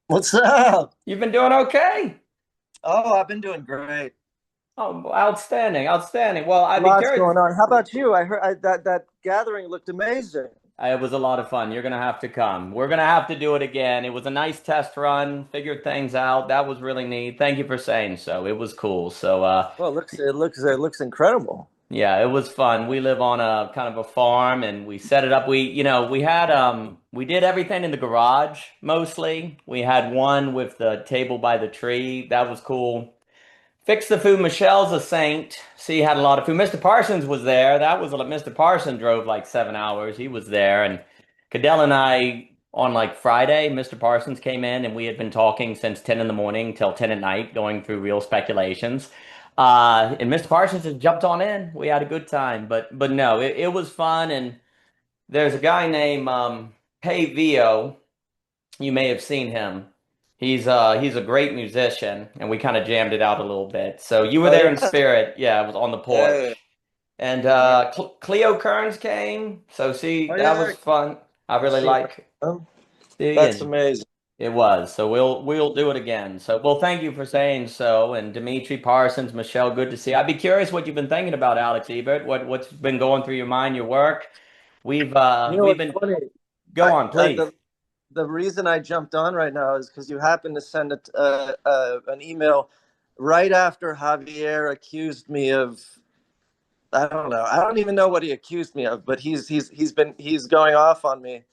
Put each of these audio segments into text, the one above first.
What's up? You've been doing okay. Oh, I've been doing great. Oh, outstanding, outstanding. Well, I'd be Lots curious. going on. How about you? I heard that gathering looked amazing. It was a lot of fun. You're gonna have to come. We're gonna have to do it again. It was a nice test run, figured things out. That was really neat. Thank you for saying so. It was cool. Well, it looks incredible. Yeah, it was fun. We live on a kind of a farm and we set it up. We did everything in the garage mostly. We had one with the table by the tree. That was cool. Fixed the food. Michelle's a saint. She had a lot of food. Mr. Parsons was there. Mr. Parsons drove like 7 hours. He was there. And Gödel and I, on like Friday, Mr. Parsons came in and we had been talking since 10 in the morning till 10 at night, going through real speculations. And Mr. Parsons just jumped on in. We had a good time. But no, it was fun. And there's a guy named Hey Vio. You may have sseen him. He's a great musician, and we kind of jammed it out a little bit. So you were Oh there in yeah, spirit. Yeah, it was on the yeah, porch. And yeah. Cleo Kearns came. So see, Oh that yeah. was fun. I I've really seen like them. That's seeing amazing. it was. So we'll do it again. So well, thank you for saying so. And Dimitri Parsons, Michelle, good to see you. I'd be curious what you've been thinking about Alex Ebert. What's been going through your mind, your work? You know We've what's been funny? go on, please. The reason I jumped on right now is because you happened to send an email right after Javier accused me of. I don't know. I don't even know what he accused me of, but he's going off on me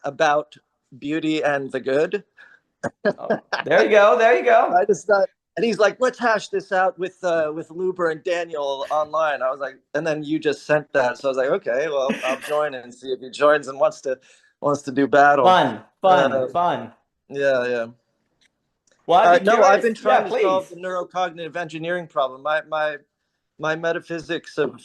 about beauty and the good. Oh, there you go. There you go. I just thought, and he's like, "Let's hash this out with Luber and Daniel online." I was like, and then you just sent that, so I was like, "Okay, well, I'll join and see if he joins and wants to do battle." Fun, fun, Uh, fun. yeah, yeah. Well, I'd be No, I've curious. been Yeah, trying to solve please. the neurocognitive engineering problem. My metaphysics of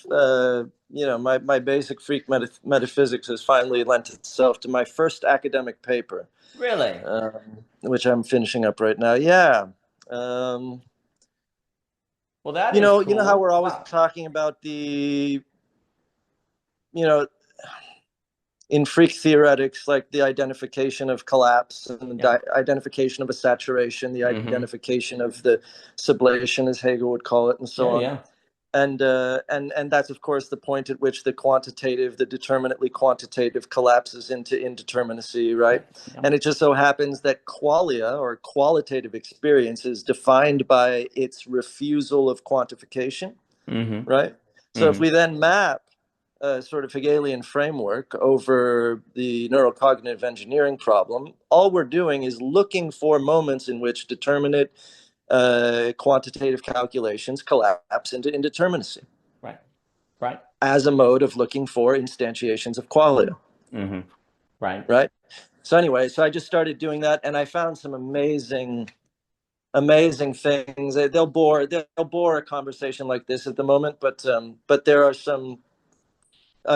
my basic freak metaphysics has finally lent itself to my first academic paper, Really? which I'm finishing up right now. Yeah. Um, Well, that you is know, you know how cool. we're always Wow. talking about you know, in freak theoretics, like the identification of collapse and Yeah. the identification of a saturation, the Mm-hmm. identification of the sublation, as Hegel would call it, and so Yeah, on. yeah. And that's of course the point at which the determinately quantitative collapses into indeterminacy, Yeah. right? Yeah. And it just so happens that qualia, or qualitative experience, is defined by its refusal of quantification, Mm-hmm. right? So if Mm-hmm. we then map a sort of Hegelian framework over the neurocognitive engineering problem, all we're doing is looking for moments in which determinate quantitative calculations collapse into indeterminacy Right. Right. as a mode of looking for instantiations of qualia, Mm-hmm. Right. right? So anyway, so I just started doing that, and I found some amazing things. They'll bore a conversation like this at the moment, but there are some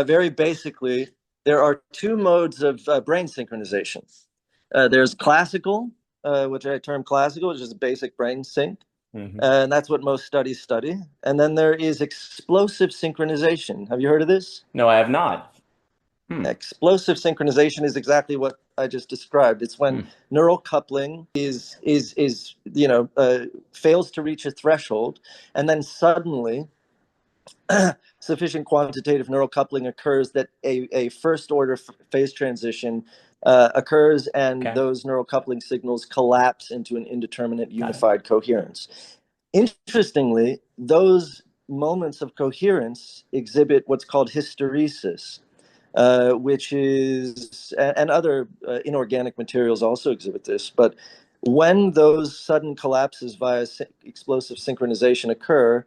very basically, there are two modes of brain synchronization. There's classical, which I term classical, which is basic brain sync, Mm-hmm. and that's what most studies study. And then there is explosive synchronization. Have you heard of this? No, I have not. Hmm. Explosive synchronization is exactly what I just described. It's when Hmm. neural coupling is fails to reach a threshold, and then suddenly sufficient quantitative neural coupling occurs that a first order phase transition occurs, and Okay. those neural coupling signals collapse into an indeterminate Got it. unified coherence. Interestingly, those moments of coherence exhibit what's called hysteresis, which is, and other inorganic materials also exhibit this, but when those sudden collapses via explosive synchronization occur,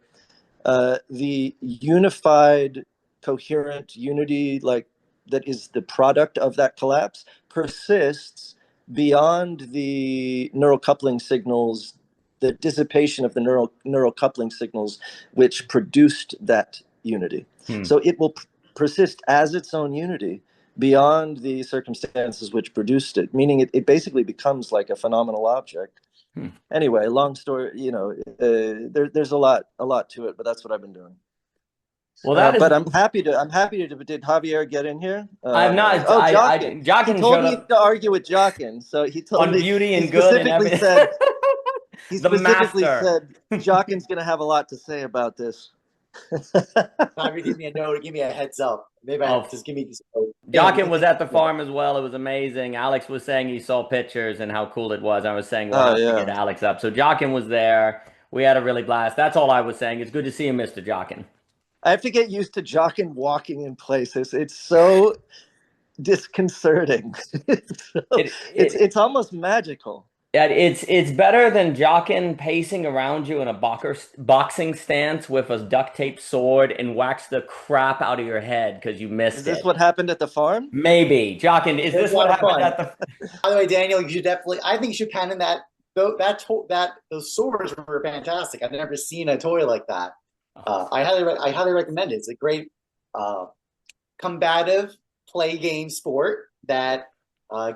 the unified, coherent unity, like that is the product of that collapse, persists beyond the neural coupling signals, the dissipation of the neural coupling signals which produced that unity. Hmm. So it will persist as its own unity beyond the circumstances which produced it, meaning it basically becomes like a phenomenal object. Hmm. Anyway, long story, there's a lot to it, but that's what I've been doing. Well, that is. But I'm happy to. I'm happy to. Did Javier get in here? I'm not. Oh, I Jockin. He Jockin told showed me up to argue with Jockin. So he told on me. beauty He and good and specifically everything. said. He The specifically master. said Jockin's going to have a lot to say about this. Javier, give me a note. Give me a heads up. Maybe Oh, just give me just a note. Jockin was at the farm as well. It was amazing. Alex was saying he saw pictures and how cool it was. I was saying we'll Oh have to get yeah. Alex up. So Jockin was there. We had a really blast. That's all I was saying. It's good to see you, Mr. Jockin. I have to get used to Jockin walking in places. It's so disconcerting. It's almost magical. It's better than Jockin pacing around you in a boxing stance with a duct tape sword and wax the crap out of your head because you Is missed this it. what happened at the farm? Maybe. Jockin, is There's this a what lot of happened fun. at the By the way, Daniel, you should definitely. I think you should pen in that. Those swords were fantastic. I've never seen a toy like that. I highly recommend it. It's a great combative play game sport that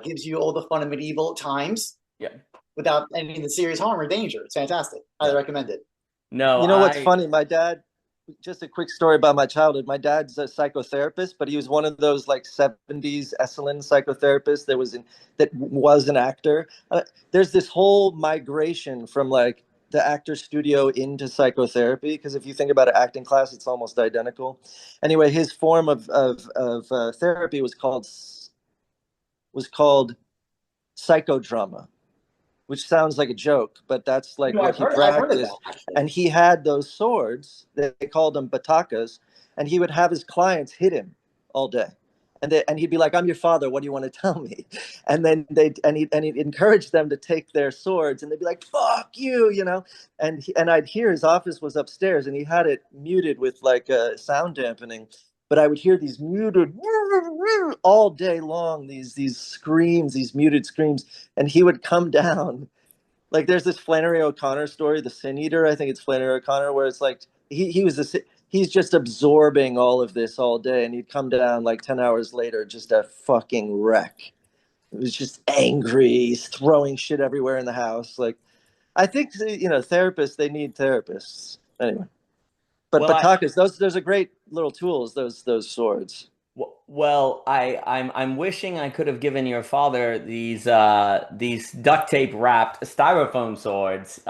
gives you all the fun of medieval times. Yeah. Without any of the serious harm or danger. It's fantastic. Highly recommend it. No, You know what's funny? My dad, just a quick story about my childhood. My dad's a psychotherapist, but he was one of those like 70s Esalen psychotherapists that was an actor. There's this whole migration from like the actor studio into psychotherapy, because if you think about an acting class, it's almost identical. Anyway, his form of therapy was called psychodrama, which sounds like a joke, but that's like what he practiced. And he had those swords, they called them batakas, and he would have his clients hit him all day. And he'd be like, "I'm your father. What do you want to tell me?" And then he'd encourage them to take their swords, and they'd be like, "Fuck you," you know. And I'd hear his office was upstairs, and he had it muted with like sound dampening. But I would hear these muted all day long, these screams, these muted screams, and he would come down. Like there's this Flannery O'Connor story, The Sin Eater. I think it's Flannery O'Connor, where it's like he's just absorbing all of this all day, and he'd come down like 10 hours later, just a fucking wreck. It was just angry, he's throwing shit everywhere in the house. Like, I think therapists, they need therapists anyway. But batakas, those are great little tools. Those swords. Well, I'm wishing I could have given your father these duct tape wrapped styrofoam swords.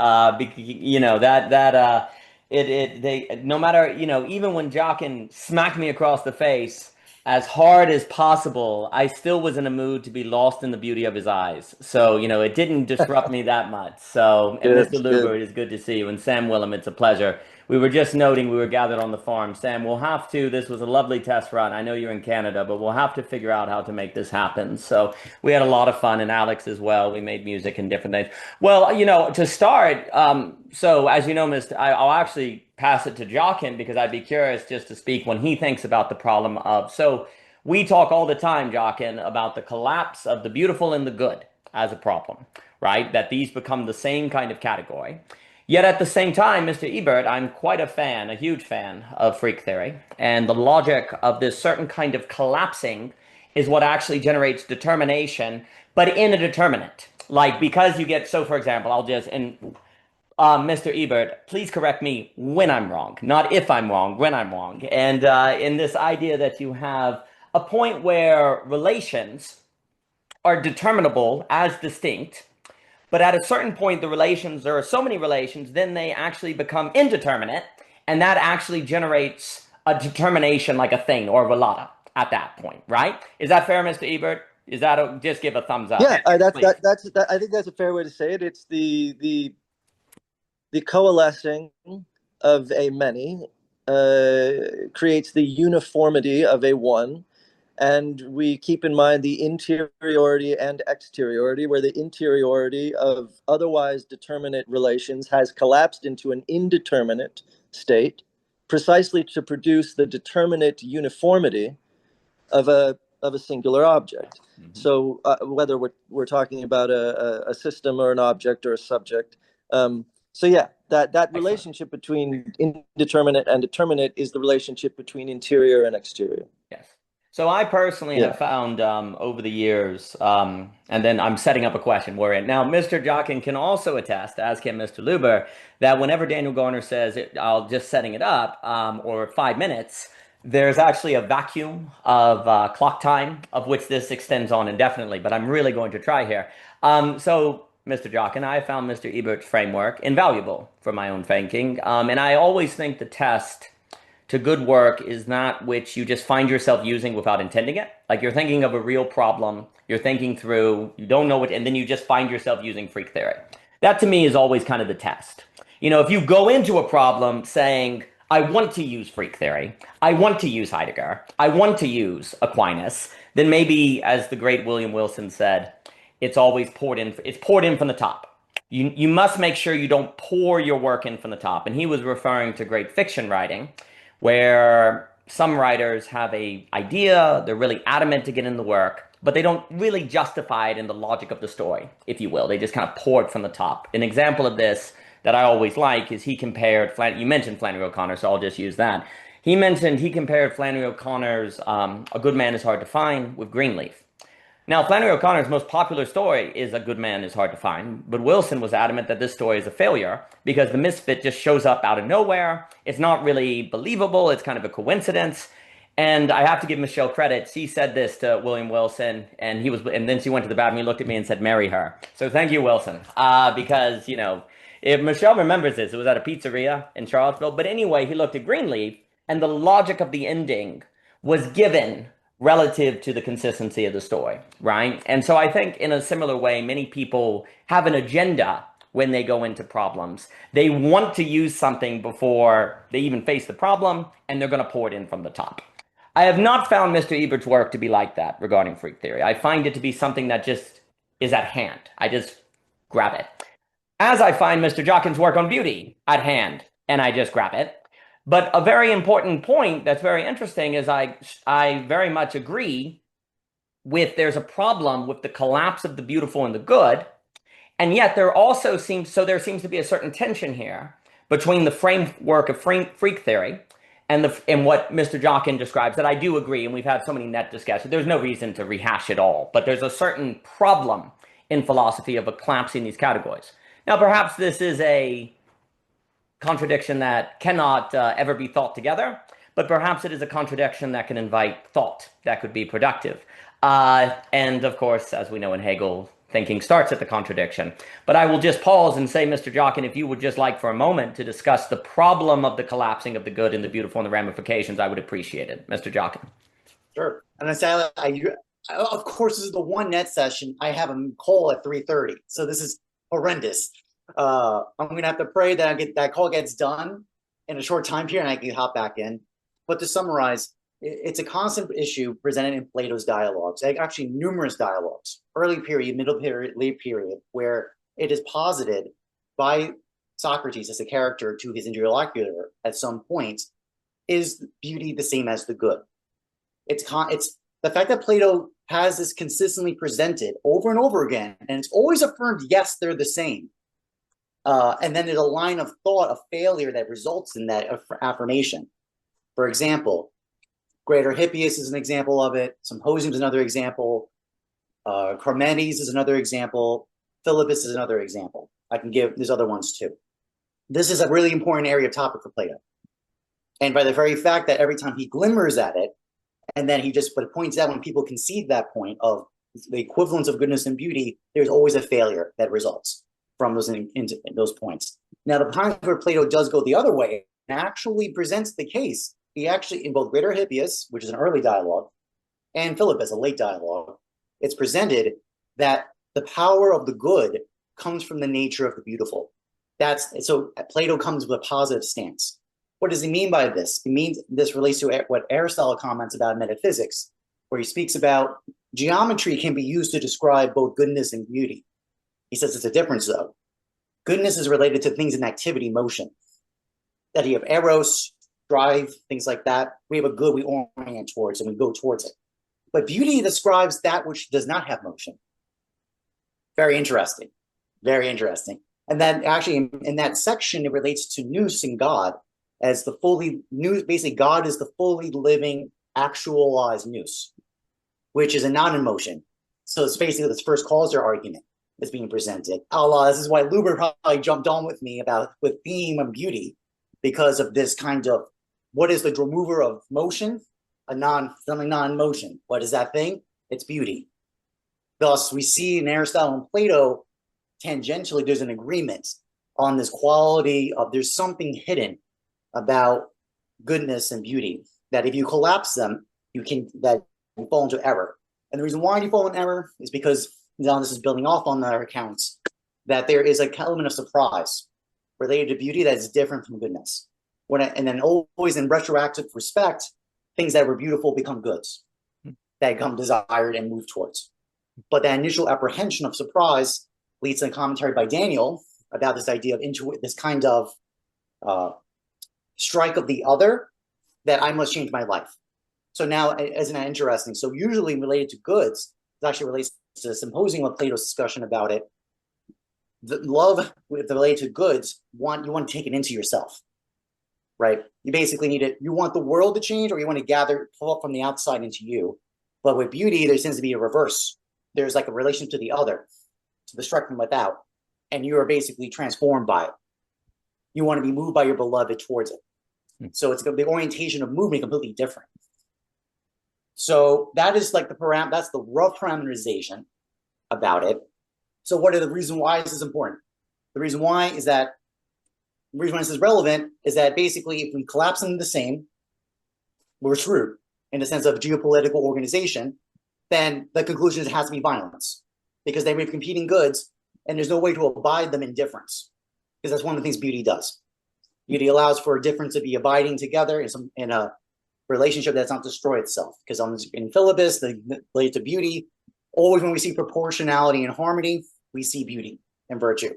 They no matter, even when Jockin smacked me across the face as hard as possible, I still was in a mood to be lost in the beauty of his eyes. So, it didn't disrupt me that much. So, and Mr. Luber, it is good to see you. And Sam Willem, it's a pleasure. We were just noting we were gathered on the farm. Sam, this was a lovely test run. I know you're in Canada, but we'll have to figure out how to make this happen. So we had a lot of fun, and Alex as well. We made music and different things. Well, to start, so as you know, I'll actually pass it to Jockin because I'd be curious just to speak when he thinks about the problem of, so we talk all the time, Jockin, about the collapse of the beautiful and the good as a problem, right? That these become the same kind of category. Yet at the same time, Mr. Ebert, I'm quite a huge fan of freak theory. And the logic of this certain kind of collapsing is what actually generates determination, but in a determinant. Like, because you get, so for example, Mr. Ebert, please correct me when I'm wrong, not if I'm wrong, when I'm wrong. And in this idea that you have a point where relations are determinable as distinct, but at a certain point, there are so many relations, then they actually become indeterminate, and that actually generates a determination like a thing or a relata at that point, right? Is that fair, Mr. Ebert? Just give a thumbs up? Yeah, I think that's a fair way to say it. It's the coalescing of a many creates the uniformity of a one. And we keep in mind the interiority and exteriority, where the interiority of otherwise determinate relations has collapsed into an indeterminate state, precisely to produce the determinate uniformity of a singular object. Mm-hmm. So whether we're talking about a system or an object or a subject, that relationship between indeterminate and determinate is the relationship between interior and exterior. Yes. So I personally Yeah. have found over the years, and then I'm setting up a question we're in. Now, Mr. Jockin can also attest, as can Mr. Luber, that whenever Daniel Garner says, I'll just setting it up, or 5 minutes, there's actually a vacuum of clock time of which this extends on indefinitely, but I'm really going to try here. So, Mr. Jockin, I found Mr. Ebert's framework invaluable for my own thinking, and I always think the test to good work is not which you just find yourself using without intending it. Like you're thinking of a real problem, you're thinking through, you don't know what, and then you just find yourself using freak theory. That to me is always kind of the test. You know, if you go into a problem saying, I want to use freak theory, I want to use Heidegger, I want to use Aquinas, then maybe, as the great William Wilson said, it's always poured in, it's poured in from the top. You must make sure you don't pour your work in from the top. And he was referring to great fiction writing, where some writers have a idea, they're really adamant to get in the work, but they don't really justify it in the logic of the story, if you will. They just kind of pour it from the top. An example of this that I always like is he compared, you mentioned Flannery O'Connor, so I'll just use that. He compared Flannery O'Connor's A Good Man is Hard to Find with Greenleaf. Now, Flannery O'Connor's most popular story is A Good Man is Hard to Find, but Wilson was adamant that this story is a failure because the misfit just shows up out of nowhere. It's not really believable. It's kind of a coincidence. And I have to give Michelle credit. She said this to William Wilson, and then she went to the bathroom. He looked at me and said, "Marry her." So thank you, Wilson, because if Michelle remembers this, it was at a pizzeria in Charlottesville. But anyway, he looked at Greenleaf, and the logic of the ending was given relative to the consistency of the story, right? And so I think in a similar way, many people have an agenda when they go into problems. They want to use something before they even face the problem, and they're going to pour it in from the top. I have not found Mr. Ebert's work to be like that regarding freak theory. I find it to be something that just is at hand. I just grab it. As I find Mr. Jockin's work on beauty at hand, and I just grab it. But a very important point that's very interesting is I very much agree with there's a problem with the collapse of the beautiful and the good. And yet there seems to be a certain tension here between the framework of freak theory and what Mr. Jockin describes that I do agree, and we've had so many net discussions. There's no reason to rehash it all, but there's a certain problem in philosophy of collapsing these categories. Now, perhaps this is a contradiction that cannot ever be thought together, but perhaps it is a contradiction that can invite thought that could be productive. And of course, as we know in Hegel, thinking starts at the contradiction. But I will just pause and say, Mr. Jockin, if you would just like for a moment to discuss the problem of the collapsing of the good and the beautiful and the ramifications, I would appreciate it. Mr. Jockin. Sure. And of course, this is the one net session. I have a call at 3:30, so this is horrendous. I'm going to have to pray that that call gets done in a short time period and I can hop back in. But to summarize, it's a constant issue presented in Plato's dialogues, actually numerous dialogues, early period, middle period, late period, where it is posited by Socrates as a character to his interlocutor at some point, is beauty the same as the good? It's the fact that Plato has this consistently presented over and over again, and it's always affirmed, yes, they're the same. And then there's a line of thought of failure that results in that affirmation. For example, Greater Hippias is an example of it. Symposium is another example. Charmides is another example. Philippus is another example. I can give, there's other ones too. This is a really important area of topic for Plato. And by the very fact that every time he glimmers at it, and then but it points out when people concede that point of the equivalence of goodness and beauty, there's always a failure that results from those points. Now, the times where Plato does go the other way and actually presents the case, he actually, in both Greater Hippias, which is an early dialogue, and Philippus, a late dialogue, it's presented that the power of the good comes from the nature of the beautiful. So Plato comes with a positive stance. What does he mean by this? He means this relates to what Aristotle comments about metaphysics, where he speaks about geometry can be used to describe both goodness and beauty. He says it's a difference, though. Goodness is related to things in activity, motion. That you have eros, drive, things like that. We have a good we orient towards and we go towards it. But beauty describes that which does not have motion. Very interesting. Very interesting. And then actually in that section, it relates to nous and God as the fully, basically God is the fully living actualized nous, which is a non-emotion. So it's basically this first causer argument that's being presented. Allah, this is why Luber probably jumped on with me with theme of beauty, because of this kind of, what is the remover of motion? Something non-motion. What is that thing? It's beauty. Thus, we see in Aristotle and Plato, tangentially, there's an agreement on this quality of there's something hidden about goodness and beauty, that if you collapse them, you fall into error. And the reason why you fall in error is because, now this is building off on their accounts, that there is an element of surprise related to beauty that is different from goodness. And then always in retroactive respect, things that were beautiful become goods, that become desired and moved towards. But that initial apprehension of surprise leads to a commentary by Daniel about this idea of this kind of strike of the other, that I must change my life. So now, isn't that interesting? So usually related to goods, it actually relates to the symposium of Plato's discussion about it. The love with related to goods, you want to take it into yourself, right? You basically need it. You want the world to change, or you want to pull up from the outside into you. But with beauty, there tends to be a reverse. There's like a relation to the other, to the strike from without, and you are basically transformed by it. You want to be moved by your beloved towards it. So it's the orientation of movement completely different. So that is like that's the rough parameterization about it. So what are the reason why this is important? The reason why this is relevant is that basically if we collapse them the same, we're screwed in the sense of geopolitical organization. Then the conclusion is it has to be violence, because they have competing goods and there's no way to abide them in difference, because that's one of the things beauty does. Beauty allows for a difference to be abiding together in a relationship that's not destroy itself. Because in Philebus, related to beauty, always when we see proportionality and harmony, we see beauty and virtue.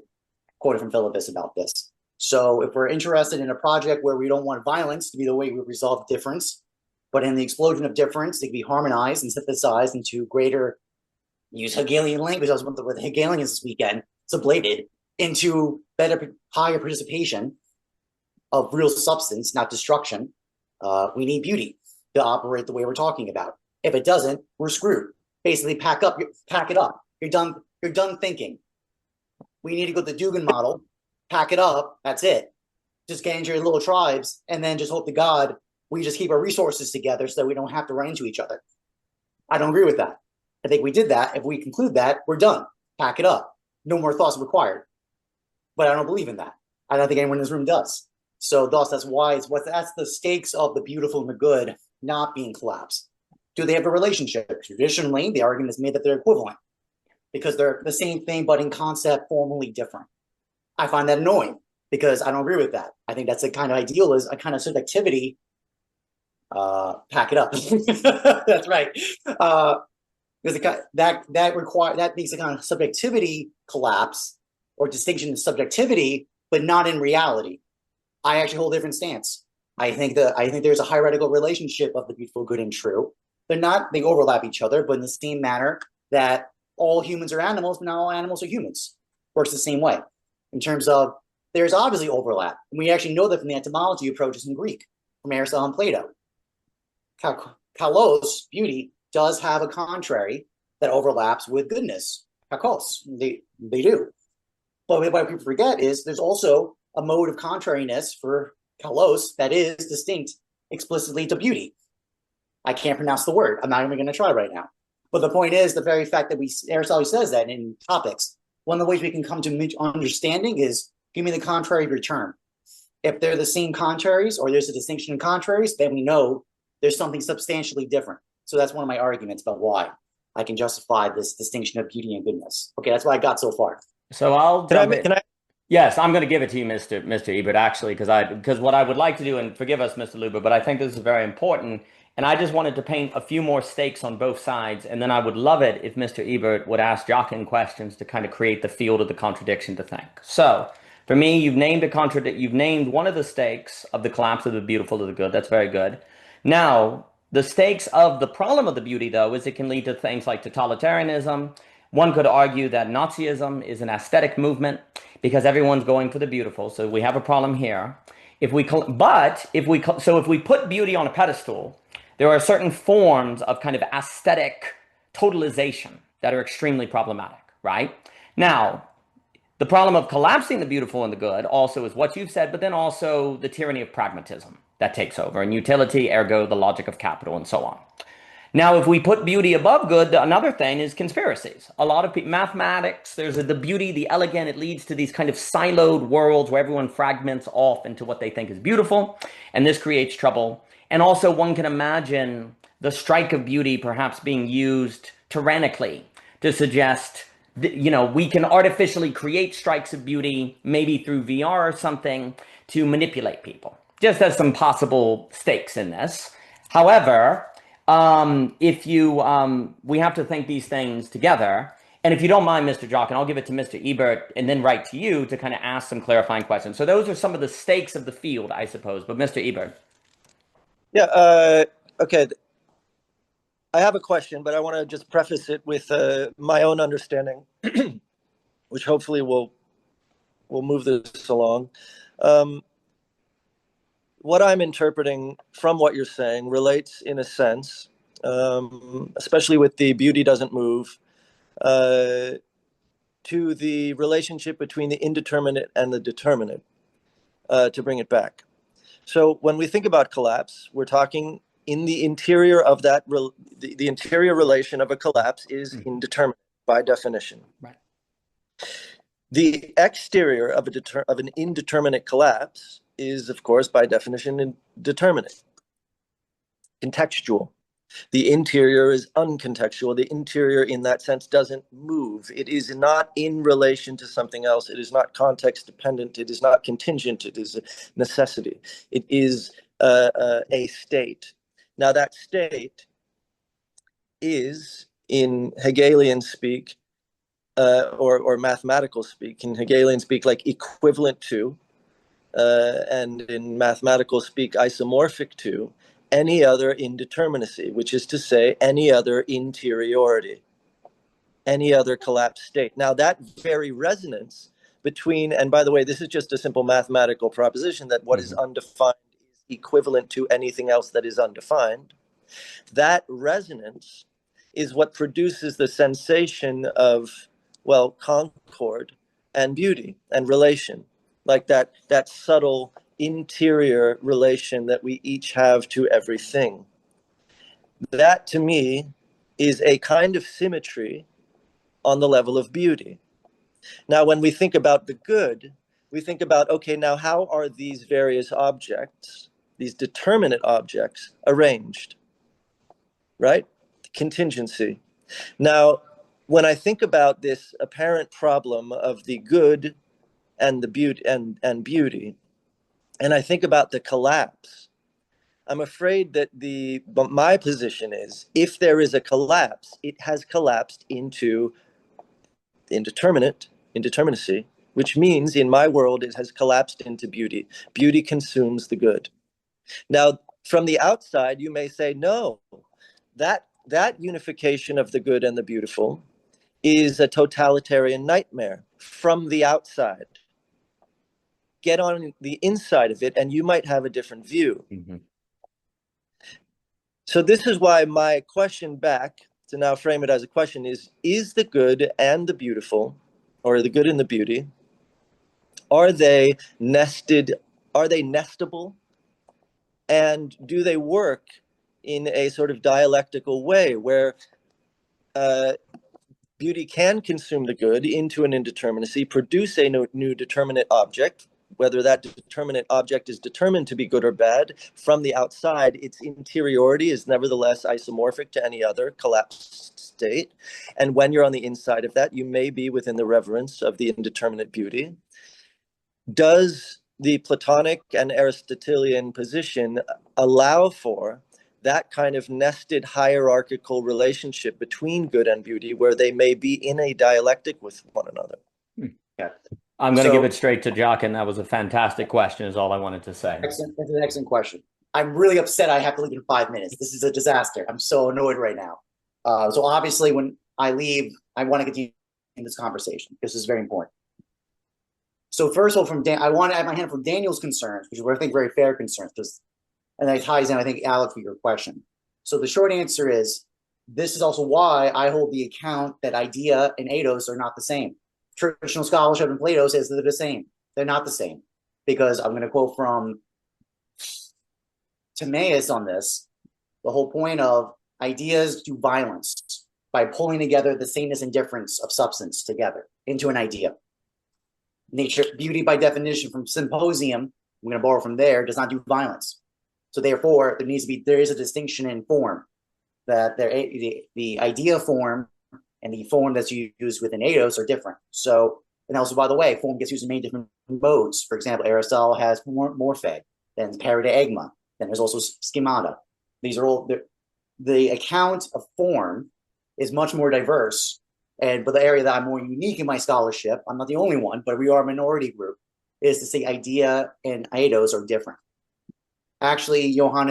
Quoted from Philebus about this. So if we're interested in a project where we don't want violence to be the way we resolve difference, but in the explosion of difference, they can be harmonized and synthesized into greater, use Hegelian language, I was with Hegelians this weekend, sublated into higher participation of real substance, not destruction. We need beauty to operate the way we're talking about. If it doesn't, we're screwed. Basically, pack it up. You're done thinking. We need to go to the Dugan model, pack it up, that's it. Just get into your little tribes, and then just hope to God we just keep our resources together so that we don't have to run into each other. I don't agree with that. I think we did that. If we conclude that, we're done. Pack it up. No more thoughts required. But I don't believe in that. I don't think anyone in this room does. So thus, that's the stakes of the beautiful and the good not being collapsed. Do they have a relationship? Traditionally, the argument is made that they're equivalent because they're the same thing, but in concept, formally different. I find that annoying because I don't agree with that. I think that's a kind of idealism, a kind of subjectivity. Pack it up. That's right. Because that makes a kind of subjectivity collapse or distinction in subjectivity, but not in reality. I actually hold a different stance. I think there's a hierarchical relationship of the beautiful, good, and true. They overlap each other, but in the same manner that all humans are animals, but not all animals are humans. Works the same way. In terms of there's obviously overlap. And we actually know that from the etymology approaches in Greek, from Aristotle and Plato. Kalos, beauty, does have a contrary that overlaps with goodness. Kakos, they do. But what people forget is there's also a mode of contrariness for kalos that is distinct explicitly to beauty. I can't pronounce the word. I'm not even going to try right now. But the point is the very fact that Aristotle says that in Topics, one of the ways we can come to understanding is give me the contrary of your term. If they're the same contraries or there's a distinction in contraries, then we know there's something substantially different. So that's one of my arguments about why I can justify this distinction of beauty and goodness. Okay, that's what I got so far. So I'll jump in. Yes, I'm going to give it to you, Mr. Ebert, actually, because what I would like to do, and forgive us, Mr. Luber, but I think this is very important, and I just wanted to paint a few more stakes on both sides, and then I would love it if Mr. Ebert would ask Jockin questions to kind of create the field of the contradiction to think. So, for me, you've named one of the stakes of the collapse of the beautiful to the good. That's very good. Now, the stakes of the problem of the beauty, though, is it can lead to things like totalitarianism. One could argue that Nazism is an aesthetic movement because everyone's going for the beautiful. So we have a problem here. If we put beauty on a pedestal, there are certain forms of kind of aesthetic totalization that are extremely problematic, right? Now, the problem of collapsing the beautiful and the good also is what you've said, but then also the tyranny of pragmatism that takes over, and utility, ergo the logic of capital, and so on. Now, if we put beauty above good, another thing is conspiracies. A lot of people, mathematics, there's the beauty, the elegant, it leads to these kind of siloed worlds where everyone fragments off into what they think is beautiful, and this creates trouble. And also one can imagine the strike of beauty perhaps being used tyrannically to suggest that, you know, we can artificially create strikes of beauty, maybe through VR or something, to manipulate people. Just as some possible stakes in this. However, we have to think these things together. And if you don't mind, Mr. Jockin, I'll give it to Mr. Ebert and then right to you to kind of ask some clarifying questions. So those are some of the stakes of the field, I suppose. But Mr. Ebert. Yeah, okay. I have a question, but I want to just preface it with my own understanding, which hopefully will move this along. What I'm interpreting from what you're saying relates in a sense, especially with the beauty doesn't move, to the relationship between the indeterminate and the determinate, to bring it back. So when we think about collapse, we're talking in the interior of that, the interior relation of a collapse is indeterminate by definition. Right. The exterior of an indeterminate collapse is, of course, by definition, indeterminate, contextual. The interior is uncontextual. The interior, in that sense, doesn't move. It is not in relation to something else. It is not context dependent. It is not contingent. It is a necessity. It is a state. Now, that state is, in Hegelian speak, or mathematical speak, in Hegelian speak, like equivalent to, and in mathematical speak, isomorphic to, any other indeterminacy, which is to say, any other interiority, any other collapsed state. Now, that very resonance between, and by the way, this is just a simple mathematical proposition that what is undefined is equivalent to anything else that is undefined. That resonance is what produces the sensation of, well, concord and beauty and relation, like that subtle interior relation that we each have to everything. That, to me, is a kind of symmetry on the level of beauty. Now, when we think about the good, we think about, okay, now how are these various objects, these determinate objects, arranged, right? Contingency. Now, when I think about this apparent problem of the good and the beauty and beauty, and I think about the collapse, I'm afraid that my position is, if there is a collapse, it has collapsed into indeterminacy, which means in my world it has collapsed into beauty. Beauty consumes the good. Now, from the outside, you may say, no, that unification of the good and the beautiful is a totalitarian nightmare from the outside. Get on the inside of it, and you might have a different view. So this is why my question back, to now frame it as a question, is the good and the beautiful, or the good and the beauty, are they nested? Are they nestable? And do they work in a sort of dialectical way where beauty can consume the good into an indeterminacy, produce a new determinate object, whether that determinate object is determined to be good or bad. From the outside, its interiority is nevertheless isomorphic to any other collapsed state. And when you're on the inside of that, you may be within the reverence of the indeterminate beauty. Does the Platonic and Aristotelian position allow for that kind of nested hierarchical relationship between good and beauty, where they may be in a dialectic with one another? Yeah. I'm going to give it straight to Jockin. That was a fantastic question, is all I wanted to say. Excellent. That's an excellent question. I'm really upset I have to leave in 5 minutes. This is a disaster. I'm so annoyed right now. So obviously when I leave, I want to continue in this conversation. This is very important. So first of all, I want to add my hand from Daniel's concerns, which are, I think, very fair concerns, and that ties in, I think, Alex, with your question. So the short answer is, this is also why I hold the account that idea and eidos are not the same. Traditional scholarship in Plato says they're the same. They're not the same, because I'm going to quote from Timaeus on this. The whole point of ideas do violence by pulling together the sameness and difference of substance together into an idea. Nature, beauty by definition from Symposium, I'm going to borrow from there, does not do violence. So therefore, there is a distinction in form, that the idea form and the form that's used within eidos are different. So, and also, by the way, form gets used in many different modes. For example, Aristotle has morphe, then paradigma, then there's also schemata. These are all, the account of form is much more diverse. But the area that I'm more unique in my scholarship, I'm not the only one, but we are a minority group, is to say idea and eidos are different. Actually, I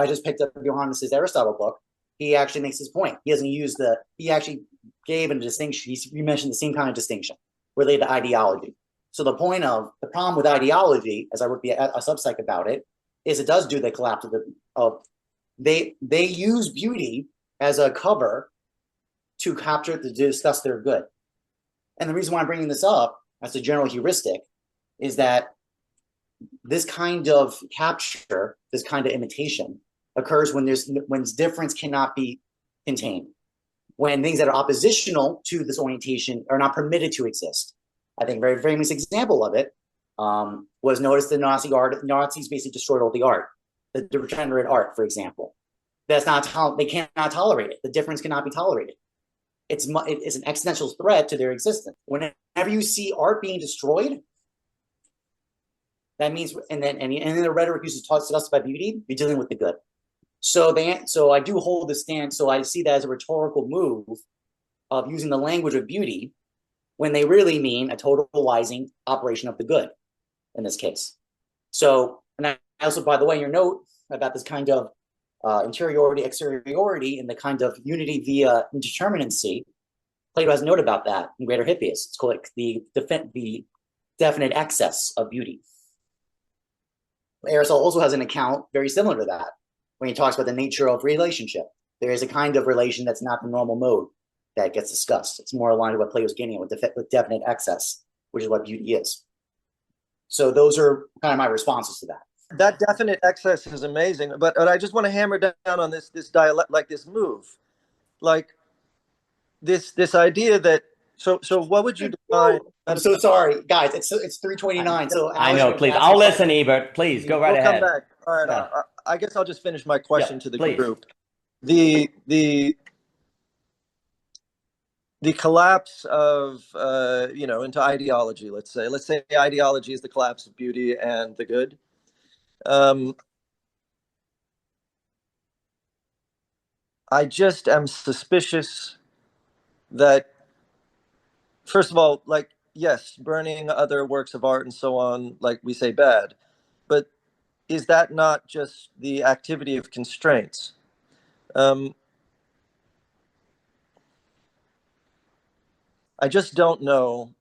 just picked up Johannes's Aristotle book. He actually makes his point. He doesn't use he actually gave a distinction. He mentioned the same kind of distinction related to ideology. So the problem with ideology, as I wrote a subsect about it, is it does do the collapse they use beauty as a cover to discuss their good. And the reason why I'm bringing this up as a general heuristic is that this kind of capture, this kind of imitation, occurs when difference cannot be contained, when things that are oppositional to this orientation are not permitted to exist. I think a very famous example of it was, notice the Nazis basically destroyed all the art, the degenerate art, for example. They cannot tolerate it. The difference cannot be tolerated. It's an existential threat to their existence. Whenever you see art being destroyed, that means, and then the rhetoric uses to us about beauty, you're dealing with the good. So I do hold the stance. So I see that as a rhetorical move of using the language of beauty when they really mean a totalizing operation of the good in this case. So, and I also, by the way, your note about this kind of interiority, exteriority, and the kind of unity via indeterminacy, Plato has a note about that in Greater Hippias. It's called the definite excess of beauty. Aristotle also has an account very similar to that when he talks about the nature of relationship. There is a kind of relation that's not the normal mode that gets discussed. It's more aligned with what Plato's getting at with definite excess, which is what beauty is. So those are kind of my responses to that. That definite excess is amazing, but I just want to hammer down on this dialect, like this move, like this idea that so what would you define? I'm so sorry, guys. It's 3:29. So I know. Please, I'll listen, Ebert. Please go right ahead. Come back. All right. Yeah. I guess I'll just finish my question to the group. The collapse of into ideology. Let's say ideology is the collapse of beauty and the good. I just am suspicious that, first of all, like, yes, burning other works of art and so on, like we say, bad, but is that not just the activity of constraints? I just don't know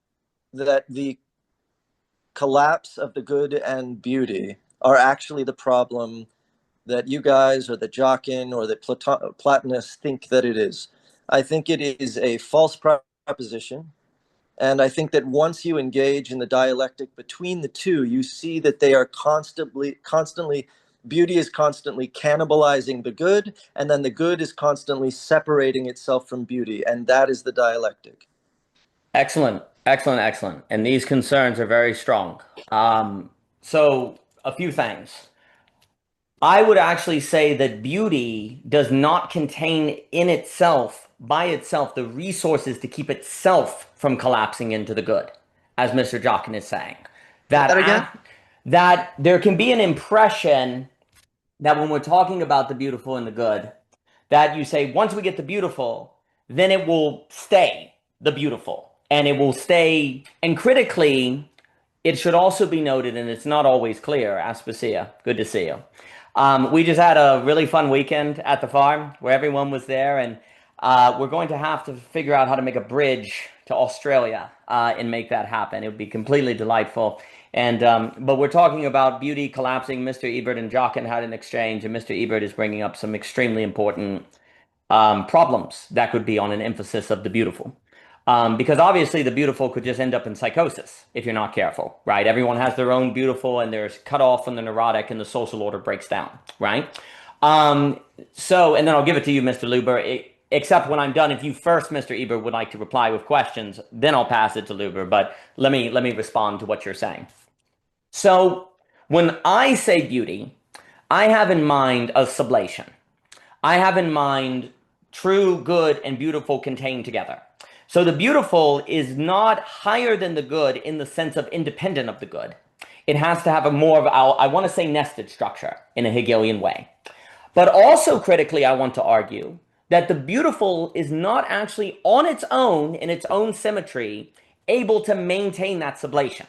that the collapse of the good and beauty are actually the problem that you guys or that Jockin or that Platonists think that it is. I think it is a false proposition. And I think that once you engage in the dialectic between the two, you see that they are constantly, beauty is constantly cannibalizing the good, and then the good is constantly separating itself from beauty. And that is the dialectic. Excellent. And these concerns are very strong. So a few things. I would actually say that beauty does not contain in itself, by itself, the resources to keep itself from collapsing into the good, as Mr. Jockin is saying. That there can be an impression that when we're talking about the beautiful and the good, that you say, once we get the beautiful, then it will stay the beautiful. And it will stay, and critically, it should also be noted, and it's not always clear, Aspasia, good to see you. We just had a really fun weekend at the farm where everyone was there, and we're going to have to figure out how to make a bridge to Australia and make that happen. It would be completely delightful. And but we're talking about beauty collapsing. Mr. Ebert and Jockin had an exchange, and Mr. Ebert is bringing up some extremely important problems that could be on an emphasis of the beautiful. Because obviously the beautiful could just end up in psychosis if you're not careful, right? Everyone has their own beautiful, and there's cut off from the neurotic, and the social order breaks down, right? So, and then I'll give it to you, Mr. Luber, except when I'm done, if you first, Mr. Ebert, would like to reply with questions, then I'll pass it to Luber, but let me respond to what you're saying. So when I say beauty, I have in mind a sublation. I have in mind true, good, and beautiful contained together. So the beautiful is not higher than the good in the sense of independent of the good. It has to have a more of, I want to say, nested structure in a Hegelian way. But also critically, I want to argue that the beautiful is not actually on its own, in its own symmetry, able to maintain that sublation.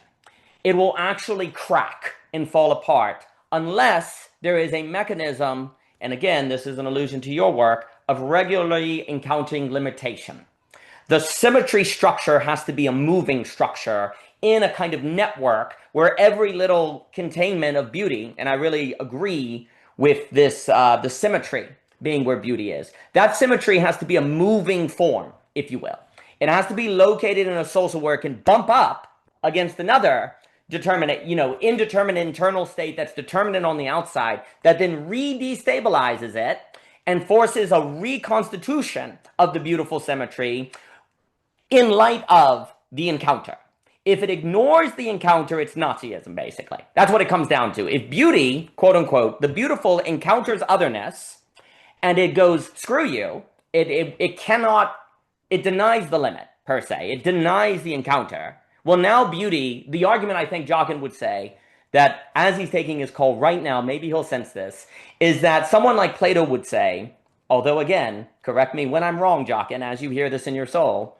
It will actually crack and fall apart unless there is a mechanism, and again, this is an allusion to your work, of regularly encountering limitation. The symmetry structure has to be a moving structure in a kind of network where every little containment of beauty, and I really agree with this, the symmetry being where beauty is. That symmetry has to be a moving form, if you will. It has to be located in a social where it can bump up against another determinate, indeterminate internal state that's determinate on the outside, that then re-destabilizes it and forces a reconstitution of the beautiful symmetry in light of the encounter. If it ignores the encounter, it's Nazism, basically. That's what it comes down to. If beauty, quote unquote, the beautiful encounters otherness and it goes, screw you, it cannot, it denies the limit, per se. It denies the encounter. Well, now beauty, the argument I think Jockin would say, that as he's taking his call right now, maybe he'll sense this, is that someone like Plato would say, although again, correct me when I'm wrong, Jockin, as you hear this in your soul,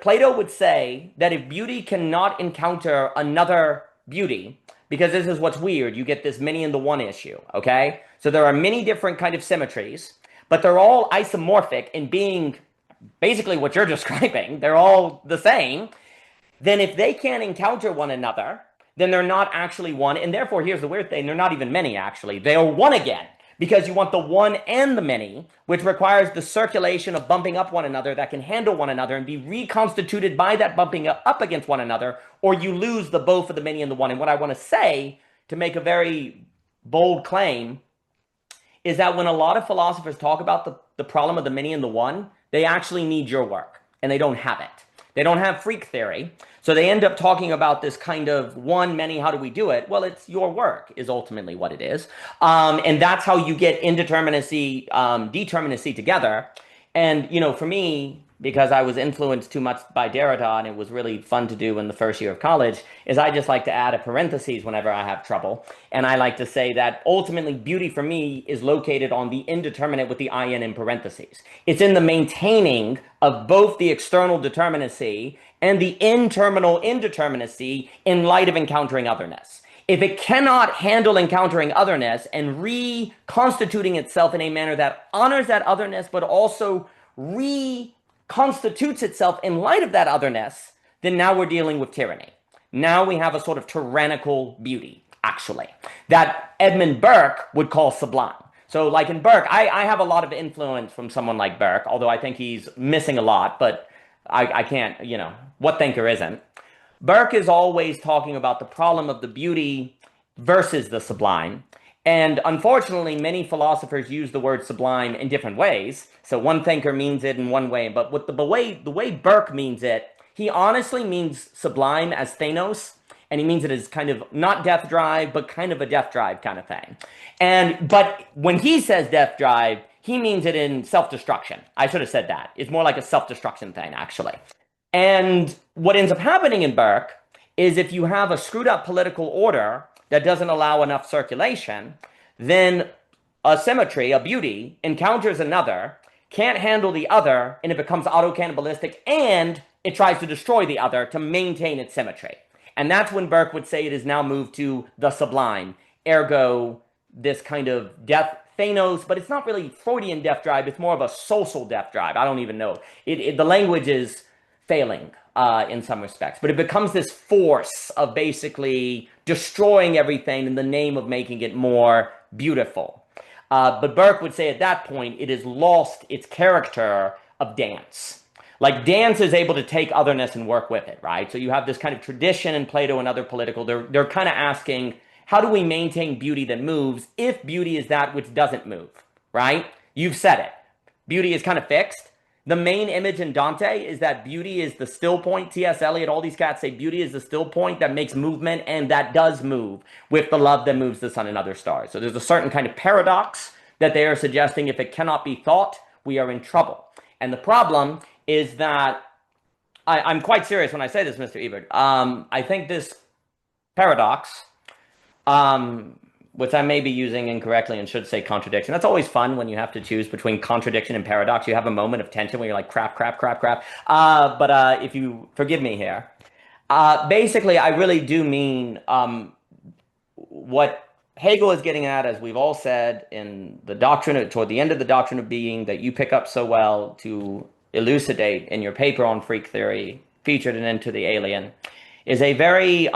Plato would say that if beauty cannot encounter another beauty, because this is what's weird, you get this many in the one issue, okay? So there are many different kind of symmetries, but they're all isomorphic in being basically what you're describing. They're all the same. Then if they can't encounter one another, then they're not actually one. And therefore, here's the weird thing, they're not even many, actually. They are one again, because you want the one and the many, which requires the circulation of bumping up one another that can handle one another and be reconstituted by that bumping up against one another, or you lose the both of the many and the one. And what I want to say, to make a very bold claim, is that when a lot of philosophers talk about the problem of the many and the one, they actually need your work, and they don't have it. They don't have freak theory, so they end up talking about this kind of one, many, how do we do it? Well, it's your work is ultimately what it is. And that's how you get indeterminacy, determinacy together. And, for me, because I was influenced too much by Derrida, and it was really fun to do in the first year of college, is I just like to add a parentheses whenever I have trouble. And I like to say that ultimately beauty for me is located on the indeterminate with the in parentheses. It's in the maintaining of both the external determinacy and the internal indeterminacy in light of encountering otherness. If it cannot handle encountering otherness and reconstituting itself in a manner that honors that otherness, but also constitutes itself in light of that otherness, then now we're dealing with tyranny. Now we have a sort of tyrannical beauty, actually, that Edmund Burke would call sublime. So like in Burke, I have a lot of influence from someone like Burke, although I think he's missing a lot, but I can't, what thinker isn't? Burke is always talking about the problem of the beauty versus the sublime. And unfortunately, many philosophers use the word sublime in different ways. So one thinker means it in one way, but with the way Burke means it, he honestly means sublime as Thanos, and he means it as kind of not death drive, but kind of a death drive kind of thing. But when he says death drive, he means it in self-destruction. I should have said that. It's more like a self-destruction thing, actually. And what ends up happening in Burke is if you have a screwed up political order that doesn't allow enough circulation, then a symmetry, a beauty, encounters another, can't handle the other, and it becomes auto-cannibalistic, and it tries to destroy the other to maintain its symmetry. And that's when Burke would say it is now moved to the sublime, ergo this kind of death Thanos, but it's not really Freudian death drive, it's more of a social death drive. I don't even know. The language is failing in some respects, but it becomes this force of basically destroying everything in the name of making it more beautiful. But Burke would say at that point, it has lost its character of dance. Like dance is able to take otherness and work with it, right? So you have this kind of tradition in Plato and other political, they're kind of asking, how do we maintain beauty that moves if beauty is that which doesn't move, right? You've said it. Beauty is kind of fixed. The main image in Dante is that beauty is the still point. T.S. Eliot, all these cats say beauty is the still point that makes movement, and that does move with the love that moves the sun and other stars. So there's a certain kind of paradox that they are suggesting if it cannot be thought, we are in trouble. And the problem is that, I'm quite serious when I say this, Mr. Ebert. I think this paradox, which I may be using incorrectly and should say contradiction. That's always fun when you have to choose between contradiction and paradox. You have a moment of tension where you're like, crap. But if you forgive me here, basically, I really do mean what Hegel is getting at, as we've all said, in the doctrine, toward the end of the doctrine of being that you pick up so well to elucidate in your paper on freak theory, featured in Into the Alien, is a very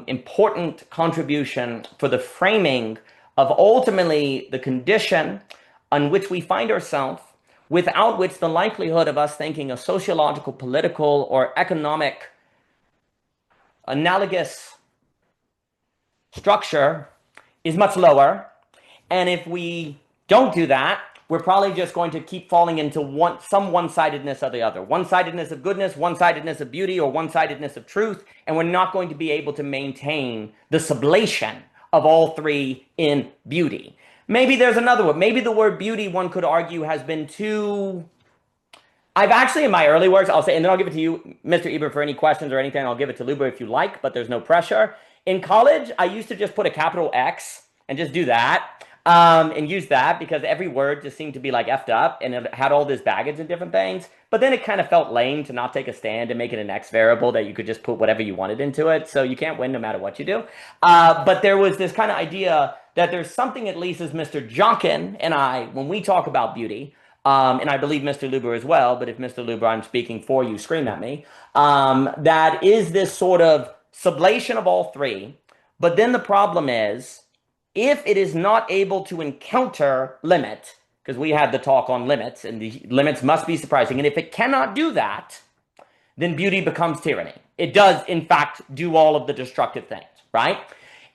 important contribution for the framing of ultimately the condition on which we find ourselves, without which the likelihood of us thinking a sociological, political, or economic analogous structure is much lower. And if we don't do that, we're probably just going to keep falling into some one-sidedness or the other. One-sidedness of goodness, one-sidedness of beauty, or one-sidedness of truth, and we're not going to be able to maintain the sublation of all three in beauty. Maybe there's another one. Maybe the word beauty, one could argue, has been too... I've actually, in my early works, I'll say, and then I'll give it to you, Mr. Ebert, for any questions or anything. I'll give it to Luber if you like, but there's no pressure. In college, I used to just put a capital X and just do that. And use that because every word just seemed to be like effed up and it had all this baggage and different things. But then it kind of felt lame to not take a stand and make it an X variable that you could just put whatever you wanted into it. So you can't win no matter what you do. But there was this kind of idea that there's something, at least as Mr. Jockin and I, when we talk about beauty, and I believe Mr. Luber as well, but if Mr. Luber, I'm speaking for you, scream at me, that is this sort of sublation of all three. But then the problem is, if it is not able to encounter limit, because we had the talk on limits, and the limits must be surprising, and if it cannot do that, then beauty becomes tyranny. It does, in fact, do all of the destructive things, right?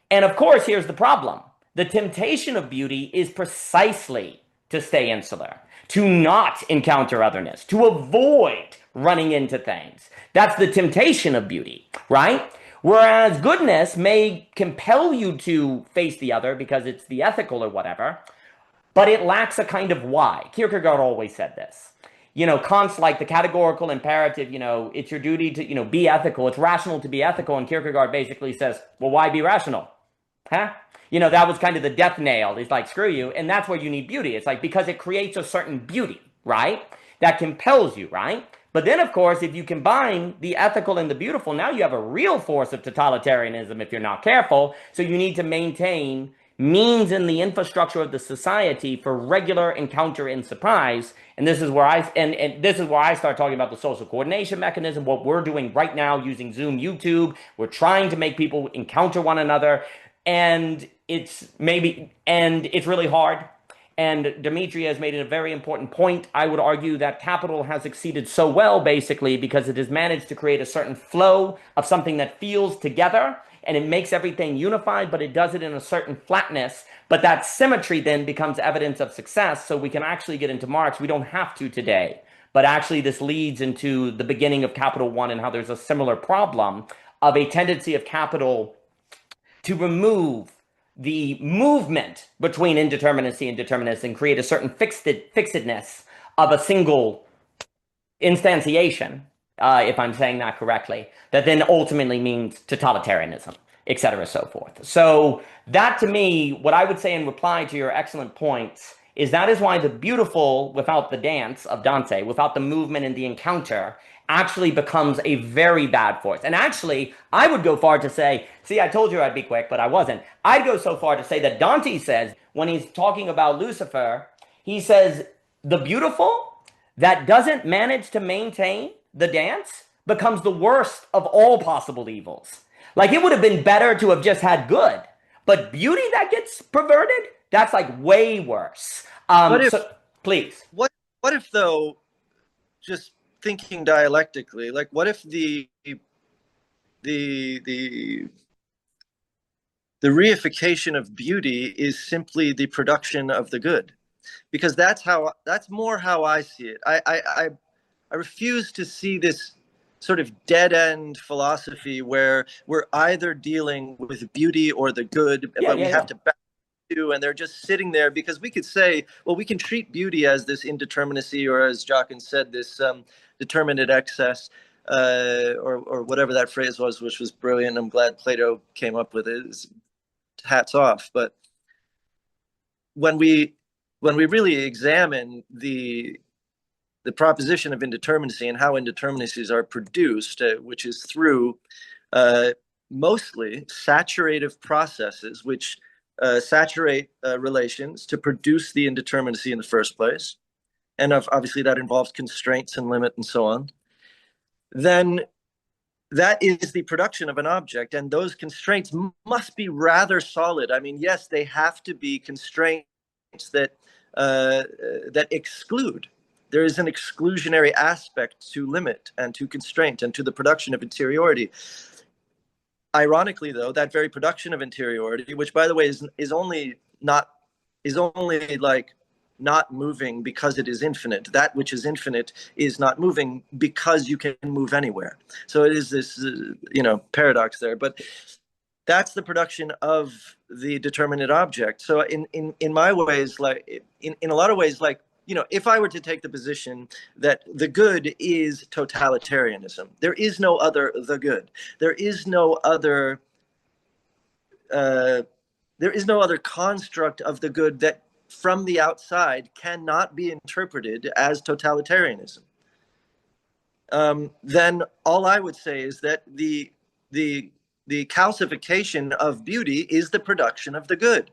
And of course, here's the problem. The temptation of beauty is precisely to stay insular, to not encounter otherness, to avoid running into things. That's the temptation of beauty, right? Whereas goodness may compel you to face the other because it's the ethical or whatever, but it lacks a kind of why. Kierkegaard always said this. You know, Kant's like the categorical imperative, you know, it's your duty to, you know, be ethical. It's rational to be ethical. And Kierkegaard basically says, well, why be rational? Huh? You know, that was kind of the death nail. He's like, screw you. And that's where you need beauty. It's like, because it creates a certain beauty, right? That compels you, right? But then, of course, if you combine the ethical and the beautiful, now you have a real force of totalitarianism if you're not careful. So you need to maintain means in the infrastructure of the society for regular encounter and surprise. And this is where this is where I start talking about the social coordination mechanism, what we're doing right now using Zoom, YouTube. We're trying to make people encounter one another. And it's really hard. And Dimitri has made it a very important point. I would argue that capital has succeeded so well, basically, because it has managed to create a certain flow of something that feels together, and it makes everything unified, but it does it in a certain flatness. But that symmetry then becomes evidence of success, so we can actually get into Marx. We don't have to today, but actually this leads into the beginning of Capital One and how there's a similar problem of a tendency of capital to remove the movement between indeterminacy and determinacy and create a certain fixedness of a single instantiation, if I'm saying that correctly, that then ultimately means totalitarianism, et cetera, so forth. So that, to me, what I would say in reply to your excellent points is that is why the beautiful, without the dance of Dante, without the movement and the encounter, actually becomes a very bad force. And actually, I would go far to say, see, I told you I'd be quick, but I wasn't. I'd go so far to say that Dante says, when he's talking about Lucifer, he says, the beautiful that doesn't manage to maintain the dance becomes the worst of all possible evils. Like, it would have been better to have just had good, but beauty that gets perverted, that's like way worse. So please. What if though, just thinking dialectically, like what if the reification of beauty is simply the production of the good? Because that's more how I see it. I refuse to see this sort of dead end philosophy where we're either dealing with beauty or the good, but we have to back to, and they're just sitting there, because we could say, well, we can treat beauty as this indeterminacy, or as Jockin said, this determinate excess, or whatever that phrase was, which was brilliant. I'm glad Plato came up with it. Hats off. But when we really examine the proposition of indeterminacy and how indeterminacies are produced, which is through mostly saturative processes, which saturate relations to produce the indeterminacy in the first place, and obviously that involves constraints and limit and so on, then that is the production of an object, and those constraints must be rather solid. I mean, yes, they have to be constraints that exclude. There is an exclusionary aspect to limit and to constraint and to the production of interiority. Ironically, though, that very production of interiority, which, by the way, is only like not moving because it is infinite. That which is infinite is not moving because you can move anywhere. So it is this, paradox there. But that's the production of the determinate object. So in my ways, like in a lot of ways, like, if I were to take the position that the good is totalitarianism, there is no other the good. There is no other construct of the good that from the outside cannot be interpreted as totalitarianism. Then all I would say is that the calcification of beauty is the production of the good.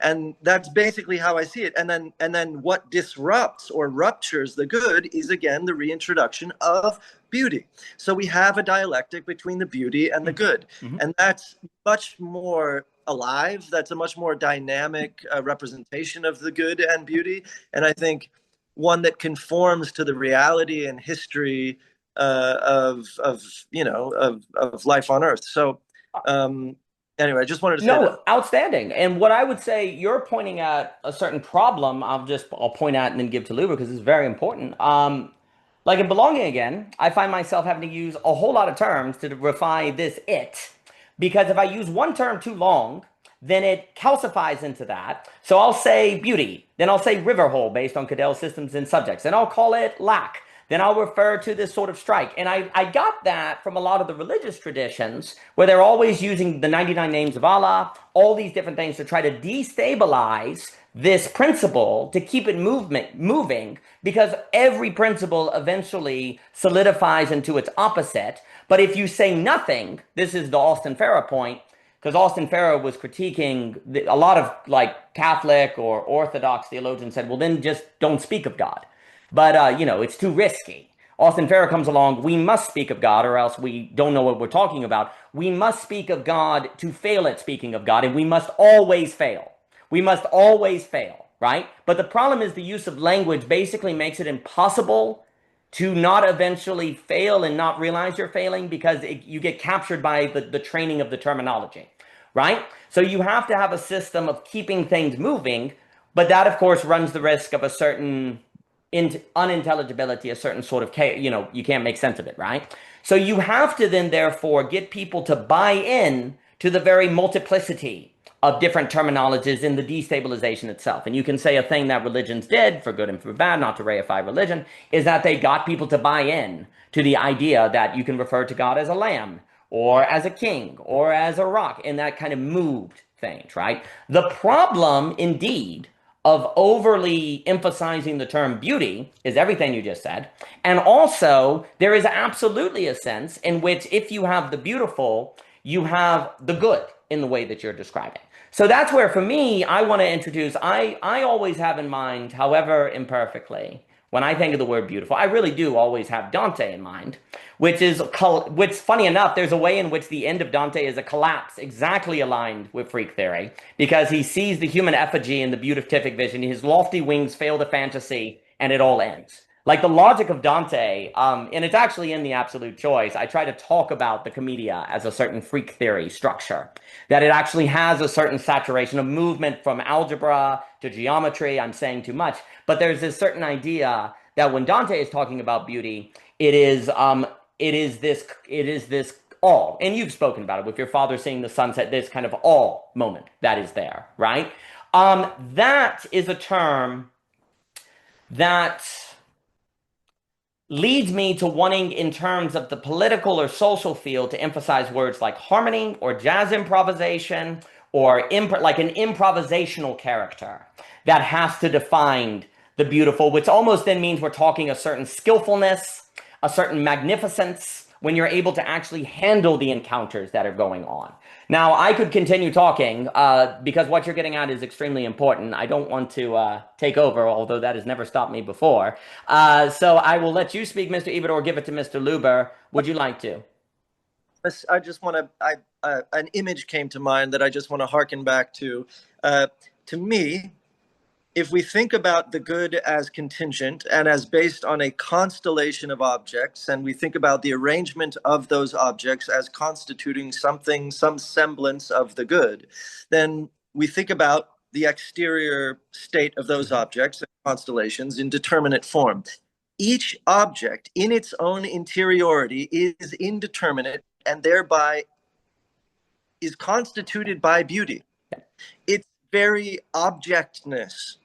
And that's basically how I see it. And then what disrupts or ruptures the good is, again, the reintroduction of beauty. So we have a dialectic between the beauty and the good. Mm-hmm. And that's much more alive. That's a much more dynamic representation of the good and beauty. And I think one that conforms to the reality and history of life on Earth. So anyway, I just wanted to say that. Outstanding. And what I would say, you're pointing at a certain problem. I'll point out and then give to Luba, because it's very important. Like in Belonging Again, I find myself having to use a whole lot of terms to refine this it, because if I use one term too long, then it calcifies into that. So I'll say beauty, then I'll say river hole based on Gödel's systems and subjects, and I'll call it lack. Then I'll refer to this sort of strike. And I got that from a lot of the religious traditions, where they're always using the 99 names of Allah, all these different things to try to destabilize this principle, to keep it moving, because every principle eventually solidifies into its opposite. But if you say nothing, this is the Austin Farrer point, because Austin Farrer was critiquing a lot of like Catholic or Orthodox theologians said, well, then just don't speak of God. But, it's too risky. Austin Farrer comes along, we must speak of God or else we don't know what we're talking about. We must speak of God to fail at speaking of God, and we must always fail. We must always fail, right? But the problem is the use of language basically makes it impossible to not eventually fail and not realize you're failing, because you get captured by the training of the terminology, right? So you have to have a system of keeping things moving, but that, of course, runs the risk of a certain unintelligibility, a certain sort of, you can't make sense of it, right? So you have to then, therefore, get people to buy in to the very multiplicity of different terminologies in the destabilization itself. And you can say a thing that religions did, for good and for bad, not to reify religion, is that they got people to buy in to the idea that you can refer to God as a lamb, or as a king, or as a rock, and that kind of moved things, right? The problem, indeed, of overly emphasizing the term beauty is everything you just said. And also, there is absolutely a sense in which if you have the beautiful, you have the good in the way that you're describing. So that's where, for me, I want to introduce, I always have in mind, however imperfectly, when I think of the word beautiful, I really do always have Dante in mind, which funny enough, there's a way in which the end of Dante is a collapse exactly aligned with freak theory, because he sees the human effigy in the beatific vision, his lofty wings fail to fantasy, and it all ends. Like the logic of Dante, and it's actually in the Absolute Choice, I try to talk about the Commedia as a certain freak theory structure, that it actually has a certain saturation of movement from algebra to geometry. I'm saying too much, but there's this certain idea that when Dante is talking about beauty, it is this all, and you've spoken about it with your father seeing the sunset, this kind of all moment that is there, right? That is a term that leads me to wanting, in terms of the political or social field, to emphasize words like harmony or jazz improvisation or like an improvisational character that has to define the beautiful, which almost then means we're talking a certain skillfulness, a certain magnificence, when you're able to actually handle the encounters that are going on. Now, I could continue talking because what you're getting at is extremely important. I don't want to take over, although that has never stopped me before. So I will let you speak, Mr. Ebert, or give it to Mr. Luber. Would you like to? I just want to, an image came to mind that I just want to harken back to. To me, if we think about the good as contingent and as based on a constellation of objects, and we think about the arrangement of those objects as constituting something, some semblance of the good, then we think about the exterior state of those objects and constellations in determinate form. Each object in its own interiority is indeterminate and thereby is constituted by beauty. Its very objectness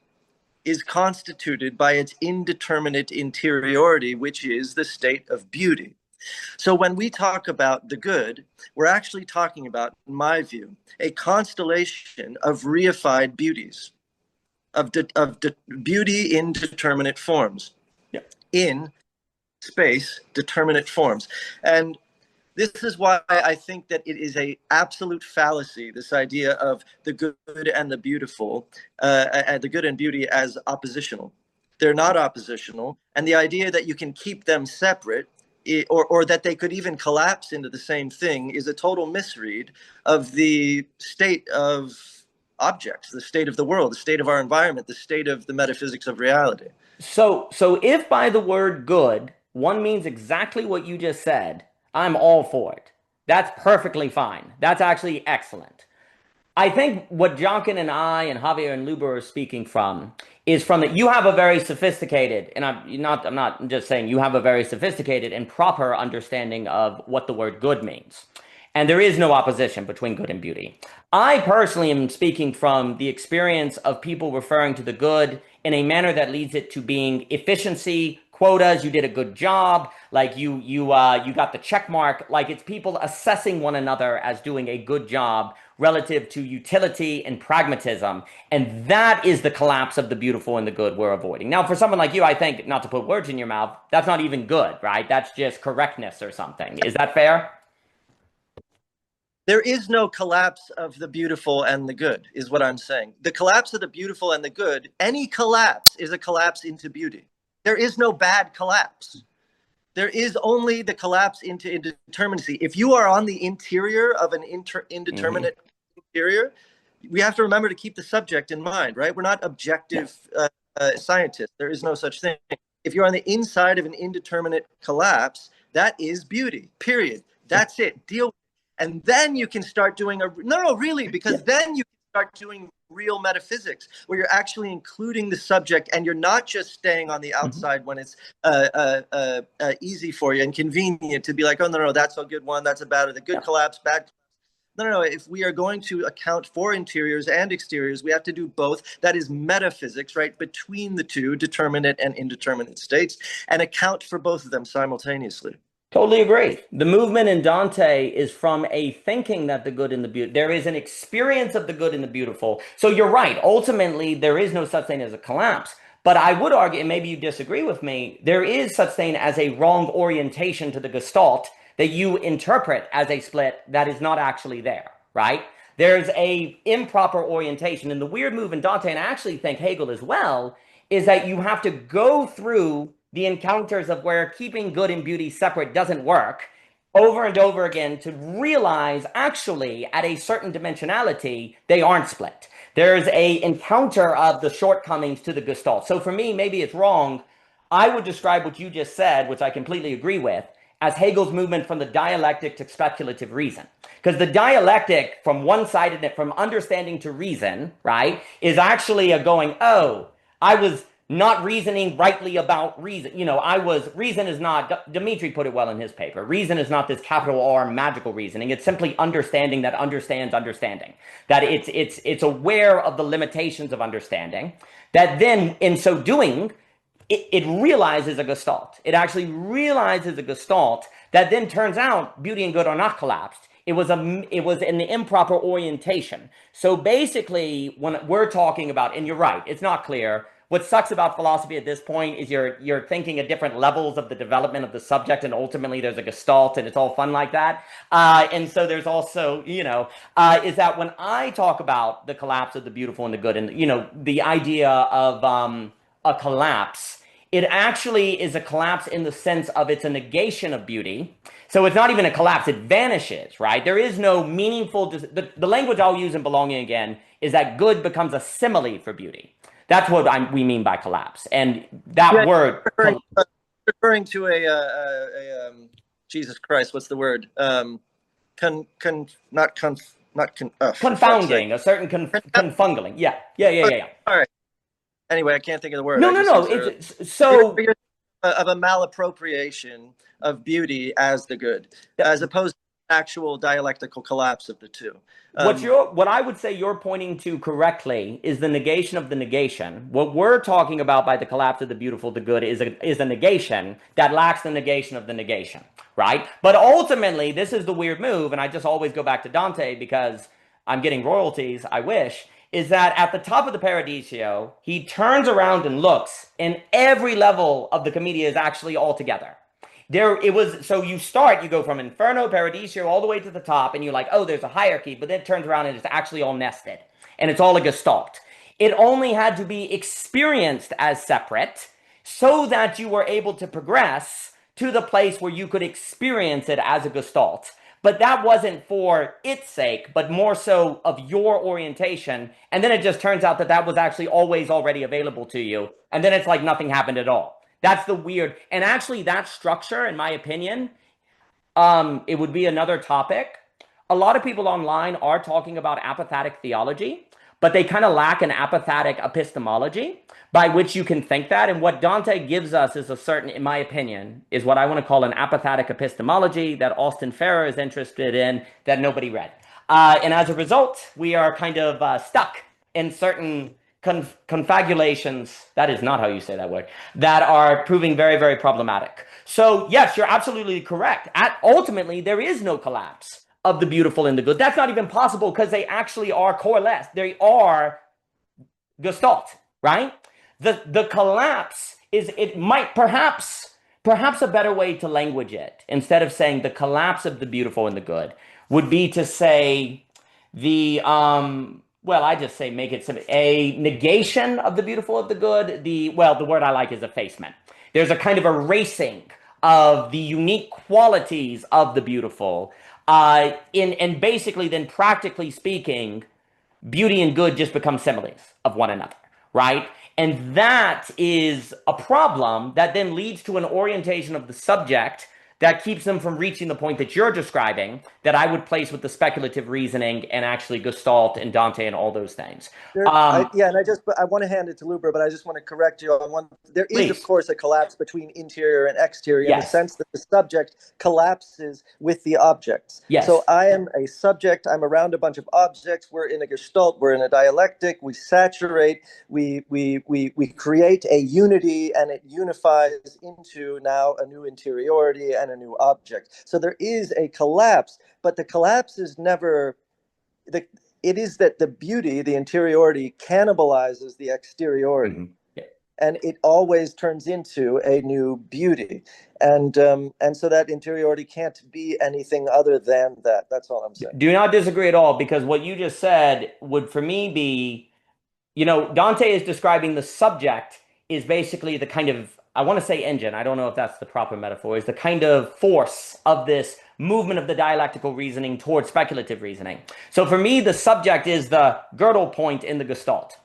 is constituted by its indeterminate interiority, which is the state of beauty. So when we talk about the good, we're actually talking about, in my view, a constellation of reified beauties, of beauty in determinate forms, in space, determinate forms. And this is why I think that it is an absolute fallacy, this idea of the good and the beautiful, the good and beauty as oppositional. They're not oppositional. And the idea that you can keep them separate, or that they could even collapse into the same thing, is a total misread of the state of objects, the state of the world, the state of our environment, the state of the metaphysics of reality. So if by the word good, one means exactly what you just said, I'm all for it. That's perfectly fine. That's actually excellent. I think what Jockin and I and Javier and Luber are speaking from is from that you have a very sophisticated, and I'm not just saying, you have a very sophisticated and proper understanding of what the word good means. And there is no opposition between good and beauty. I personally am speaking from the experience of people referring to the good in a manner that leads it to being efficiency, quotas, you did a good job, like you got the check mark, like it's people assessing one another as doing a good job relative to utility and pragmatism. And that is the collapse of the beautiful and the good we're avoiding. Now, for someone like you, I think, not to put words in your mouth, that's not even good, right? That's just correctness or something. Is that fair? There is no collapse of the beautiful and the good, is what I'm saying. The collapse of the beautiful and the good, any collapse is a collapse into beauty. There is no bad collapse. There is only the collapse into indeterminacy. If you are on the interior of an indeterminate interior, we have to remember to keep the subject in mind, right? We're not objective scientists. There is no such thing. If you're on the inside of an indeterminate collapse, that is beauty, period. That's it. Deal with it. And then you can start doing because then you can start doing real metaphysics, where you're actually including the subject and you're not just staying on the outside when it's easy for you and convenient to be like, oh, no, that's a good one, that's a bad, the good collapse, bad. No. If we are going to account for interiors and exteriors, we have to do both. That is metaphysics, right? Between the two, determinate and indeterminate states, and account for both of them simultaneously. Totally agree. The movement in Dante is from a thinking that the good and the beautiful, there is an experience of the good and the beautiful. So you're right. Ultimately, there is no such thing as a collapse. But I would argue, and maybe you disagree with me, there is such thing as a wrong orientation to the Gestalt that you interpret as a split that is not actually there, right? There's a improper orientation. And the weird move in Dante, and I actually think Hegel as well, is that you have to go through the encounters of where keeping good and beauty separate doesn't work over and over again to realize actually at a certain dimensionality, they aren't split. There's a encounter of the shortcomings to the Gestalt. So for me, maybe it's wrong. I would describe what you just said, which I completely agree with, as Hegel's movement from the dialectic to speculative reason. Because the dialectic from one-sidedness, from understanding to reason, right, is actually a going, oh, I was not reasoning rightly about reason. Reason is not, Dimitri put it well in his paper, reason is not this capital R magical reasoning. It's simply understanding that understands understanding. That it's aware of the limitations of understanding. That then, in so doing, it realizes a Gestalt. It actually realizes a Gestalt that then turns out beauty and good are not collapsed. It was an improper orientation. So basically, when we're talking about, and you're right, it's not clear. What sucks about philosophy at this point is you're thinking at different levels of the development of the subject, and ultimately there's a Gestalt, and it's all fun like that. And so there's also, is that when I talk about the collapse of the beautiful and the good, and the idea of a collapse, it actually is a collapse in the sense of it's a negation of beauty. So it's not even a collapse, it vanishes, right? There is no meaningful, the language I'll use in Belonging Again is that good becomes a simile for beauty. That's what we mean by collapse. And that word... Referring to a Jesus Christ, what's the word? Confounding, a certain confungling. Yeah. All right. Anyway, I can't think of the word. No. It's so of a malappropriation of beauty as the good, as opposed to actual dialectical collapse of the two. What I would say you're pointing to correctly is the negation of the negation. What we're talking about by the collapse of the beautiful, the good, is a negation that lacks the negation of the negation, right? But ultimately, this is the weird move, and I just always go back to Dante because I'm getting royalties, I wish, is that at the top of the Paradiso, he turns around and looks, and every level of the Commedia is actually all together. So you go from Inferno, Paradiso, all the way to the top, and you're like, oh, there's a hierarchy, but then it turns around and it's actually all nested, and it's all a Gestalt. It only had to be experienced as separate so that you were able to progress to the place where you could experience it as a Gestalt. But that wasn't for its sake, but more so of your orientation. And then it just turns out that was actually always already available to you. And then it's like nothing happened at all. That's the weird. And actually that structure, in my opinion, it would be another topic. A lot of people online are talking about apophatic theology, but they kind of lack an apophatic epistemology by which you can think that. And what Dante gives us is a certain, in my opinion, is what I want to call an apophatic epistemology that Austin Farrer is interested in that nobody read. And as a result, we are kind of stuck in certain confabulations, that is not how you say that word, that are proving very, very problematic. So yes, you're absolutely correct. Ultimately, there is no collapse of the beautiful and the good. That's not even possible because they actually are coalesced. They are Gestalt, right? The collapse is, it might perhaps a better way to language it, instead of saying the collapse of the beautiful and the good, would be to say I just say make it simple, a negation of the beautiful of the good. The word I like is effacement. There's a kind of erasing of the unique qualities of the beautiful. And basically then practically speaking, beauty and good just become similes of one another, right? And that is a problem that then leads to an orientation of the subject that keeps them from reaching the point that you're describing, that I would place with the speculative reasoning and actually Gestalt and Dante and all those things. I want to hand it to Luber, but I just want to correct you on one. There is, Please. Of course, a collapse between interior and exterior in the sense that the subject collapses with the objects. Yes. So I am a subject. I'm around a bunch of objects. We're in a Gestalt. We're in a dialectic. We saturate. We create a unity, and it unifies into now a new interiority and a new object. So there is a collapse, but the collapse is never it is that the beauty, the interiority, cannibalizes the exteriority. Mm-hmm. Yeah. And it always turns into a new beauty. And so that interiority can't be anything other than that. That's all I'm saying. Do not disagree at all, because what you just said would for me be, Dante is describing the subject is basically the kind of, I want to say engine, I don't know if that's the proper metaphor, is the kind of force of this movement of the dialectical reasoning towards speculative reasoning. So for me, the subject is the Gödel point in the Gestalt.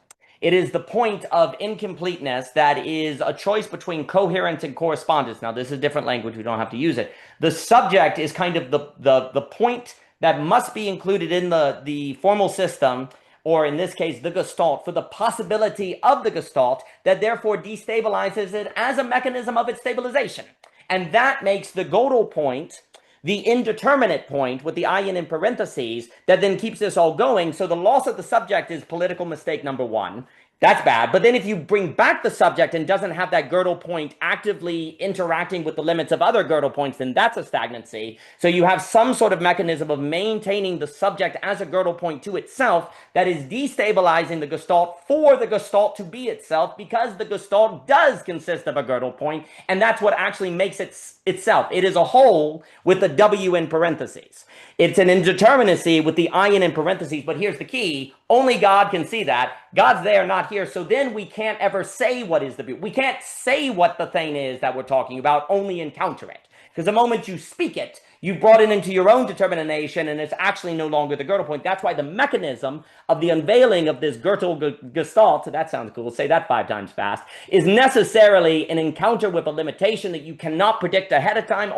It is the point of incompleteness that is a choice between coherence and correspondence. Now, this is different language. We don't have to use it. The subject is kind of the point that must be included in the formal system, or in this case, the Gestalt, for the possibility of the Gestalt that therefore destabilizes it as a mechanism of its stabilization. And that makes the Gödel point the indeterminate point with the in parentheses that then keeps this all going. So the loss of the subject is political mistake number one. That's bad. But then if you bring back the subject and doesn't have that Gödel point actively interacting with the limits of other Gödel points, then that's a stagnancy. So you have some sort of mechanism of maintaining the subject as a Gödel point to itself that is destabilizing the Gestalt for the Gestalt to be itself, because the Gestalt does consist of a Gödel point, and that's what actually makes it itself. It is a whole with the W in parentheses. It's an indeterminacy with the in parentheses, but here's the key. Only God can see that. God's there, not here. So then we can't ever say what is the beauty. We can't say what the thing is that we're talking about, only encounter it. Because the moment you speak it, you brought it into your own determination, and it's actually no longer the Gödel point. That's why the mechanism of the unveiling of this Gestalt, that sounds cool, say that 5 times fast, is necessarily an encounter with a limitation that you cannot predict ahead of time,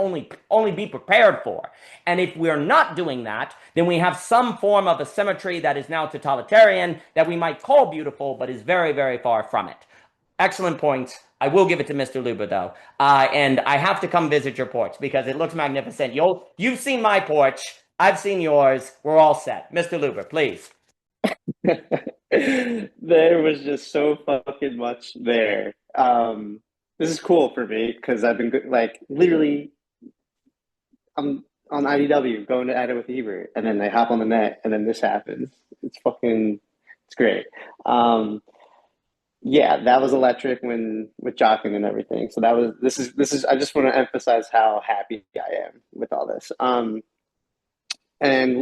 only be prepared for. And if we're not doing that, then we have some form of a symmetry that is now totalitarian that we might call beautiful, but is very, very far from it. Excellent points. I will give it to Mr. Luber, though. And I have to come visit your porch because it looks magnificent. You've seen my porch. I've seen yours. We're all set. Mr. Luber, please. There was just so fucking much there. This is cool for me because I've been like literally, I'm on IDW going at it with Ebert, and then I hop on the net, and then this happens. It's great. Yeah, that was electric with Jockin and everything. So this is I just want to emphasize how happy I am with all this. And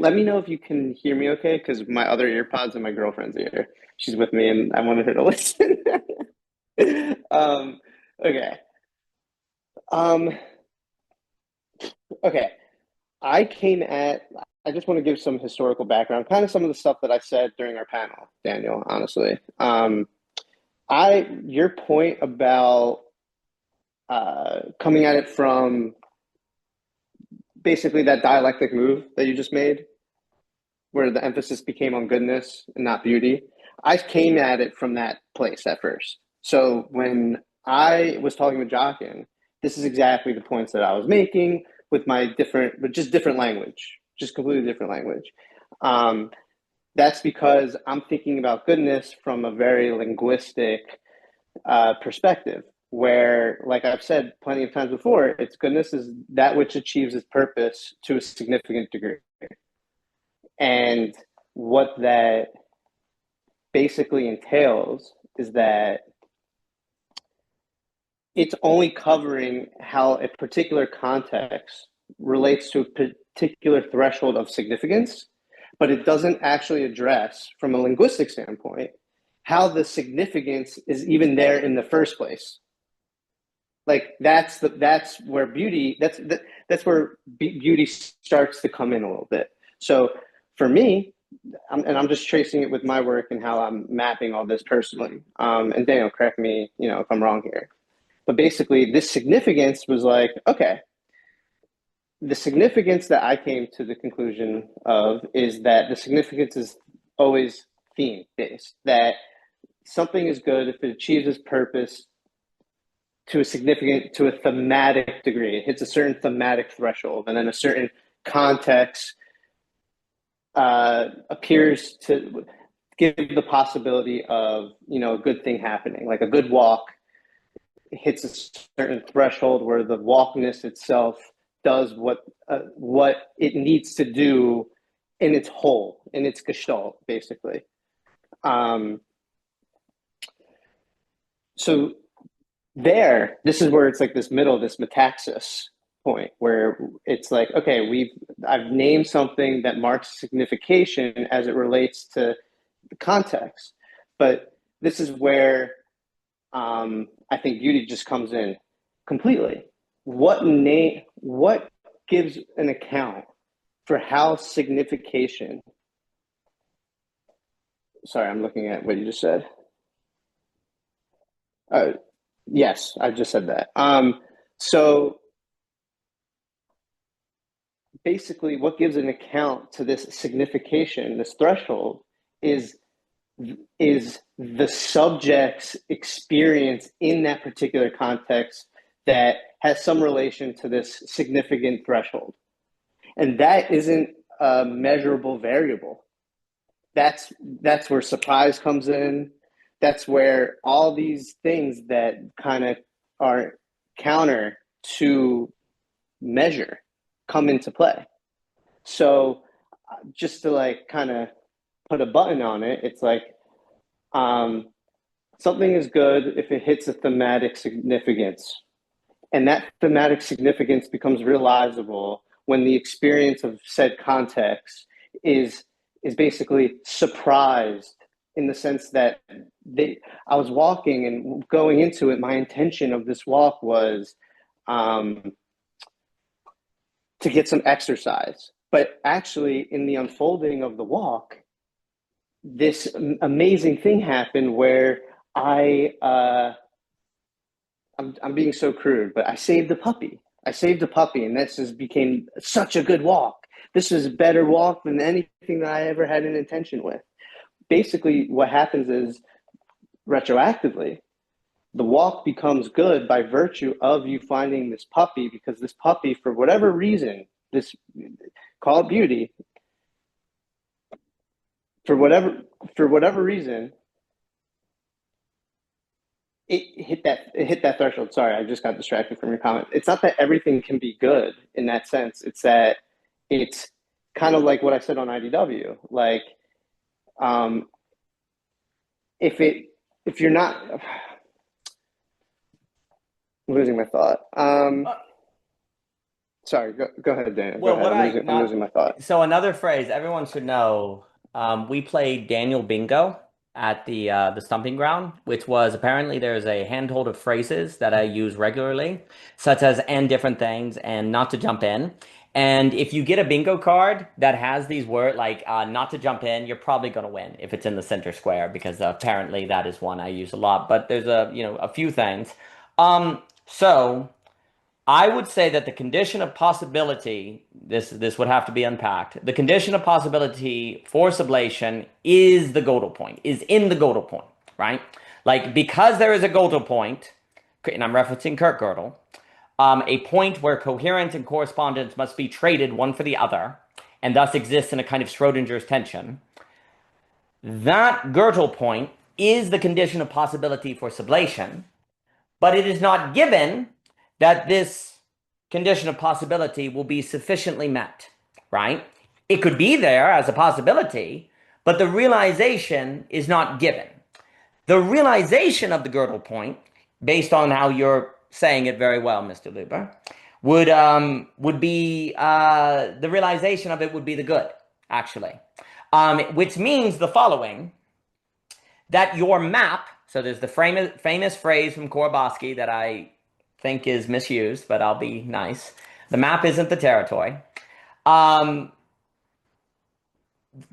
let me know if you can hear me okay, because my other earpods and my girlfriend's ear. She's with me and I wanted her to listen. Okay. Okay. I just want to give some historical background, kind of some of the stuff that I said during our panel, Daniel, honestly. Your point about coming at it from basically that dialectic move that you just made, where the emphasis became on goodness and not beauty. I came at it from that place at first. So when I was talking with Jockin, this is exactly the points that I was making with my different language, just completely different language. That's because I'm thinking about goodness from a very linguistic perspective, where, like I've said plenty of times before, it's goodness is that which achieves its purpose to a significant degree. And what that basically entails is that it's only covering how a particular context relates to a particular threshold of significance, but it doesn't actually address, from a linguistic standpoint, how the significance is even there in the first place. Like that's where beauty starts to come in a little bit. So for me, I'm just tracing it with my work and how I'm mapping all this personally. And Daniel, correct me, if I'm wrong here. But basically, this significance was like, okay, the significance that I came to the conclusion of is that the significance is always theme-based, that something is good if it achieves its purpose to a thematic degree. It hits a certain thematic threshold, and then a certain context appears to give the possibility of, a good thing happening, like a good walk hits a certain threshold where the walkness itself does what it needs to do in its whole, in its gestalt, basically. So this is where it's like this metaxis point, where it's like, okay, I've named something that marks signification as it relates to the context, but this is where I think beauty just comes in completely. What gives an account for how signification? Sorry, I'm looking at what you just said. Yes, I just said that. So basically, what gives an account to this signification, this threshold, is the subject's experience in that particular context that has some relation to this significant threshold. And that isn't a measurable variable. That's where surprise comes in. That's where all these things that kind of are counter to measure come into play. So just to like kind of put a button on it, it's like something is good if it hits a thematic significance. And that thematic significance becomes realizable when the experience of said context is basically surprised, in the sense that I was walking and going into it, my intention of this walk was to get some exercise. But actually, in the unfolding of the walk, this amazing thing happened where I'm being so crude, but I saved a puppy. And this just became such a good walk. This was a better walk than anything that I ever had an intention with. Basically, what happens is, retroactively, the walk becomes good by virtue of you finding this puppy, because this puppy, for whatever reason, call it beauty, for whatever reason, it hit that threshold. Sorry, I just got distracted from your comment. It's not that everything can be good in that sense. It's that it's kind of like what I said on IDW. Like, if you're not, I'm losing my thought. Sorry, go ahead, Dan. Well, I'm losing my thought. So another phrase everyone should know. We played Daniel Bingo at the Stumping Ground, which was, apparently there's a handhold of phrases that I use regularly, such as "and different things" and "not to jump in." And if you get a bingo card that has these words like "not to jump in," you're probably going to win if it's in the center square, because apparently that is one I use a lot. But there's a few things. So I would say that the condition of possibility, this would have to be unpacked. The condition of possibility for sublation is the Gödel point, is in the Gödel point, right? Like, because there is a Gödel point, and I'm referencing Kurt Gödel, a point where coherence and correspondence must be traded one for the other, and thus exists in a kind of Schrodinger's tension. That Gödel point is the condition of possibility for sublation, but it is not given that this condition of possibility will be sufficiently met, right? It could be there as a possibility, but the realization is not given. The realization of the Gödel point, based on how you're saying it very well, Mr. Luber, would be the realization of it would be the good, actually, which means the following: that your map. So there's the famous phrase from Korbosky that I think is misused, but I'll be nice. The map isn't the territory.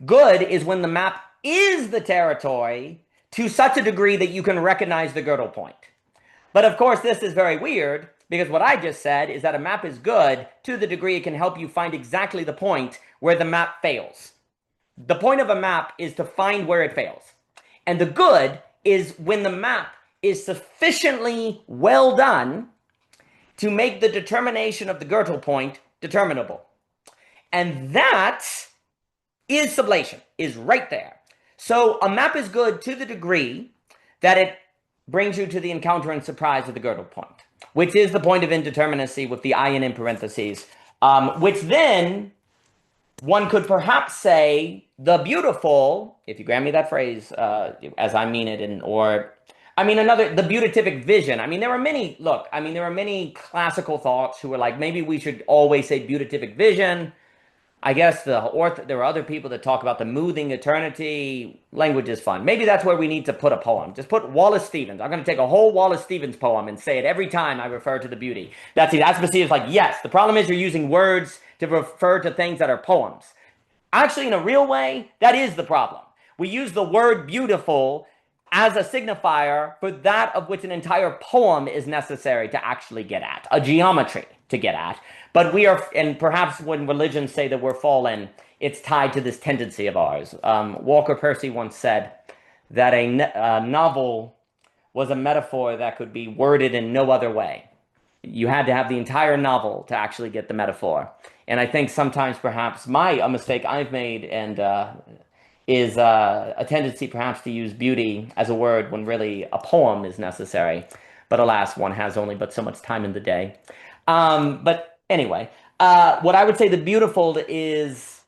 Good is when the map is the territory to such a degree that you can recognize the Gödel point. But of course, this is very weird, because what I just said is that a map is good to the degree it can help you find exactly the point where the map fails. The point of a map is to find where it fails. And the good is when the map is sufficiently well done to make the determination of the Gödel point determinable. And that is sublation, is right there. So a map is good to the degree that it brings you to the encounter and surprise of the Gödel point, which is the point of indeterminacy with the ion in parentheses, which then one could perhaps say the beautiful, if you grant me that phrase as I mean it, the beatific vision. I mean, there are many classical thoughts who were like, maybe we should always say beatific vision. I guess there are other people that talk about the moving eternity. Language is fun. Maybe that's where we need to put a poem. Just put Wallace Stevens. I'm going to take a whole Wallace Stevens poem and say it every time I refer to the beauty. That's it. Aspasiya is like, yes, the problem is you're using words to refer to things that are poems. Actually, in a real way, that is the problem. We use the word beautiful as a signifier for that of which an entire poem is necessary to actually get at, a geometry to get at. But we are, and perhaps when religions say that we're fallen, it's tied to this tendency of ours. Walker Percy once said that a novel was a metaphor that could be worded in no other way. You had to have the entire novel to actually get the metaphor. And I think sometimes perhaps a mistake I've made and is a tendency perhaps to use beauty as a word when really a poem is necessary. But alas, one has only but so much time in the day. But anyway, what I would say the beautiful is,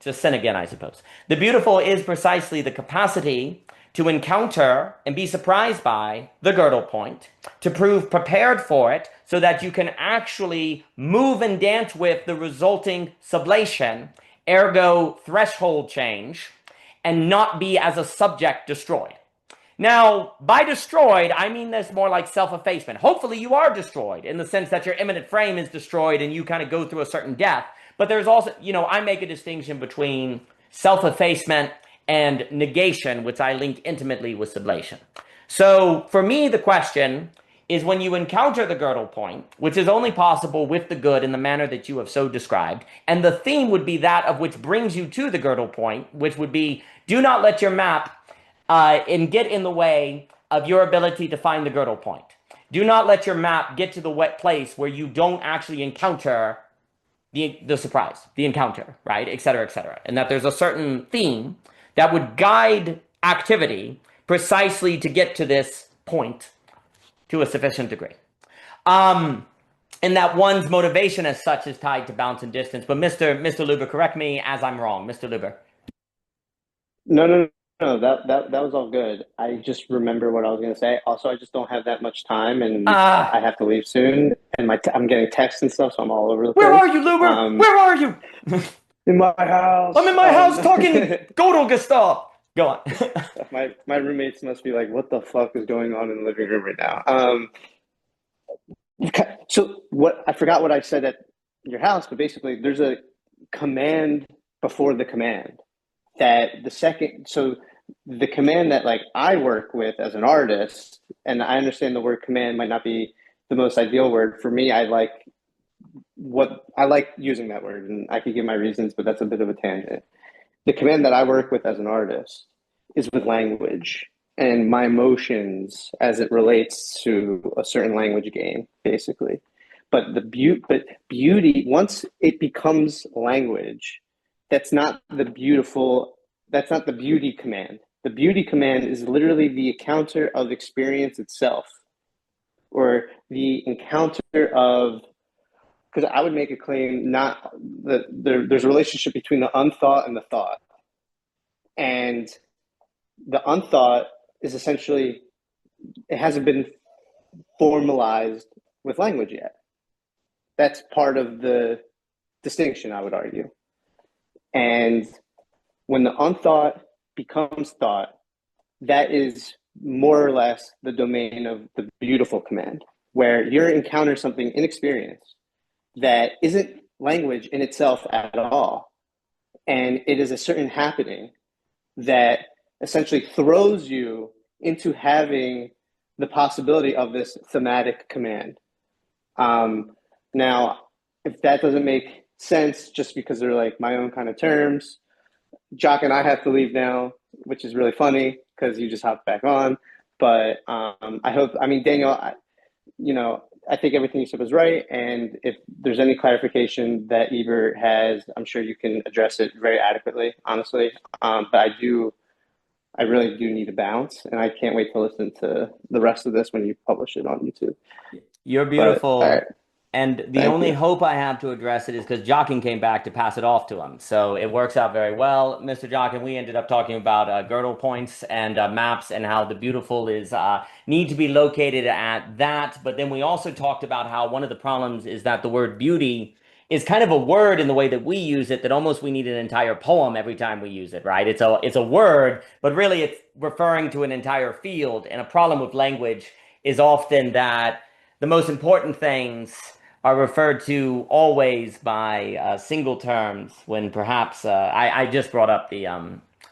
to sin again, I suppose. The beautiful is precisely the capacity to encounter and be surprised by the Gödel point, to prove prepared for it so that you can actually move and dance with the resulting sublation, ergo threshold change, and not be as a subject destroyed. Now, by destroyed, I mean this more like self-effacement. Hopefully you are destroyed in the sense that your immanent frame is destroyed and you kind of go through a certain death. But there's also, I make a distinction between self-effacement and negation, which I link intimately with sublation. So for me, the question is when you encounter the Gödel point, which is only possible with the good in the manner that you have so described, and the theme would be that of which brings you to the Gödel point, which would be, do not let your map and get in the way of your ability to find the Gödel point. Do not let your map get to the wet place where you don't actually encounter the surprise, the encounter, right, et cetera, and that there's a certain theme that would guide activity precisely to get to this point to a sufficient degree. And that one's motivation as such is tied to bounce and distance. But Mr. Luber, correct me as I'm wrong. Mr. Luber. No, that was all good. I just remember what I was going to say. Also, I just don't have that much time, and I have to leave soon. And I'm getting texts and stuff, so I'm all over the place. Where are you, Luber? Where are you? In my house. I'm in my house talking Gödel Gestalt. Go on. my roommates must be like, what the fuck is going on in the living room right now? So I forgot what I said at your house, but basically there's a command before the command the command that like I work with as an artist, and I understand the word command might not be the most ideal word for me. I like using that word, and I could give my reasons, but that's a bit of a tangent. The command that I work with as an artist is with language and my emotions as it relates to a certain language game, basically. But beauty, once it becomes language, that's not the beauty command. The beauty command is literally the encounter of experience itself, or the encounter of, because I would make a claim not that there's a relationship between the unthought and the thought. And the unthought is essentially, it hasn't been formalized with language yet. That's part of the distinction, I would argue. And when the unthought becomes thought, that is more or less the domain of the beautiful command, where you encounter something in experience that isn't language in itself at all. And it is a certain happening that essentially throws you into having the possibility of this thematic command. Now, if that doesn't make sense just because they're like my own kind of terms, Jock and I have to leave now, which is really funny because you just hopped back on. But Daniel, I think everything you said was right. And if there's any clarification that Ebert has, I'm sure you can address it very adequately, honestly. But I really do need to bounce, and I can't wait to listen to the rest of this when you publish it on YouTube. You're beautiful. But, and the only hope I have to address it is because Jockin came back to pass it off to him. So it works out very well. Mr. Jockin, we ended up talking about Gödel points and maps and how the beautiful is need to be located at that. But then we also talked about how one of the problems is that the word beauty is kind of a word in the way that we use it that almost we need an entire poem every time we use it, right? It's a word, but really it's referring to an entire field. And a problem with language is often that the most important things are referred to always by single terms when perhaps I just brought up the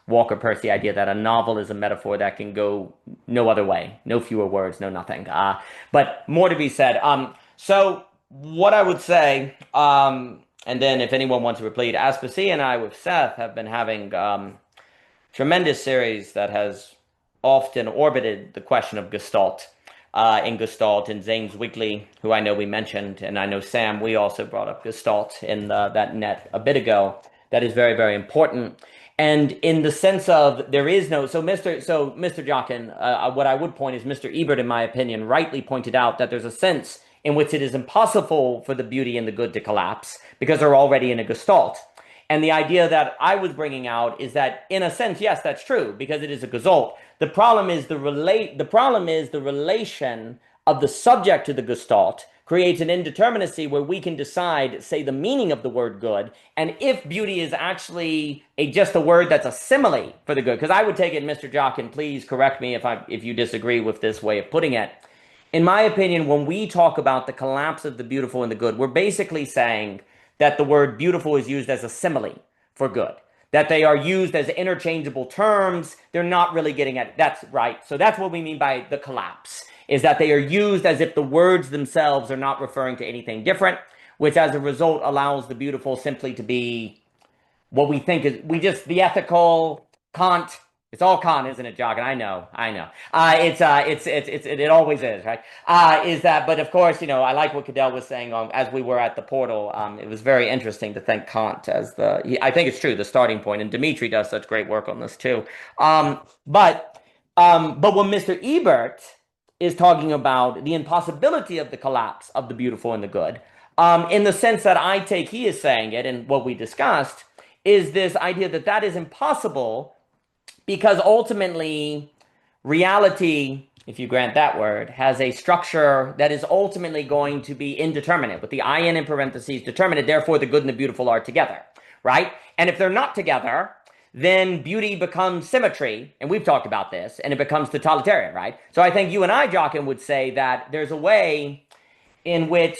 Walker Percy idea that a novel is a metaphor that can go no other way, no fewer words, no nothing. But more to be said. So what I would say, and then if anyone wants to repeat, Aspasi and I with Seth have been having tremendous series that has often orbited the question of Gestalt. In Gestalt, and James Wigley, who I know we mentioned, and I know Sam, we also brought up Gestalt in that net a bit ago. That is very, very important. And in the sense of there is no, so Mr. Jockin, what I would point is Mr. Ebert, in my opinion, rightly pointed out that there's a sense in which it is impossible for the beauty and the good to collapse because they're already in a Gestalt. And the idea that I was bringing out is that, in a sense, yes, that's true because it is a Gestalt. The problem is the relation of the subject to the Gestalt creates an indeterminacy where we can decide, say, the meaning of the word good, and if beauty is actually just a word that's a simile for the good. Because I would take it, Mr. Jockin, please correct me if you disagree with this way of putting it. In my opinion, when we talk about the collapse of the beautiful and the good, we're basically saying that the word beautiful is used as a simile for good, that they are used as interchangeable terms. They're not really getting at it. That's right. So that's what we mean by the collapse, is that they are used as if the words themselves are not referring to anything different, which as a result allows the beautiful simply to be what we think is, the ethical Kant. It's all Kant, isn't it, Jockin? I know. It always is, right? Is that, but of course, I like what Gödel was saying as we were at the portal. It was very interesting to think Kant as I think it's true, the starting point, and Dimitri does such great work on this too. But when Mr. Ebert is talking about the impossibility of the collapse of the beautiful and the good, in the sense that I take he is saying it, and what we discussed is this idea that is impossible because ultimately reality, if you grant that word, has a structure that is ultimately going to be indeterminate, with the in parentheses determinate, therefore the good and the beautiful are together, right? And if they're not together, then beauty becomes symmetry, and we've talked about this, and it becomes totalitarian, right? So I think you and I, Jockin, would say that there's a way in which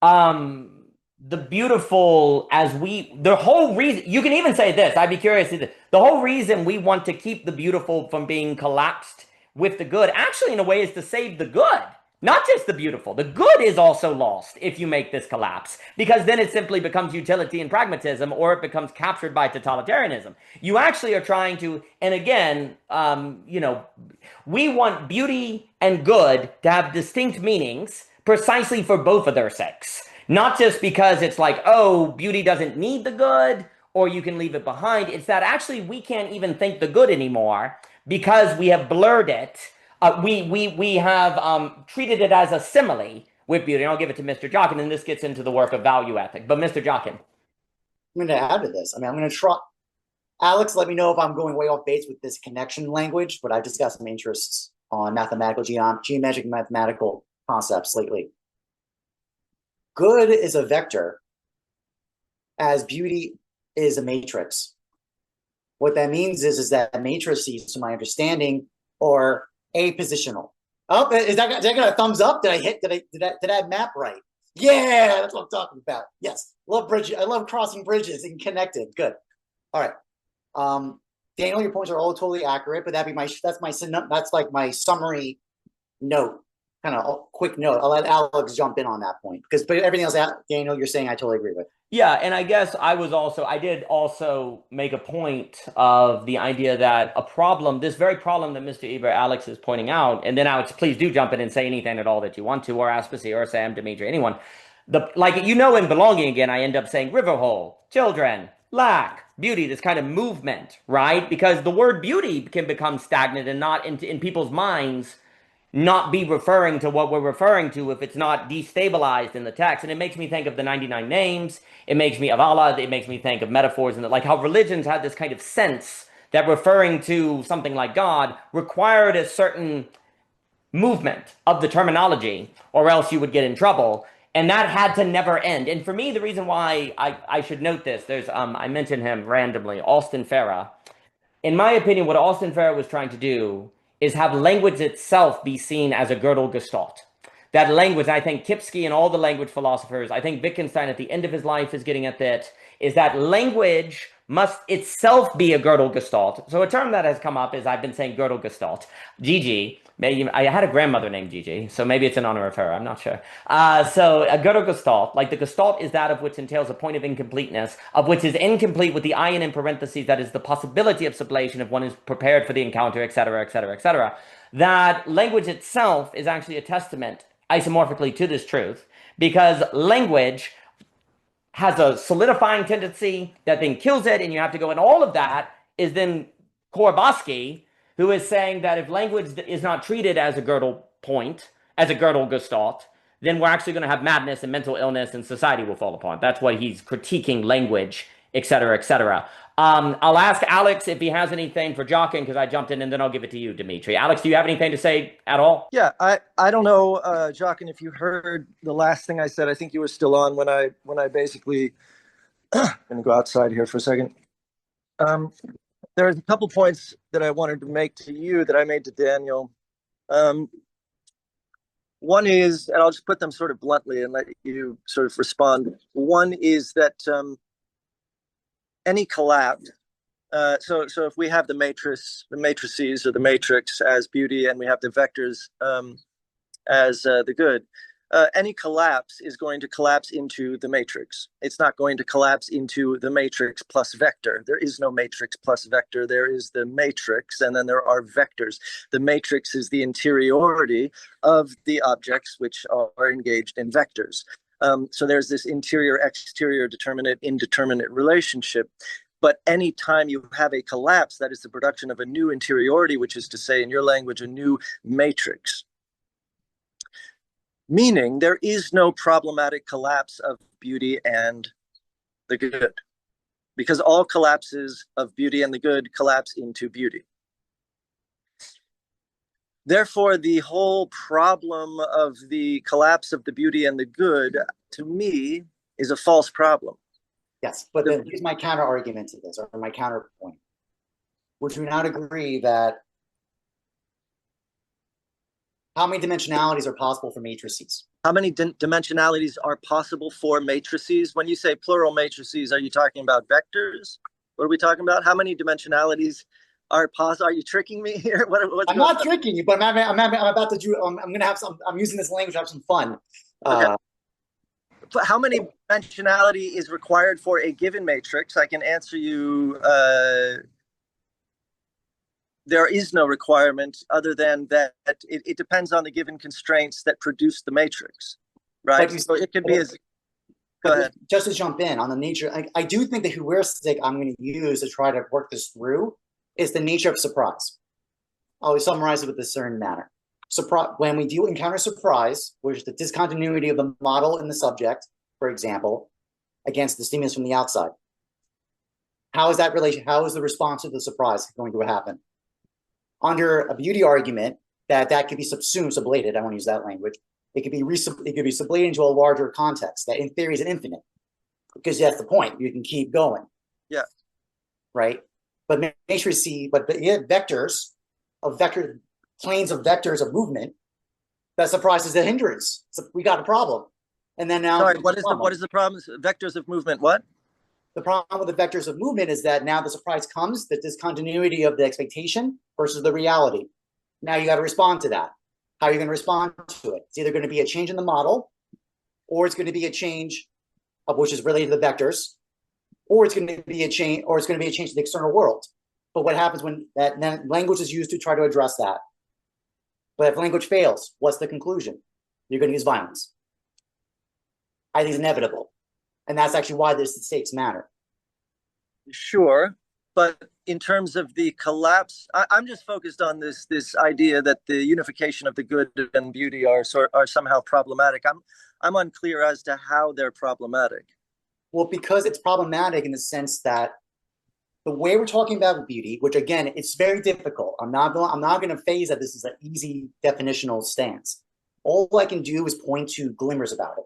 the beautiful, the whole reason, you can even say this, I'd be curious, the whole reason we want to keep the beautiful from being collapsed with the good, actually in a way, is to save the good, not just the beautiful. The good is also lost if you make this collapse, because then it simply becomes utility and pragmatism, or it becomes captured by totalitarianism. You actually are trying to, and again, we want beauty and good to have distinct meanings precisely for both of their sakes. Not just because it's like, oh, beauty doesn't need the good, or you can leave it behind. It's that actually we can't even think the good anymore because we have blurred it. We have treated it as a simile with beauty. And I'll give it to Mr. Jockin, and this gets into the work of value ethic. But Mr. Jockin. I'm going to add to this. I'm going to try. Alex, let me know if I'm going way off base with this connection language, but I've just got some interests on mathematical, geometric mathematical concepts lately. Good is a vector, as beauty is a matrix. What that means is that matrices, to my understanding, are apositional. Oh, did I got a thumbs up? Did I map right? Yeah, that's what I'm talking about. Yes, love bridges. I love crossing bridges and connected. Good. All right, Daniel, your points are all totally accurate, but that's like my summary note. Kind of quick note. I'll let Alex jump in on that point but everything else, Daniel, you're saying I totally agree with. Yeah, and I guess I did also make a point of the idea that this very problem that Mr. Ebert, Alex is pointing out, and then Alex, please do jump in and say anything at all that you want to, or Aspasi, or Sam, Dimitri, anyone. In Belonging Again, I end up saying river hole, children, lack, beauty, this kind of movement, right? Because the word beauty can become stagnant and not in people's minds not be referring to what we're referring to if it's not destabilized in the text. And it makes me think of the 99 names. It makes me of Allah. It makes me think of metaphors and like how religions had this kind of sense that referring to something like God required a certain movement of the terminology, or else you would get in trouble. And that had to never end. And for me, the reason why I should note this, there's I mentioned him randomly, Austin Farah. In my opinion, what Austin Farah was trying to do is have language itself be seen as a Gödel Gestalt. That language, I think Kipsky and all the language philosophers, I think Wittgenstein at the end of his life is getting at that, is that language must itself be a Gödel Gestalt. So a term that has come up is I've been saying Gödel Gestalt. Gigi, I had a grandmother named Gigi, so maybe it's in honor of her, I'm not sure. So a Gödel Gestalt, like the Gestalt is that of which entails a point of incompleteness, of which is incomplete with the ion in parentheses, that is the possibility of sublation if one is prepared for the encounter, etc., etc., etc. That language itself is actually a testament isomorphically to this truth, because language has a solidifying tendency that then kills it, and you have to go, and all of that is then Korbosky, who is saying that if language is not treated as a Gödel point, as a Gödel Gestalt, then we're actually going to have madness and mental illness and society will fall apart. That's what he's critiquing language, etc., etc. I'll ask Alex if he has anything for Jockin, because I jumped in, and then I'll give it to you, Dimitri. Alex, do you have anything to say at all? Yeah, I don't know, Jockin, if you heard the last thing I said. I think you were still on when I basically I'm going to go outside here for a second. There's a couple points that I wanted to make to you that I made to Daniel. One is, and I'll just put them sort of bluntly and let you sort of respond. One is that any collapse, so if we have the matrices or the matrix as beauty, and we have the vectors as the good, any collapse is going to collapse into the matrix. It's not going to collapse into the matrix plus vector. There is no matrix plus vector. There is the matrix, and then there are vectors. The matrix is the interiority of the objects which are engaged in vectors. So there's this interior-exterior determinate-indeterminate relationship. But anytime you have a collapse, that is the production of a new interiority, which is to say, in your language, a new matrix. Meaning there is no problematic collapse of beauty and the good, because all collapses of beauty and the good collapse into beauty. Therefore, the whole problem of the collapse of the beauty and the good, to me, is a false problem. Yes, but then here's my counter argument to this, or my counterpoint. Would you not agree that how many dimensionalities are possible for matrices? How many dimensionalities are possible for matrices? When you say plural matrices, are you talking about vectors? What are we talking about? How many dimensionalities are possible? Are you tricking me here? I'm not tricking you, but I'm about to do. I'm going to have some. I'm using this language to have some fun. Okay. But how many dimensionality is required for a given matrix? I can answer you. There is no requirement other than that it depends on the given constraints that produce the matrix, right? So it can be as. Go ahead. Just to jump in on the nature, I do think the heuristic I'm going to use to try to work this through is the nature of surprise. I'll summarize it with this certain manner. When we encounter surprise, which is the discontinuity of the model in the subject, for example, against the stimulus from the outside, how is that relation? How is the response to the surprise going to happen? Under a beauty argument, that could be sublated. I want to use that language. It could be sublated into a larger context that, in theory, is an infinite, because that's the point. You can keep going. Yeah. Right. But matrices, vectors of vector planes of vectors of movement. That surprise is a hindrance. So we got a problem. And then now, sorry, what is the problem? Vectors of movement. What? The problem with the vectors of movement is that now the surprise comes, the discontinuity of the expectation versus the reality. Now you got to respond to that. How are you going to respond to it? It's either going to be a change in the model, or it's going to be a change of which is related to the vectors, or it's going to be a change, to the external world. But what happens when then language is used to try to address that? But if language fails, what's the conclusion? You're going to use violence. I think it's inevitable. And that's actually why the stakes matter. Sure. But in terms of the collapse, I'm just focused on this idea that the unification of the good and beauty are somehow problematic. I'm unclear as to how they're problematic. Well, because it's problematic in the sense that the way we're talking about beauty, which again, it's very difficult. I'm not going to phase that this is an easy definitional stance. All I can do is point to glimmers about it.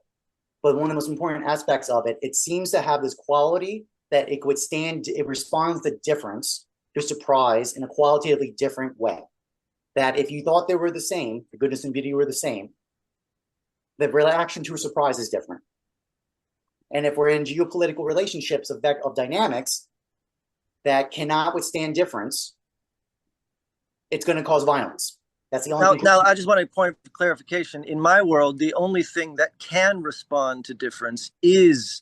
But one of the most important aspects of it, it seems to have this quality that it withstand, it responds to difference, to surprise in a qualitatively different way. That if you thought they were the same, the goodness and beauty were the same, the reaction to a surprise is different. And if we're in geopolitical relationships of dynamics that cannot withstand difference, it's going to cause violence. That's the only thing. Now, I just want to point for clarification. In my world, the only thing that can respond to difference is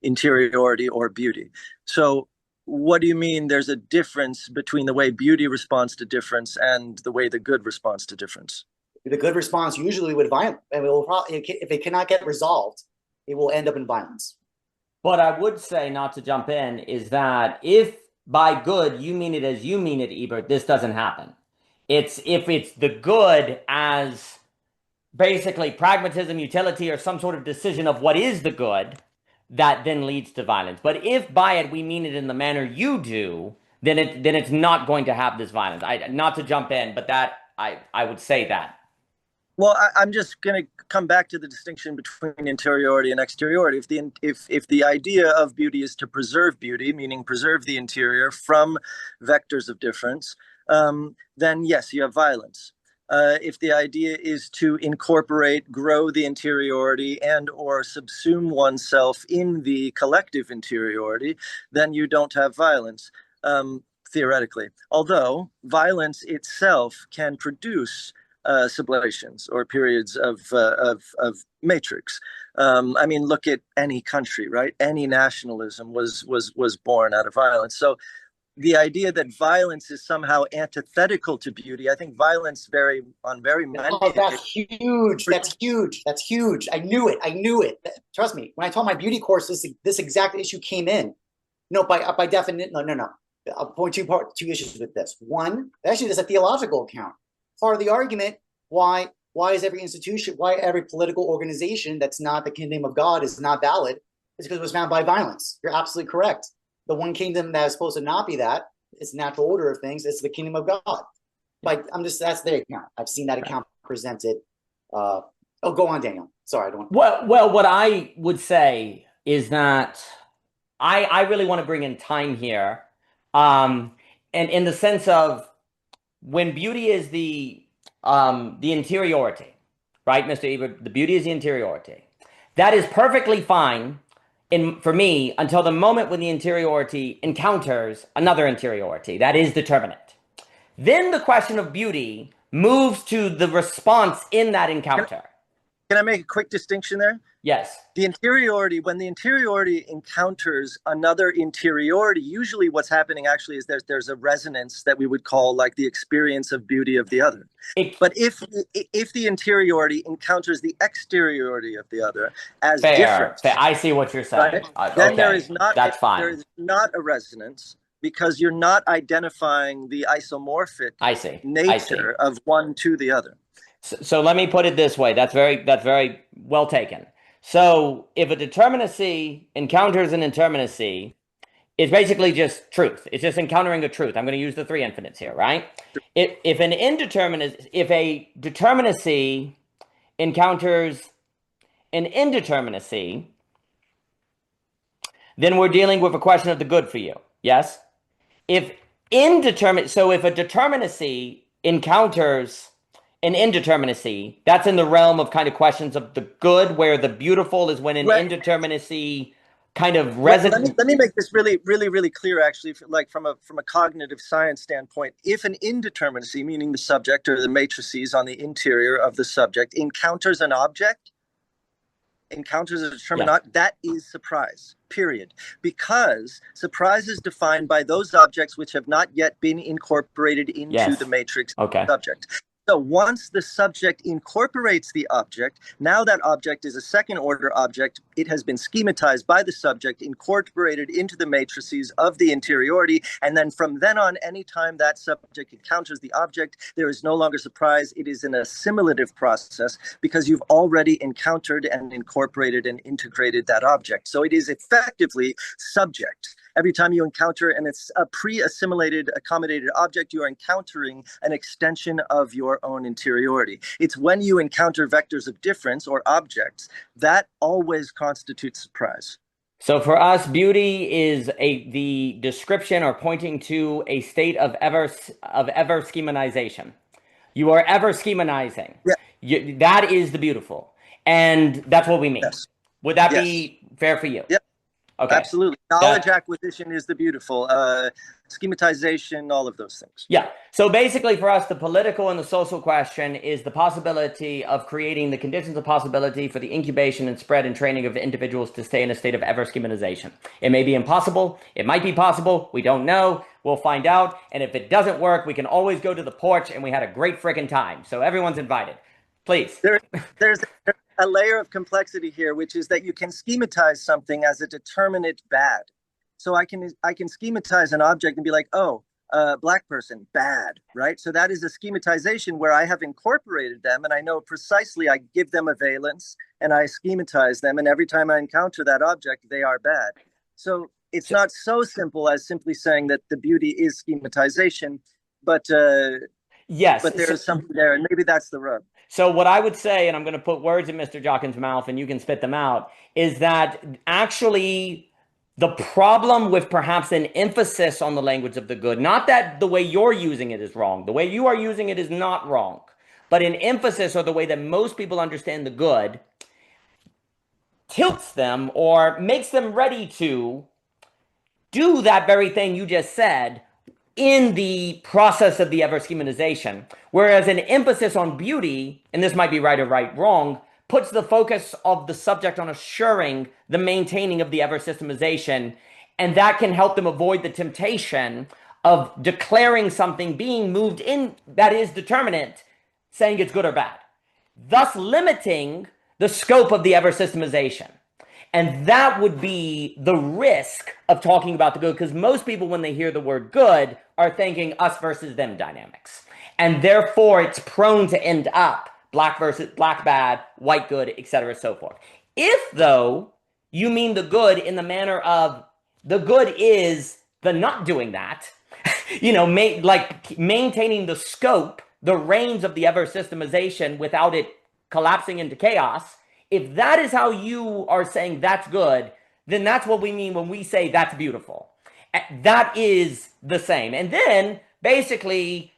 interiority or beauty. So what do you mean there's a difference between the way beauty responds to difference and the way the good responds to difference? The good response usually would violence, and it will probably, if it cannot get resolved, it will end up in violence. But I would say, not to jump in, is that if by good you mean it as you mean it, Ebert, this doesn't happen. If it's the good as basically pragmatism, utility, or some sort of decision of what is the good, that then leads to violence. But if by it we mean it in the manner you do, then it's not going to have this violence. Not to jump in, but that I would say that. Well, I'm just going to come back to the distinction between interiority and exteriority. If the idea of beauty is to preserve beauty, meaning preserve the interior from vectors of difference, then yes, you have violence. If the idea is to incorporate, grow the interiority and or subsume oneself in the collective interiority, then you don't have violence, theoretically. Although violence itself can produce sublations or periods of matrix. I mean, look at any country, right? Any nationalism was born out of violence. So the idea that violence is somehow antithetical to beauty, I think violence on very many. Oh, that's huge. That's huge. That's huge. I knew it. Trust me. When I taught my beauty course, this exact issue came in. No, by definition, no. I'll point two issues with this. One, actually, there's a theological account. Part of the argument why is every institution, why every political organization that's not the kingdom of God is not valid is because it was founded by violence. You're absolutely correct. The one kingdom that is supposed to not be that, it's the natural order of things, it's the kingdom of God. But that's their account. I've seen that account presented. Go on, Daniel. Sorry, I don't want. Well, what I would say is that I really want to bring in time here, and in the sense of when beauty is the interiority, right, Mr. Ebert? The beauty is the interiority. That is perfectly fine for me until the moment when the interiority encounters another interiority. That is determinate. Then the question of beauty moves to the response in that encounter. Can I make a quick distinction there? Yes. The interiority, when the interiority encounters another interiority, usually what's happening actually is there's a resonance that we would call like the experience of beauty of the other. But if the interiority encounters the exteriority of the other as different, I see what you're saying. Right? Then okay. That's fine. There is not a resonance because you're not identifying the isomorphic nature of one to the other. So let me put it this way. That's very well taken. So if a determinacy encounters an interminacy, it's basically just truth. It's just encountering a truth. I'm going to use the three infinites here, right? If a determinacy encounters an indeterminacy, then we're dealing with a question of the good for you. Yes? If a determinacy encounters an indeterminacy, that's in the realm of kind of questions of the good, where the beautiful is when an indeterminacy kind of resonates. Let me make this really, really, really clear, actually, like from a cognitive science standpoint. If an indeterminacy, meaning the subject or the matrices on the interior of the subject, encounters an object, encounters a determinant, that is surprise, period. Because surprise is defined by those objects which have not yet been incorporated into the matrix subject. So once the subject incorporates the object, now that object is a second order object. It has been schematized by the subject, incorporated into the matrices of the interiority. And then from then on, anytime that subject encounters the object, there is no longer surprise. It is an assimilative process because you've already encountered and incorporated and integrated that object. So it is effectively subject. Every time you encounter, and it's a pre-assimilated, accommodated object, you are encountering an extension of your own interiority. It's when you encounter vectors of difference or objects that always constitutes surprise. So for us, beauty is the description or pointing to a state of ever schematization. You are ever schematizing. Yeah. That is the beautiful. And that's what we mean. Yes. Would that be fair for you? Yep. Okay. Absolutely. Knowledge acquisition is the beautiful. Schematization, all of those things. Yeah. So basically for us, the political and the social question is the possibility of creating the conditions of possibility for the incubation and spread and training of individuals to stay in a state of ever schematization. It may be impossible. It might be possible. We don't know. We'll find out. And if it doesn't work, we can always go to the porch, and we had a great freaking time. So everyone's invited. Please. There's a layer of complexity here, which is that you can schematize something as a determinate bad. So I can schematize an object and be like, oh, black person, bad, right? So that is a schematization where I have incorporated them, and I know precisely, I give them a valence and I schematize them, and every time I encounter that object, they are bad. So it's not so simple as simply saying that the beauty is schematization, but yes, but there's something there, and maybe that's the rub. So what I would say, and I'm going to put words in Mr. Jockin's mouth and you can spit them out, is that actually the problem with perhaps an emphasis on the language of the good, not that the way you're using it is wrong, the way you are using it is not wrong, but an emphasis, or the way that most people understand the good, tilts them or makes them ready to do that very thing you just said in the process of the ever schematization. Whereas an emphasis on beauty, and this might be right or wrong, puts the focus of the subject on assuring the maintaining of the ever systemization, and that can help them avoid the temptation of declaring something being moved in that is determinate, saying it's good or bad, thus limiting the scope of the ever systemization. And that would be the risk of talking about the good, because most people, when they hear the word good, are thinking us versus them dynamics. And therefore, it's prone to end up black versus black bad, white good, etc., so forth. If, though, you mean the good in the manner of the good is the not doing that, you know, like maintaining the scope, the range of the ever systemization without it collapsing into chaos, if that is how you are saying that's good, then that's what we mean when we say that's beautiful. That is the same. And then basically,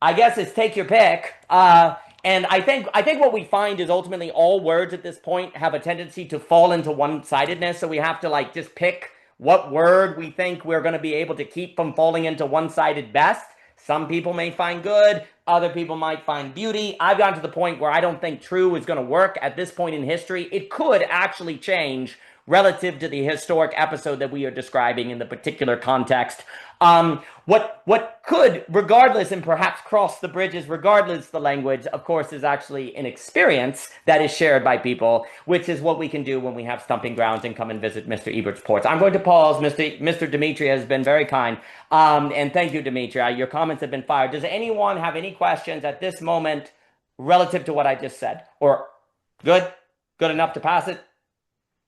I guess it's take your pick. And I think what we find is ultimately all words at this point have a tendency to fall into one-sidedness. So we have to like just pick what word we think we're going to be able to keep from falling into one-sided best. Some people may find good, other people might find beauty. I've gotten to the point where I don't think true is going to work at this point in history. It could actually change relative to the historic episode that we are describing in the particular context. What could, regardless, and perhaps cross the bridges, regardless the language, of course, is actually an experience that is shared by people, which is what we can do when we have stumping grounds and come and visit Mr. Ebert's ports. I'm going to pause. Mr. Dimitri has been very kind. And thank you, Dimitri. Your comments have been fired. Does anyone have any questions at this moment relative to what I just said? Or good? Good enough to pass it?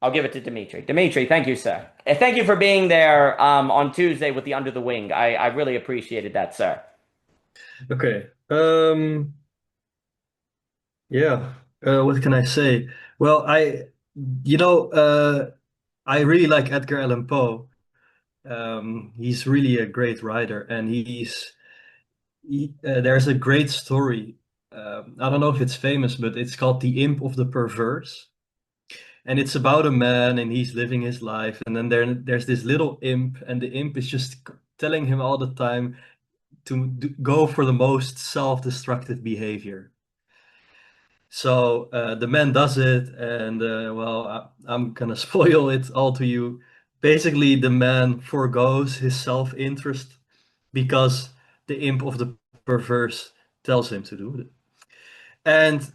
I'll give it to Dimitri. Dimitri, thank you, sir. And thank you for being there on Tuesday with the Under the Wing. I really appreciated that, sir. Okay. Yeah. What can I say? Well, I really like Edgar Allan Poe. He's really a great writer, and there's a great story. I don't know if it's famous, but it's called The Imp of the Perverse. And it's about a man, and he's living his life, and then there's this little imp, and the imp is just telling him all the time to go for the most self-destructive behavior. So the man does it, and well, I'm gonna spoil it all to you. Basically, the man forgoes his self-interest because the imp of the perverse tells him to do it. And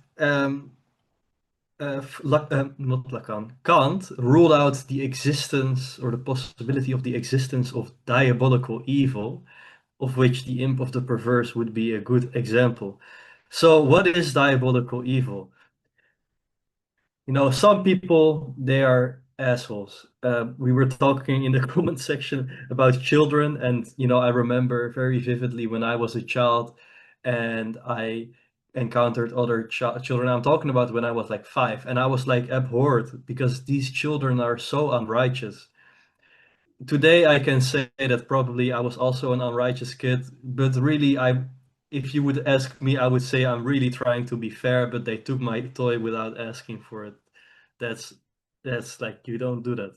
not Lacan, Kant ruled out the existence or the possibility of the existence of diabolical evil, of which the imp of the perverse would be a good example. So what is diabolical evil? You know, some people, they are assholes. We were talking in the comment section about children, and I remember very vividly when I was a child and I encountered other children. I'm talking about when I was like 5, and I was like abhorred because these children are so unrighteous. Today I can say that probably I was also an unrighteous kid, but really if you would ask me, I would say I'm really trying to be fair, but they took my toy without asking for it. That's like, you don't do that.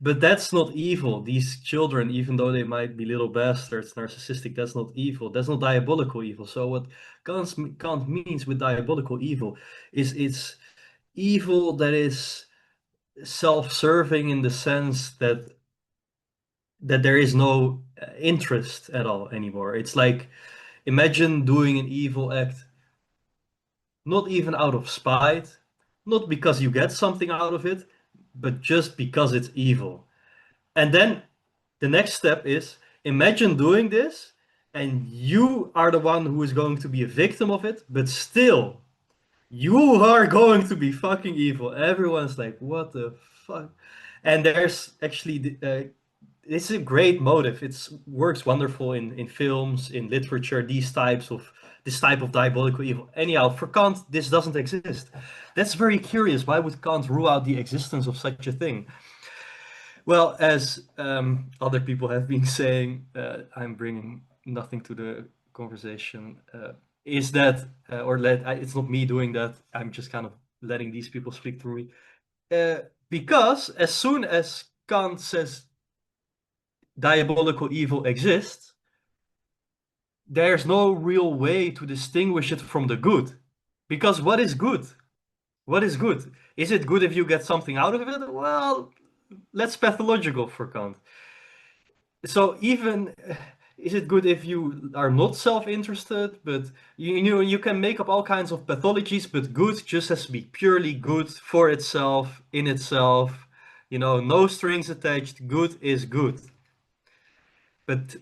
But that's not evil. These children, even though they might be little bastards, narcissistic, that's not evil. That's not diabolical evil. So what Kant means with diabolical evil is it's evil that is self-serving in the sense that there is no interest at all anymore. It's like, imagine doing an evil act, not even out of spite, not because you get something out of it, but just because it's evil. And then the next step is, imagine doing this and you are the one who is going to be a victim of it, but still, you are going to be fucking evil. Everyone's like, what the fuck? And there's actually, it's a great motive. It works wonderful in films, in literature, this type of diabolical evil. Anyhow, for Kant, this doesn't exist. That's very curious. Why would Kant rule out the existence of such a thing? Well, as other people have been saying, I'm bringing nothing to the conversation. Is that, it's not me doing that. I'm just kind of letting these people speak through me. Because as soon as Kant says diabolical evil exists, there's no real way to distinguish it from the good. Because what is good? What is good? Is it good if you get something out of it? Well, that's pathological for Kant. So even, is it good if you are not self-interested? But you can make up all kinds of pathologies, but good just has to be purely good for itself, in itself. No strings attached. Good is good. But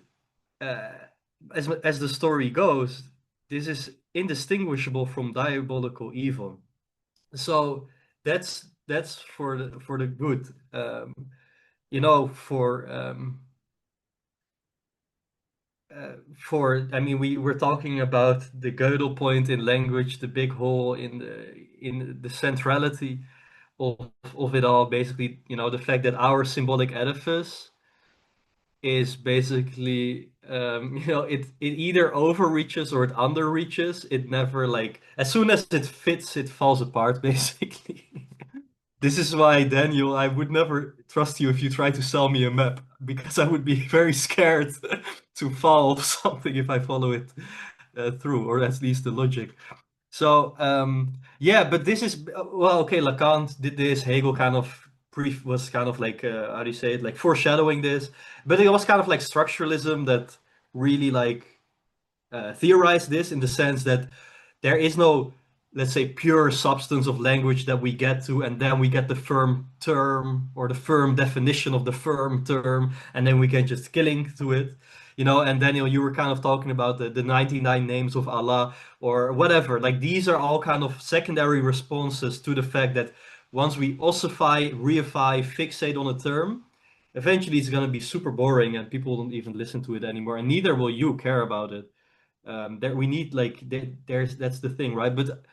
as the story goes, this is indistinguishable from diabolical evil. So that's for the good. I mean, we were talking about the Gödel point in language, the big hole in the centrality of it all. Basically, the fact that our symbolic edifice is basically, it either overreaches or it underreaches. It never, like, as soon as it fits, it falls apart, basically. This is why, Daniel, I would never trust you if you try to sell me a map, because I would be very scared to follow something if I follow it through, or at least the logic. So, yeah, but this is, well, okay, Lacan did this, Hegel kind of was kind of like, how do you say it, like foreshadowing this, but it was kind of like structuralism that really like theorized this, in the sense that there is no, let's say, pure substance of language that we get to, and then we get the firm term or the firm definition of the firm term, and then we can just killing to it. And Daniel, you were kind of talking about the 99 names of Allah or whatever. Like, these are all kind of secondary responses to the fact that once we ossify, reify, fixate on a term, eventually it's going to be super boring and people don't even listen to it anymore, and neither will you care about it. That we need, like, that's the thing, right? But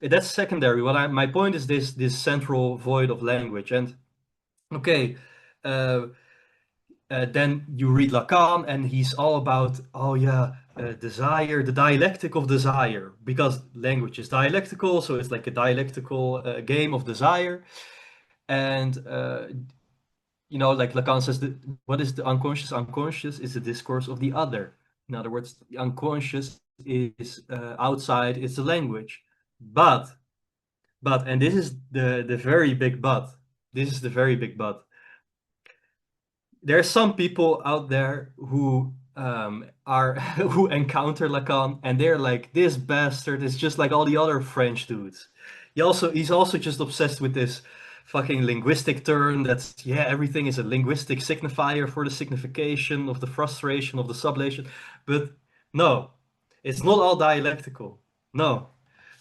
that's secondary. My point is this central void of language. And okay, then you read Lacan, and he's all about, desire, the dialectic of desire, because language is dialectical, so it's like a dialectical game of desire. And like Lacan says, what is the unconscious? Unconscious is the discourse of the other. In other words, the unconscious is outside, it's the language. But, and this is the very big but. This is the very big but. There are some people out there who who encounter Lacan, and they're like, this bastard is just like all the other French dudes. He's also just obsessed with this fucking linguistic term that's, everything is a linguistic signifier for the signification of the frustration of the sublation. But no, it's not all dialectical. No,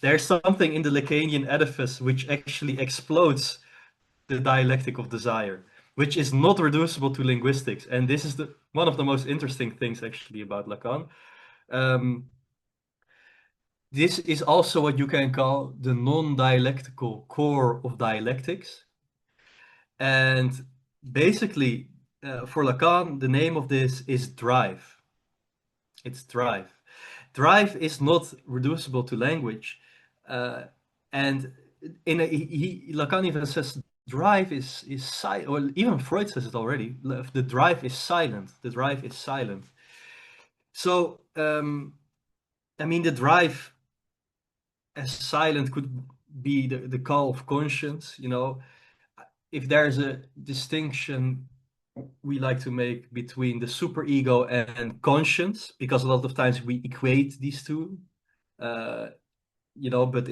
there's something in the Lacanian edifice which actually explodes the dialectic of desire, which is not reducible to linguistics. And this is one of the most interesting things actually about Lacan. This is also what you can call the non-dialectical core of dialectics. And basically, for Lacan, the name of this is drive. It's drive. Drive is not reducible to language. And Lacan even says drive is silent, or even Freud says it already. The drive is silent. The drive is silent. So, I mean, the drive as silent could be the call of conscience, you know. If there's a distinction we like to make between the superego and conscience, because a lot of times we equate these two, you know, but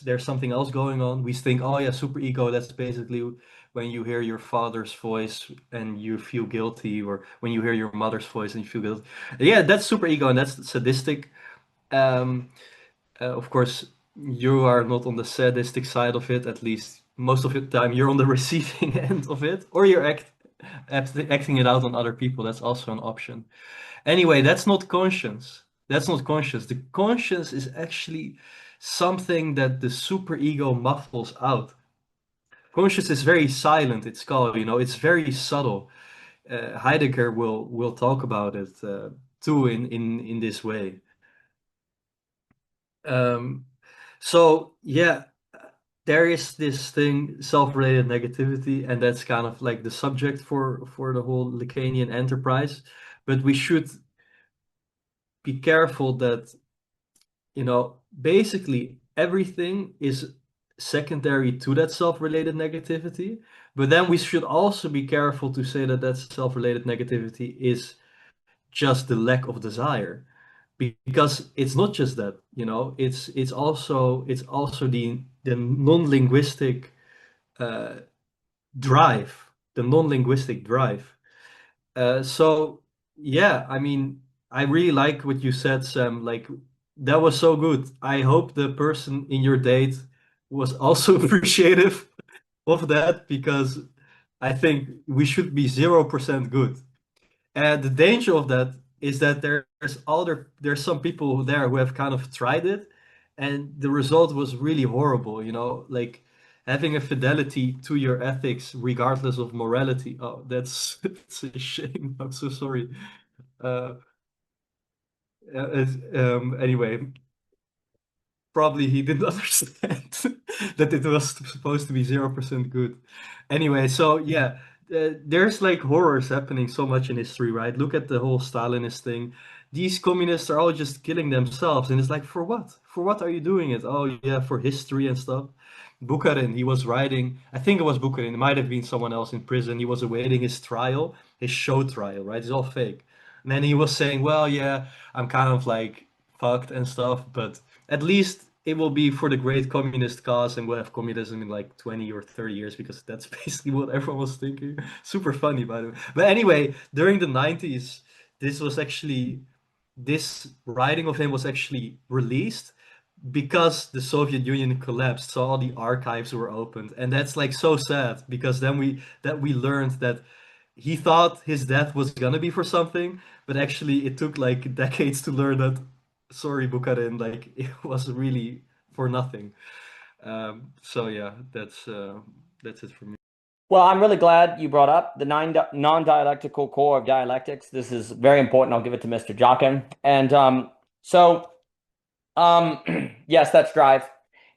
there's something else going on. We think, oh yeah, superego, that's basically when you hear your father's voice and you feel guilty, or when you hear your mother's voice and you feel guilty. Yeah, that's superego, and that's sadistic. Of course, you are not on the sadistic side of it, at least most of the time you're on the receiving end of it, or you're acting it out on other people. That's also an option. Anyway, that's not conscience. That's not conscience. The conscience is actually something that the superego muffles out. Conscience is very silent, it's called, you know, it's very subtle. Heidegger will talk about it too in this way. So yeah, there is this thing, self-related negativity, and that's kind of like the subject for the whole Lacanian enterprise. But we should be careful that, you know, basically everything is secondary to that self-related negativity. But then we should also be careful to say that that self-related negativity is just the lack of desire, because it's not just that, you know, it's also the non-linguistic drive, the non-linguistic drive. So yeah, I mean, I really like what you said, Sam. Like, that was so good. I hope the person in your date was also appreciative of that, because I think we should be 0% good. And the danger of that is that there's some people there who have kind of tried it, and the result was really horrible, you know, like having a fidelity to your ethics regardless of morality. Oh, that's it's a shame. I'm so sorry. Uh, anyway, probably he didn't understand that it was supposed to be 0% good. Anyway, so yeah, there's like horrors happening so much in history, right? Look at the whole Stalinist thing. These communists are all just killing themselves, and it's like, for what? For what are you doing it? Oh yeah, for history and stuff. Bukharin, he was writing, I think it was Bukharin, it might have been someone else in prison. He was awaiting his trial, his show trial, right? It's all fake. And then he was saying, well, yeah, I'm kind of like fucked and stuff, but at least it will be for the great communist cause, and we'll have communism in like 20 or 30 years, because that's basically what everyone was thinking. Super funny, by the way. But anyway, during the 90s, this writing of him was actually released because the Soviet Union collapsed, so all the archives were opened. And that's like so sad, because then we learned that he thought his death was gonna be for something, but actually it took like decades to learn that, sorry, Bukharin, like it was really for nothing. So yeah, that's it for me. Well, I'm really glad you brought up the non-dialectical core of dialectics. This is very important. I'll give it to Mr. Jockin. And yes, that's drive.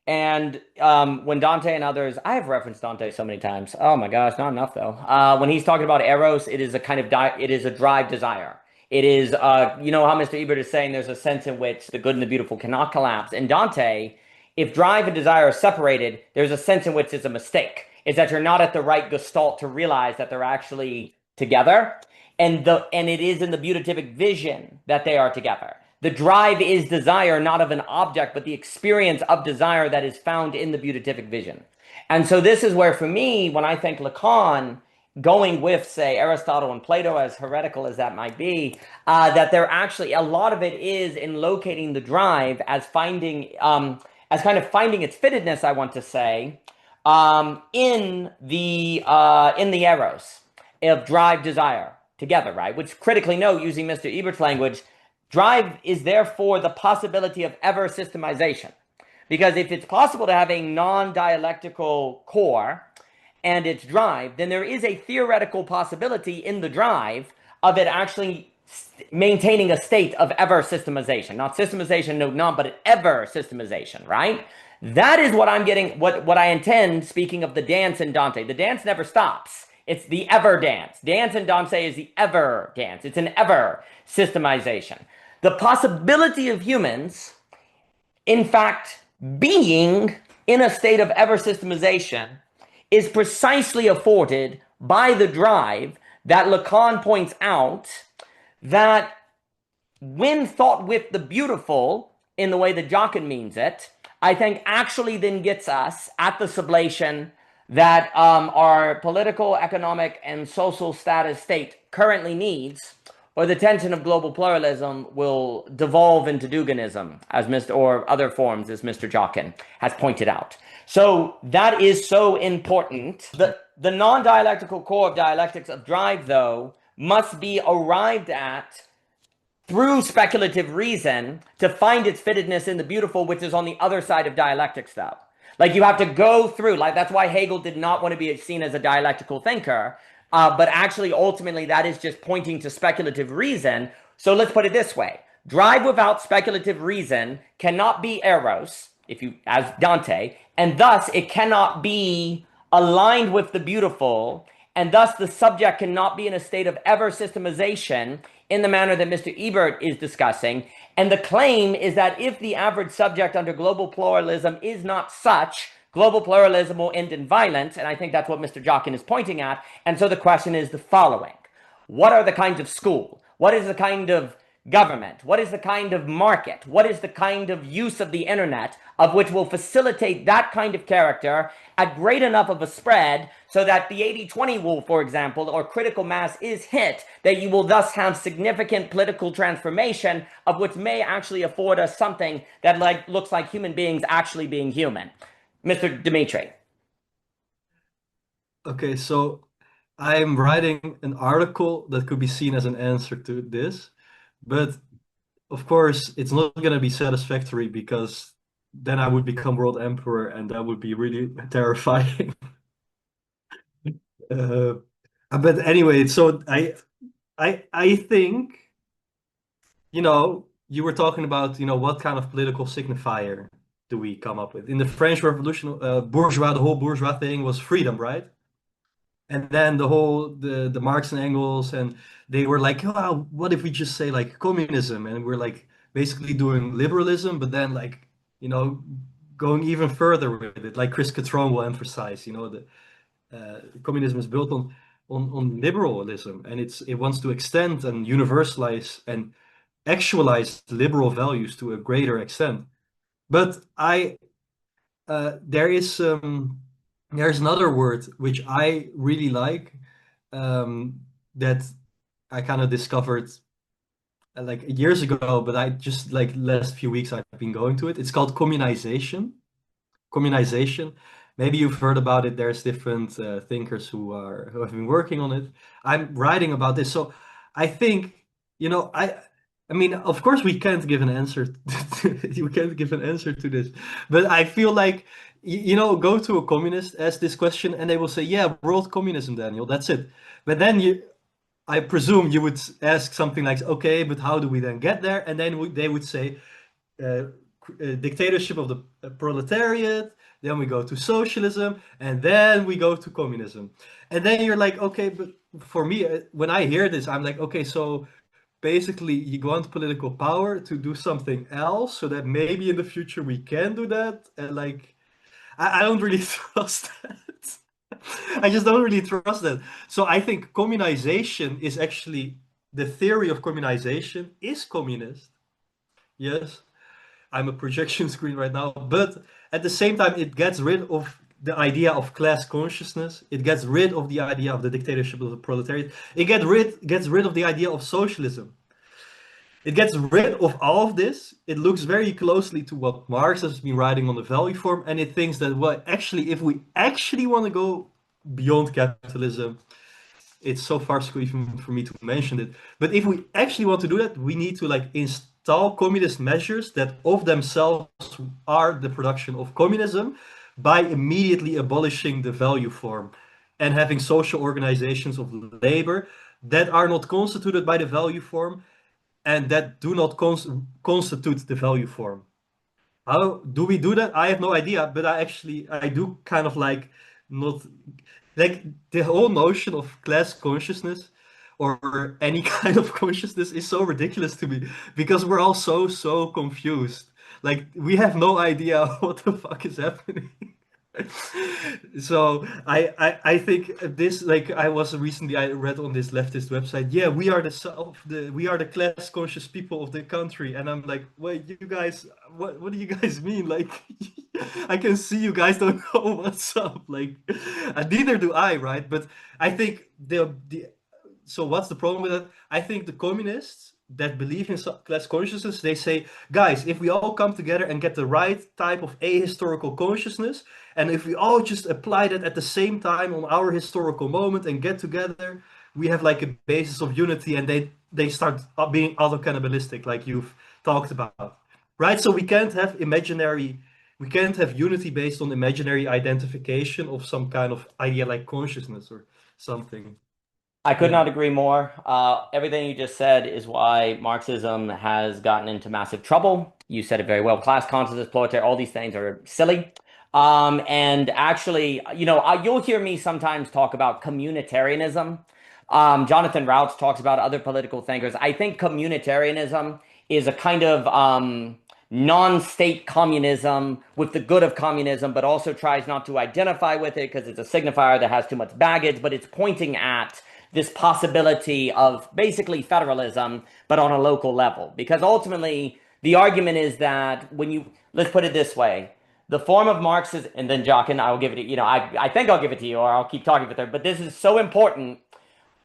And when Dante and others, I have referenced Dante so many times. Oh my gosh, not enough though. When he's talking about eros, it is a kind of it is a drive desire. It is, you know how Mr. Ebert is saying there's a sense in which the good and the beautiful cannot collapse. In Dante, if drive and desire are separated, there's a sense in which it's a mistake. It's that you're not at the right Gestalt to realize that they're actually together. And it is in the beatific vision that they are together. The drive is desire, not of an object, but the experience of desire that is found in the beatific vision. And so this is where, for me, when I think Lacan, going with, say, Aristotle and Plato, as heretical as that might be, that they're actually, a lot of it is in locating the drive as finding, as kind of finding its fittedness, I want to say, in the eros of drive, desire together, right? Which critically note, using Mr. Ebert's language, drive is therefore the possibility of ever systemization. Because if it's possible to have a non-dialectical core and its drive, then there is a theoretical possibility in the drive of it actually maintaining a state of ever systemization. Not systemization, no, not, but ever systemization, right? That is what I'm getting, what I intend, speaking of the dance in Dante. The dance never stops. It's the ever dance. Dance in Dante is the ever dance. It's an ever systemization. The possibility of humans, in fact, being in a state of ever systemization is precisely afforded by the drive that Lacan points out, that when thought with the beautiful in the way that Jockin means it, I think actually then gets us at the sublation that our political, economic, and social status state currently needs, or the tension of global pluralism will devolve into Duganism, or other forms, as Mr. Jockin has pointed out. So that is so important. The non-dialectical core of dialectics of drive, though, must be arrived at through speculative reason to find its fittedness in the beautiful, which is on the other side of dialectics, though. Like, you have to go through, like, that's why Hegel did not want to be seen as a dialectical thinker, but actually, ultimately, that is just pointing to speculative reason. So let's put it this way. Drive without speculative reason cannot be eros, as Dante, and thus it cannot be aligned with the beautiful, and thus the subject cannot be in a state of ever systemization in the manner that Mr. Ebert is discussing. And the claim is that if the average subject under global pluralism is not such, global pluralism will end in violence, and I think that's what Mr. Jockin is pointing at. And so the question is the following. What are the kinds of school? What is the kind of government? What is the kind of market? What is the kind of use of the internet of which will facilitate that kind of character at great enough of a spread so that the 80-20 rule, for example, or critical mass is hit, that you will thus have significant political transformation of which may actually afford us something that looks like human beings actually being human. Mr. Dimitri. Okay, so I'm writing an article that could be seen as an answer to this, but of course it's not going to be satisfactory, because then I would become world emperor and that would be really terrifying. But anyway, so I think, you were talking about, what kind of political signifier do we come up with? In the French Revolution, the whole bourgeois thing was freedom, right? And then the Marx and Engels, and they were like, oh, what if we just say like communism? And we're like basically doing liberalism, but then like, going even further with it, like Chris Catron will emphasize, communism is built on liberalism, and it wants to extend and universalize and actualize liberal values to a greater extent. But there's another word which I really like, that I kind of discovered like years ago, but I just like last few weeks I've been going to it. It's called communization. Communization. Maybe you've heard about it. There's different thinkers who have been working on it. I'm writing about this, so I think I mean, of course, we can't give an answer. We can't give an answer to this, but I feel like go to a communist, ask this question, and they will say, "Yeah, world communism, Daniel. That's it." But then I presume you would ask something like, "Okay, but how do we then get there?" And then they would say, "Dictatorship of the proletariat." Then we go to socialism, and then we go to communism. And then you're like, okay, but for me, when I hear this, I'm like, okay, so basically you want political power to do something else so that maybe in the future we can do that. And like, I don't really trust that. I just don't really trust that. So I think communization is actually, the theory of communization is communist. Yes, I'm a projection screen right now, but at the same time, it gets rid of the idea of class consciousness. It gets rid of the idea of the dictatorship of the proletariat. It gets rid of the idea of socialism. it gets rid of all of this. It looks very closely to what Marx has been writing on the value form, and it thinks that, well, actually, if we actually want to go beyond capitalism, it's so farcical even for me to mention it. But if we actually want to do that, we need to like install communist measures that of themselves are the production of communism by immediately abolishing the value form and having social organizations of labor that are not constituted by the value form and that do not constitute the value form. How do we do that? I have no idea, but I do kind of like not like the whole notion of class consciousness or any kind of consciousness is so ridiculous to me because we're all so confused. Like we have no idea what the fuck is happening. So I think this, like I was recently, I read on this leftist website, yeah, we are we are the class conscious people of the country, and I'm like, wait, you guys, what do you guys mean? Like I can see you guys don't know what's up, like and neither do I, right? But I think the so what's the problem with that? I think the communists that believe in class consciousness, they say, guys, if we all come together and get the right type of ahistorical consciousness, and if we all just apply that at the same time on our historical moment and get together, we have like a basis of unity, and they start being auto-cannibalistic, like you've talked about, right? So we can't have unity based on imaginary identification of some kind of idea like consciousness or something. I could Yeah. not agree more. Everything you just said is why Marxism has gotten into massive trouble. You said it very well. Class consciousness, proletariat, all these things are silly. And actually, you know, you'll hear me sometimes talk about communitarianism. Jonathan Rauch talks about other political thinkers. I think communitarianism is a kind of non-state communism with the good of communism, but also tries not to identify with it because it's a signifier that has too much baggage, but it's pointing at this possibility of basically federalism, but on a local level. Because ultimately, the argument is that when you, let's put it this way, the form of Marxism, and then Jockin, I'll give it to you, know, I think I'll give it to you, or I'll keep talking with her, but this is so important.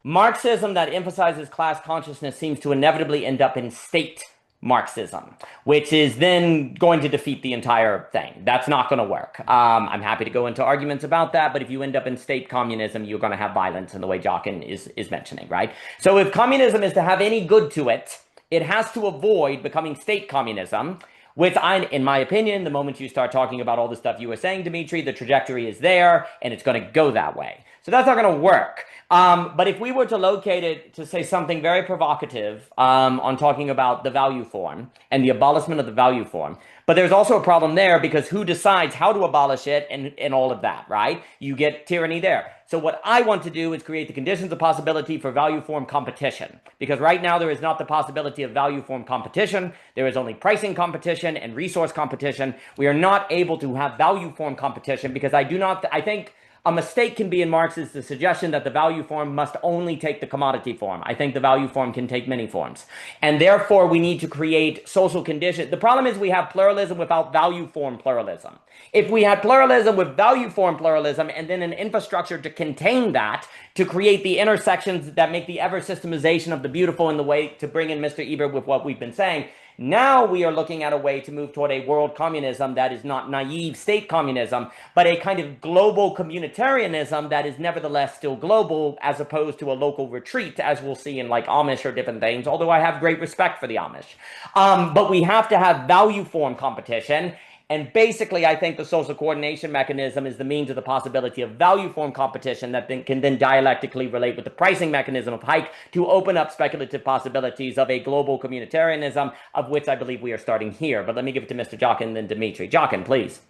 Marxism that emphasizes class consciousness seems to inevitably end up in state Marxism, which is then going to defeat the entire thing. That's not going to work. I'm happy to go into arguments about that, but if you end up in state communism, you're going to have violence in the way Jockin is mentioning, right? So if communism is to have any good to it, it has to avoid becoming state communism, which in my opinion, the moment you start talking about all the stuff you were saying, Dimitri, the trajectory is there and it's going to go that way. So that's not going to work. But if we were to locate it to say something very provocative on talking about the value form and the abolishment of the value form, but there's also a problem there because who decides how to abolish it and all of that, right? You get tyranny there. So what I want to do is create the conditions of possibility for value form competition, because right now there is not the possibility of value form competition. There is only pricing competition and resource competition. We are not able to have value form competition because I think a mistake can be in Marx is the suggestion that the value form must only take the commodity form. I think the value form can take many forms. And therefore, we need to create social conditions. The problem is we have pluralism without value form pluralism. If we had pluralism with value form pluralism and then an infrastructure to contain that, to create the intersections that make the ever systemization of the beautiful in the way to bring in Mr. Ebert with what we've been saying, now we are looking at a way to move toward a world communism that is not naive state communism, but a kind of global communitarianism that is nevertheless still global as opposed to a local retreat, as we'll see in like Amish or different things, although I have great respect for the Amish. But we have to have value form competition. And basically, I think the social coordination mechanism is the means of the possibility of value form competition that can then dialectically relate with the pricing mechanism of Hayek to open up speculative possibilities of a global communitarianism, of which I believe we are starting here. But let me give it to Mr. Jockin and then Dimitri. Jockin, please.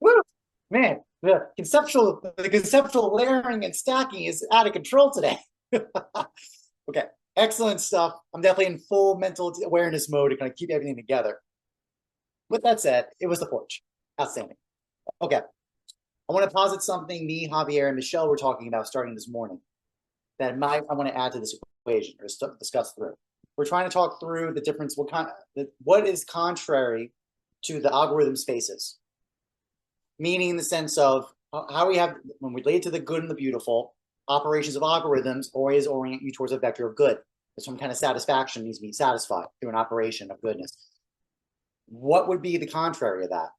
Woo! Man, the conceptual layering and stacking is out of control today. Okay, excellent stuff. I'm definitely in full mental awareness mode to kind of keep everything together. With that said, it was the porch. Outstanding. Okay. I want to posit something me, Javier, and Michelle were talking about starting this morning that I want to add to this equation or discuss through. We're trying to talk through the difference, what is contrary to the algorithm spaces, meaning in the sense of how we have, when we relate to the good and the beautiful, operations of algorithms always orient you towards a vector of good. Some kind of satisfaction needs to be satisfied through an operation of goodness. What would be the contrary of that?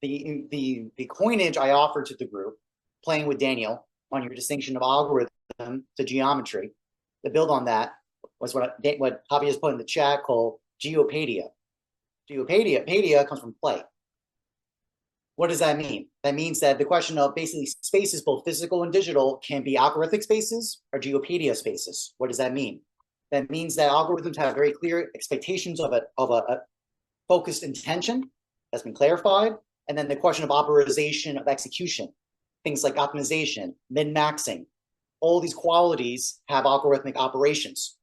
The coinage I offered to the group, playing with Daniel on your distinction of algorithm to geometry, to build on that was what Javi has put in the chat called geopadia. Geopadia comes from play. What does that mean? That means that the question of basically spaces, both physical and digital, can be algorithmic spaces or geopadia spaces. What does that mean? That means that algorithms have very clear expectations of a focused intention that's been clarified, and then the question of operization of execution, things like optimization, min-maxing, all these qualities have algorithmic operations.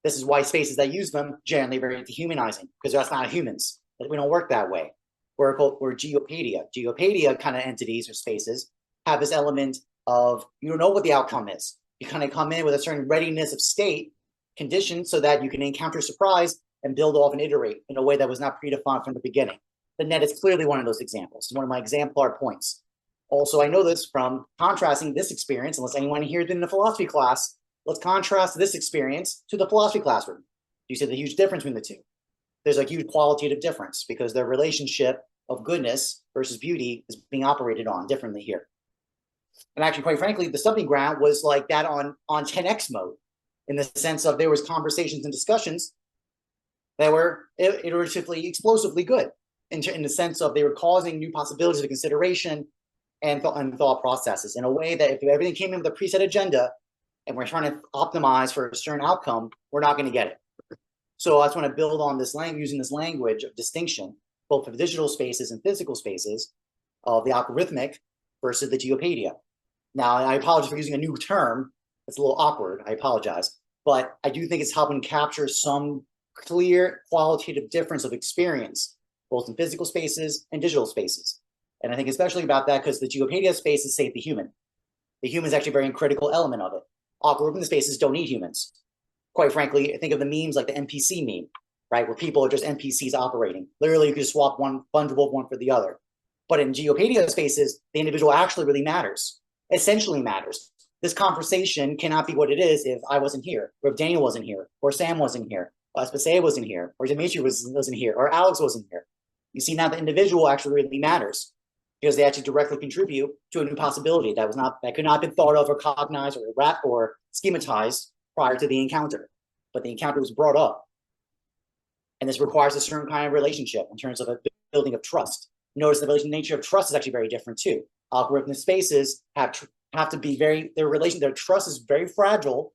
This is why spaces that use them generally are very dehumanizing, because that's not humans. We don't work that way. We're geopadia. Geopadia kind of entities or spaces have this element of you don't know what the outcome is. You kind of come in with a certain readiness of state condition so that you can encounter surprise and build off and iterate in a way that was not predefined from the beginning. The net is clearly one of those examples. It's one of my exemplar points. Also, I know this from contrasting this experience, unless anyone here did in the philosophy class, let's contrast this experience to the philosophy classroom. You see the huge difference between the two. There's a huge qualitative difference because the relationship of goodness versus beauty is being operated on differently here. And actually, quite frankly, the stumping ground was like that on 10x mode, in the sense of there was conversations and discussions that were iteratively, explosively good, in the sense of they were causing new possibilities of consideration and thought processes in a way that if everything came in with a preset agenda and we're trying to optimize for a certain outcome, we're not going to get it. So I just want to build on this using this language of distinction, both for digital spaces and physical spaces, of the algorithmic versus the geopadia. Now, I apologize for using a new term. It's a little awkward. I apologize. But I do think it's helping capture some clear qualitative difference of experience, both in physical spaces and digital spaces. And I think especially about that because the geopadia spaces save the human. The human is actually a very critical element of it. Algorithmic spaces don't need humans. Quite frankly, think of the memes like the NPC meme, right? Where people are just NPCs operating. Literally, you could just swap one fungible one for the other. But in geopadia spaces, the individual actually really matters, essentially matters. This conversation cannot be what it is if I wasn't here, or if Daniel wasn't here, or Sam wasn't here, or Espasea wasn't here, or Dimitri wasn't here, or Alex wasn't here. You see now the individual actually really matters because they actually directly contribute to a new possibility that could not have been thought of or cognized or schematized prior to the encounter, but the encounter was brought up. And this requires a certain kind of relationship in terms of a building of trust. Notice the nature of trust is actually very different too. Algorithmic spaces have to be their trust is very fragile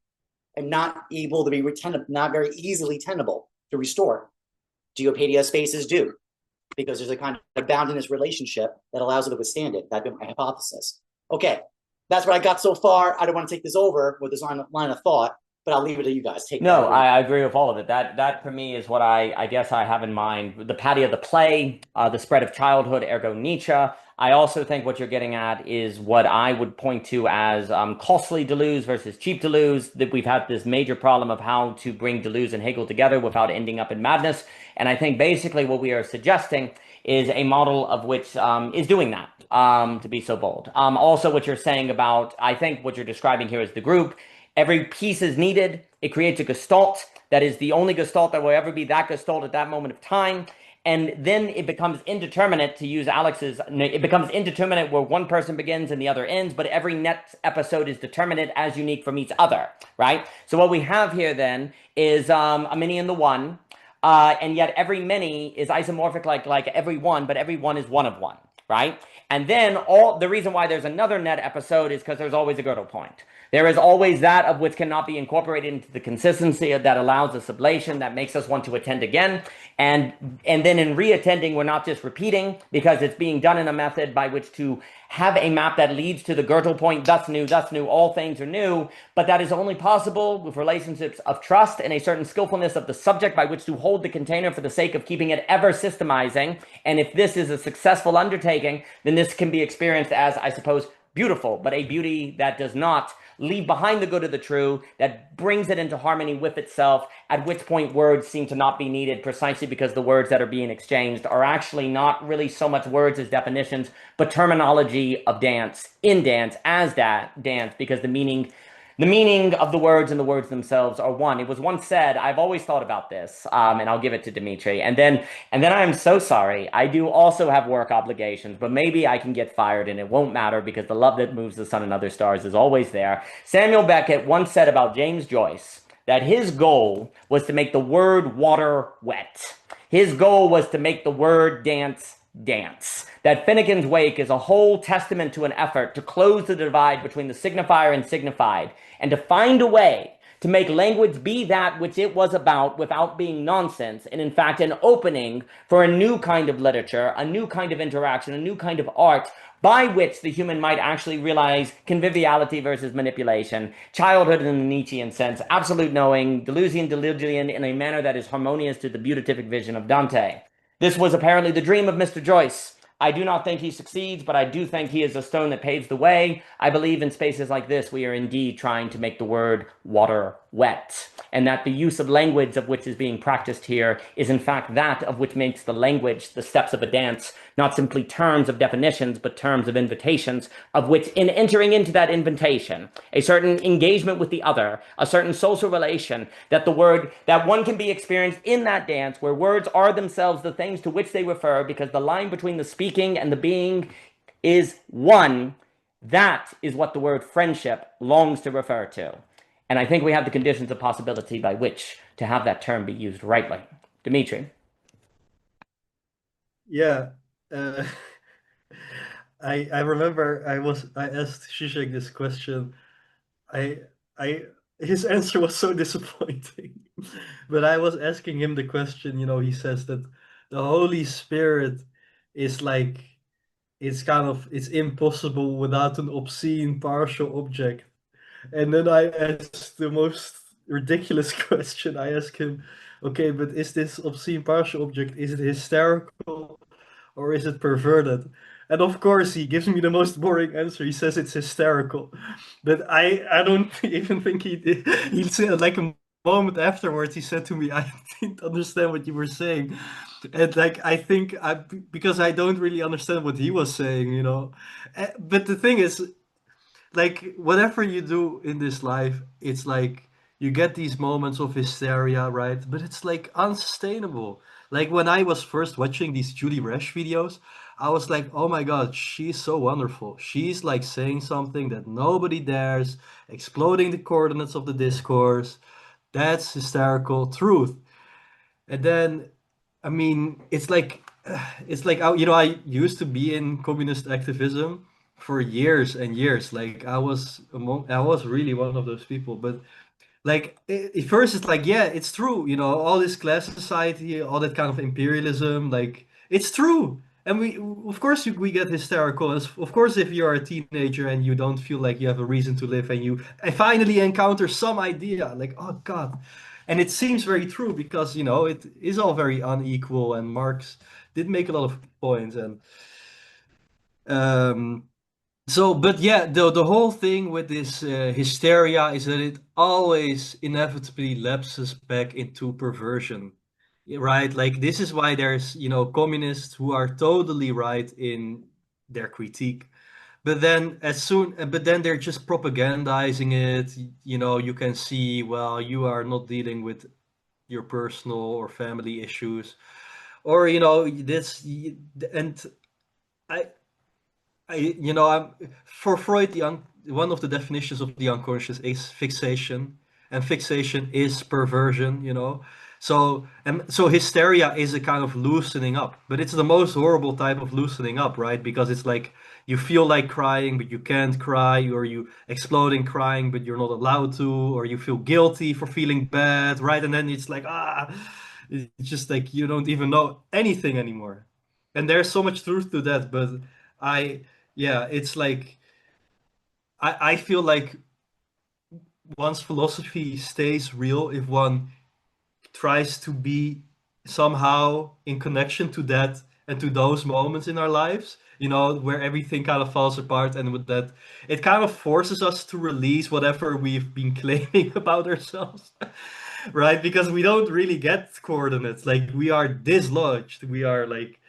and not able to be not very easily tenable to restore. Geopadia spaces do, because there's a kind of boundedness relationship that allows it to withstand it. That'd be my hypothesis. Okay, that's what I got so far. I don't want to take this over with this line of thought, but I'll leave it to you guys. No, I agree with all of it. That for me is what I guess I have in mind. The patia of the play, the spread of childhood, ergo Nietzsche. I also think what you're getting at is what I would point to as costly Deleuze versus cheap Deleuze, that we've had this major problem of how to bring Deleuze and Hegel together without ending up in madness. And I think basically what we are suggesting is a model of which is doing that, to be so bold. Also, what you're saying about, I think what you're describing here is the group. Every piece is needed. It creates a Gestalt that is the only Gestalt that will ever be that Gestalt at that moment of time. And then it becomes indeterminate, to use Alex's, it becomes indeterminate where one person begins and the other ends, but every next episode is determinate as unique from each other, right? So what we have here then is a many in the one, and yet every many is isomorphic like every one, but every one is one of one, right? And then the reason why there's another net episode is because there's always a Gödel point. There is always that of which cannot be incorporated into the consistency that allows the sublation, that makes us want to attend again. And then in re-attending, we're not just repeating, because it's being done in a method by which to have a map that leads to the Gödel point, thus new, all things are new. But that is only possible with relationships of trust and a certain skillfulness of the subject by which to hold the container for the sake of keeping it ever systemizing. And if this is a successful undertaking, then this can be experienced as, I suppose, beautiful, but a beauty that does not leave behind the good of the true, that brings it into harmony with itself, at which point words seem to not be needed, precisely because the words that are being exchanged are actually not really so much words as definitions, but terminology of dance, in dance, as that dance, because the meaning The meaning of the words and the words themselves are one. It was once said, I've always thought about this, and I'll give it to Dimitri. And then I am so sorry. I do also have work obligations, but maybe I can get fired and it won't matter because the love that moves the sun and other stars is always there. Samuel Beckett once said about James Joyce that his goal was to make the word water wet. His goal was to make the word dance dance. That Finnegan's Wake is a whole testament to an effort to close the divide between the signifier and signified, and to find a way to make language be that which it was about without being nonsense, and in fact an opening for a new kind of literature, a new kind of interaction, a new kind of art, by which the human might actually realize conviviality versus manipulation, childhood in the Nietzschean sense, absolute knowing, delusion delusion in a manner that is harmonious to the beatific vision of Dante. This was apparently the dream of Mr. Joyce. I do not think he succeeds, but I do think he is a stone that paves the way. I believe in spaces like this, we are indeed trying to make the word water wet, and that the use of language of which is being practiced here is in fact that of which makes the language the steps of a dance, not simply terms of definitions, but terms of invitations, of which in entering into that invitation, a certain engagement with the other, a certain social relation, that the word, that one can be experienced in that dance where words are themselves the things to which they refer, because the line between the speaking and the being is one. That is what the word friendship longs to refer to. And I think we have the conditions of possibility by which to have that term be used rightly. Dimitri. Yeah, uh, I remember I asked Zizek this question. I I his answer was so disappointing. But I was asking him the question, he says that the Holy Spirit is like it's impossible without an obscene partial object. And then I asked the most ridiculous question. I asked him, okay, but is this obscene partial object, is it hysterical or is it perverted? And of course, he gives me the most boring answer. He says it's hysterical. But I don't even think he did. He said, like a moment afterwards, he said to me, I didn't understand what you were saying. And like, I think because I don't really understand what he was saying. But the thing is, like whatever you do in this life, it's like you get these moments of hysteria, right? But it's like unsustainable. Like when I was first watching these Judy Resch videos, I was like, oh my God, she's so wonderful. She's like saying something that nobody dares, exploding the coordinates of the discourse. That's hysterical truth. And then, I mean, it's like I used to be in communist activism for years and years. Like I was really one of those people. But like at first, it's like, yeah, it's true. All this class society, all that kind of imperialism, like it's true. And of course, we get hysterical. Of course, if you're a teenager and you don't feel like you have a reason to live, and you finally encounter some idea, like, oh God. And it seems very true because, it is all very unequal, and Marx did make a lot of points. And um, but yeah, the whole thing with this hysteria is that it always inevitably lapses back into perversion, right? Like this is why there's, communists who are totally right in their critique, but then they're just propagandizing it. You can see, well, you are not dealing with your personal or family issues, or this, and I I'm for Freud, one of the definitions of the unconscious is fixation, and fixation is perversion. So hysteria is a kind of loosening up, but it's the most horrible type of loosening up, right? Because it's like you feel like crying, but you can't cry, or you exploding crying, but you're not allowed to, or you feel guilty for feeling bad, right? And then it's like, it's just like you don't even know anything anymore. And there's so much truth to that, but I yeah, it's like I feel like one's philosophy stays real if one tries to be somehow in connection to that and to those moments in our lives, where everything kind of falls apart, and with that, it kind of forces us to release whatever we've been claiming about ourselves, right? Because we don't really get coordinates. Like we are dislodged. We are like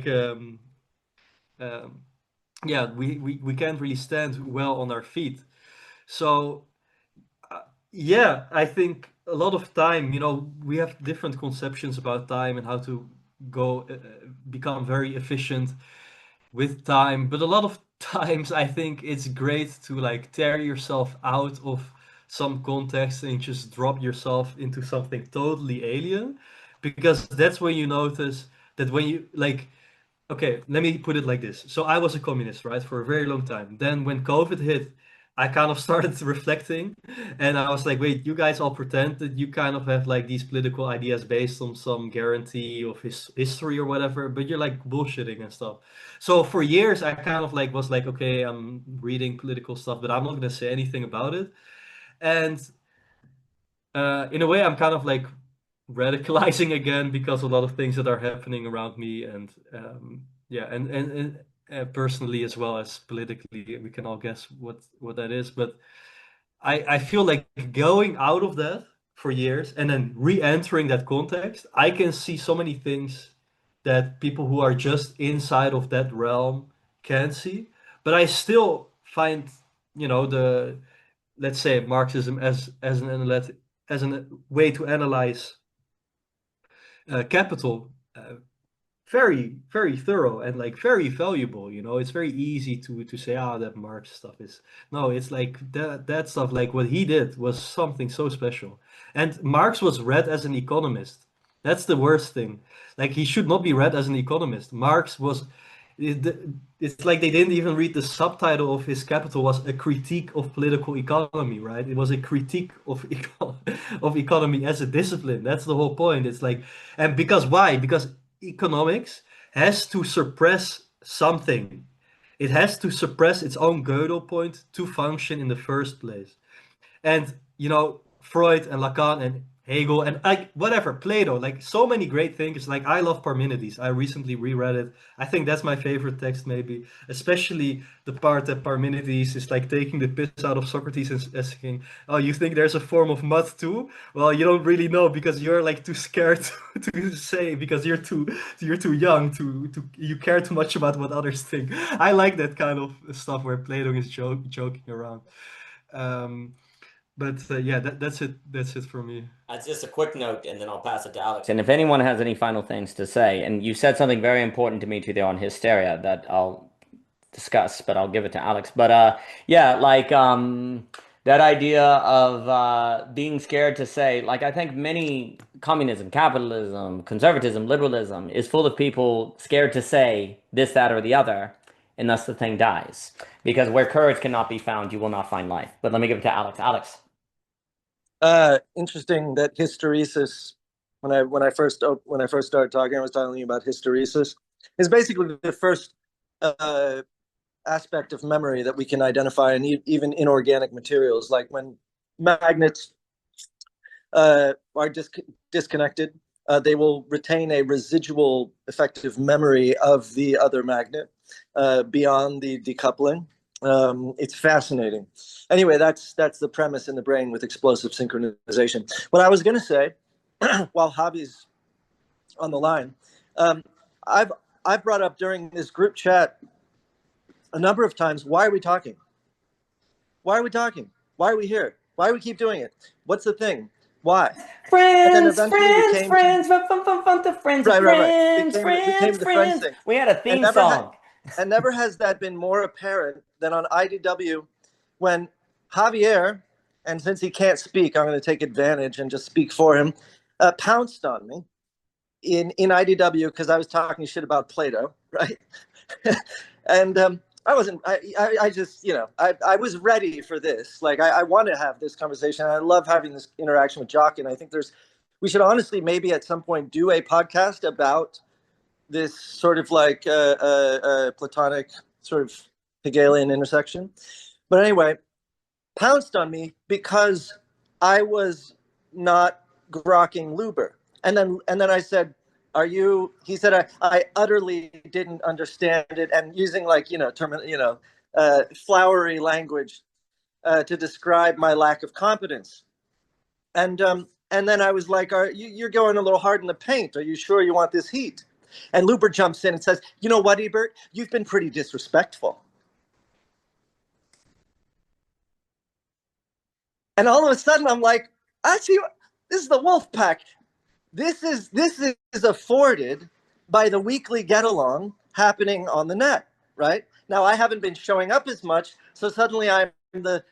um, yeah, we can't really stand well on our feet. So yeah, I think a lot of time, we have different conceptions about time and how to go become very efficient with time. But a lot of times, I think it's great to like tear yourself out of some context and just drop yourself into something totally alien, because that's when you notice that when you like. Okay, let me put it like this. So I was a communist, right, for a very long time. Then when COVID hit, I kind of started reflecting, and I was like, wait, you guys all pretend that you kind of have like these political ideas based on some guarantee of history or whatever, but you're like bullshitting and stuff. So for years, I kind of like was like, okay, I'm reading political stuff, but I'm not gonna say anything about it. And in a way, I'm kind of like radicalizing again because a lot of things that are happening around me, and yeah, and personally as well as politically, we can all guess what that is. But I feel like going out of that for years and then re-entering that context, I can see so many things that people who are just inside of that realm can't see. But I still find, the let's say Marxism as a way to analyze capital very, very thorough and like very valuable. It's very easy to say, that Marx stuff is no, it's like that stuff, like what he did was something so special. And Marx was read as an economist. That's the worst thing. Like he should not be read as an economist. Marx was it's like they didn't even read the subtitle of his Capital was a critique of political economy, right? It was a critique of of economy as a discipline. That's the whole point. It's like, and because why? Because economics has to suppress something. It has to suppress its own Gödel point to function in the first place. And Freud and Lacan and Hegel and like whatever, Plato, like so many great thinkers. Like I love Parmenides. I recently reread it. I think that's my favorite text, maybe, especially the part that Parmenides is like taking the piss out of Socrates and asking, "Oh, you think there's a form of mud too? Well, you don't really know because you're like too scared to say because you're too young to you care too much about what others think." I like that kind of stuff where Plato is joking around. But yeah, that's it. That's it for me. That's just a quick note, and then I'll pass it to Alex. And if anyone has any final things to say, and you said something very important to me too there on Hysteria that I'll discuss, but I'll give it to Alex. But yeah, like that idea of being scared to say, like I think many communism, capitalism, conservatism, liberalism is full of people scared to say this, that, or the other, and thus the thing dies. Because where courage cannot be found, you will not find life. But let me give it to Alex. Alex. Interesting that hysteresis. When I first started talking, I was telling you about hysteresis. Is basically the first aspect of memory that we can identify in even inorganic materials, like when magnets are disconnected, they will retain a residual effective memory of the other magnet beyond the decoupling. It's fascinating. Anyway, that's the premise in the brain with explosive synchronization. What I was going to say, while Javi's on the line, I've brought up during this group chat a number of times, why are we talking? Why are we talking? Why are we here? Why do we keep doing it? What's the thing? Why? Friends. Right. Became the friends thing. We had a theme song. And never has that been more apparent than on IDW when Javier, and since he can't speak, I'm going to take advantage and just speak for him, pounced on me in IDW because I was talking shit about Plato, right? And I wasn't, I just, I was ready for this. Like, I want to have this conversation. I love having this interaction with Jockin. I think we should honestly maybe at some point do a podcast about this sort of like Platonic sort of Hegelian intersection. But anyway, pounced on me because I was not grokking Luber. And then I said, he said, I utterly didn't understand it, and using like, flowery language to describe my lack of competence. And then I was like, you're going a little hard in the paint. Are you sure you want this heat? And Luber jumps in and says, you know what, Ebert? You've been pretty disrespectful. And all of a sudden, I'm like, actually, this is the wolf pack. This is afforded by the weekly get along happening on the net, right? Now I haven't been showing up as much, so suddenly I'm in the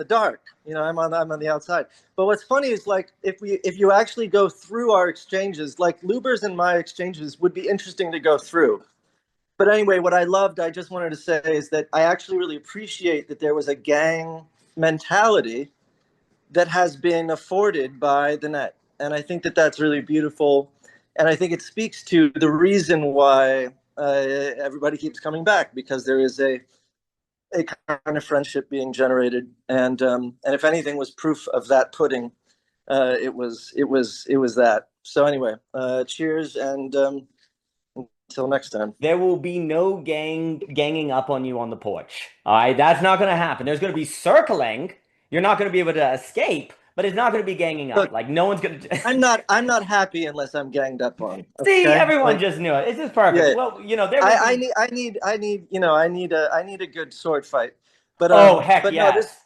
dark. You know, I'm on the outside. But what's funny is, like, if you actually go through our exchanges, like Luber's and my exchanges would be interesting to go through. But anyway, what I just wanted to say is that I actually really appreciate that there was a gang mentality that has been afforded by the net. And I think that that's really beautiful. And I think it speaks to the reason why everybody keeps coming back, because there is a kind of friendship being generated. And if anything was proof of that pudding, it was that. So anyway, cheers, and until next time. There will be no ganging up on you on the porch. All right, that's not going to happen. There's going to be circling. You're not going to be able to escape, but it's not going to be ganging up. Look, like, no one's going to. I'm not happy unless I'm ganged up on. See, Okay? everyone just knew it. This is perfect. Yeah. Well, you know, there. I need a good sword fight. But oh heck but yes.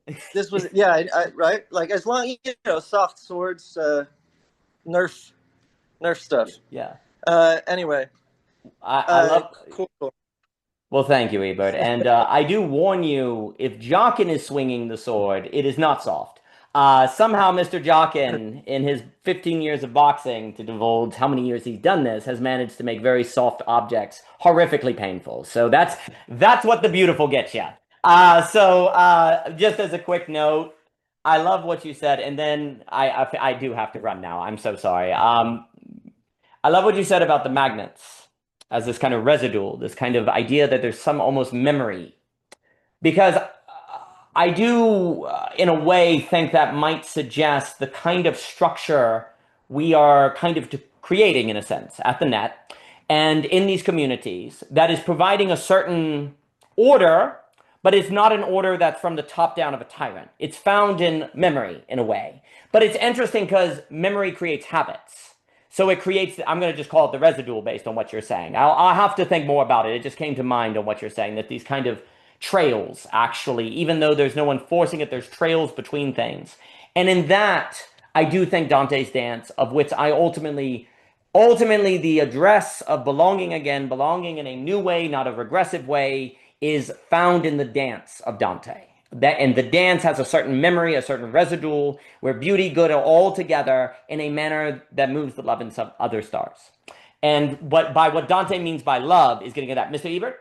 No, this was right. Like, as long soft swords, nerf stuff. Yeah. Anyway, I love. Cool. Well, thank you, Ebert. And I do warn you, if Jockin is swinging the sword, it is not soft. Somehow Mr. Jockin, in his 15 years of boxing, to divulge how many years he's done this, has managed to make very soft objects horrifically painful. So that's what the beautiful gets you. So just as a quick note, I love what you said. And then I do have to run now. I'm so sorry. I love what you said about the magnets as this kind of residual, this kind of idea that there's some almost memory. Because I do, in a way, think that might suggest the kind of structure we are kind of creating, in a sense, at the net and in these communities that is providing a certain order, but it's not an order that's from the top down of a tyrant. It's found in memory, in a way. But it's interesting because memory creates habits. So it creates, I'm going to just call it the residual based on what you're saying. I'll have to think more about it. It just came to mind on what you're saying, that these kind of trails, actually, even though there's no one forcing it, there's trails between things. And in that, I do think Dante's dance, of which I ultimately the address of belonging again, belonging in a new way, not a regressive way, is found in the dance of Dante. And the dance has a certain memory, a certain residual, where beauty, good are all together in a manner that moves the love in some other stars. And by what Dante means by love is getting at that. Mr. Ebert?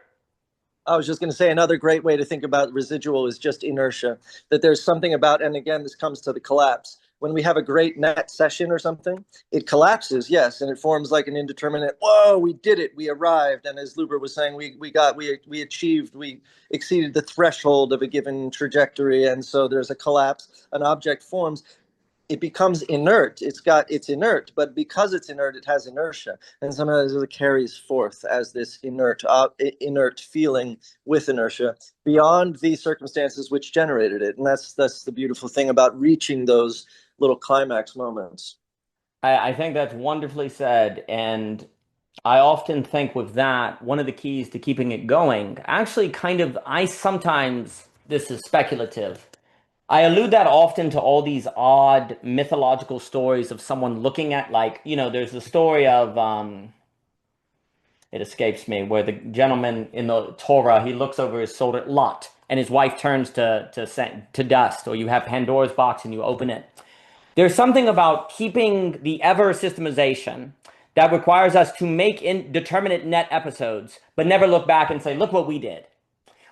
I was just going to say, another great way to think about residual is just inertia, that there's something about, and again, this comes to the collapse. When we have a great net session or something, it collapses, yes, and it forms like an indeterminate, whoa, we did it, we arrived. And as Luber was saying, we achieved, we exceeded the threshold of a given trajectory. And so there's a collapse, an object forms. It becomes inert. It's inert, but because it's inert, it has inertia, and sometimes it carries forth as this inert feeling with inertia beyond the circumstances which generated it. And that's the beautiful thing about reaching those little climax moments. I think that's wonderfully said, and I often think with that, one of the keys to keeping it going, actually, sometimes, this is speculative, I allude that often to all these odd mythological stories of someone looking at, like, there's the story of, it escapes me, where the gentleman in the Torah, he looks over his shoulder, Lot, and his wife turns to dust, or you have Pandora's box and you open it. There's something about keeping the ever systemization that requires us to make indeterminate net episodes, but never look back and say, look what we did.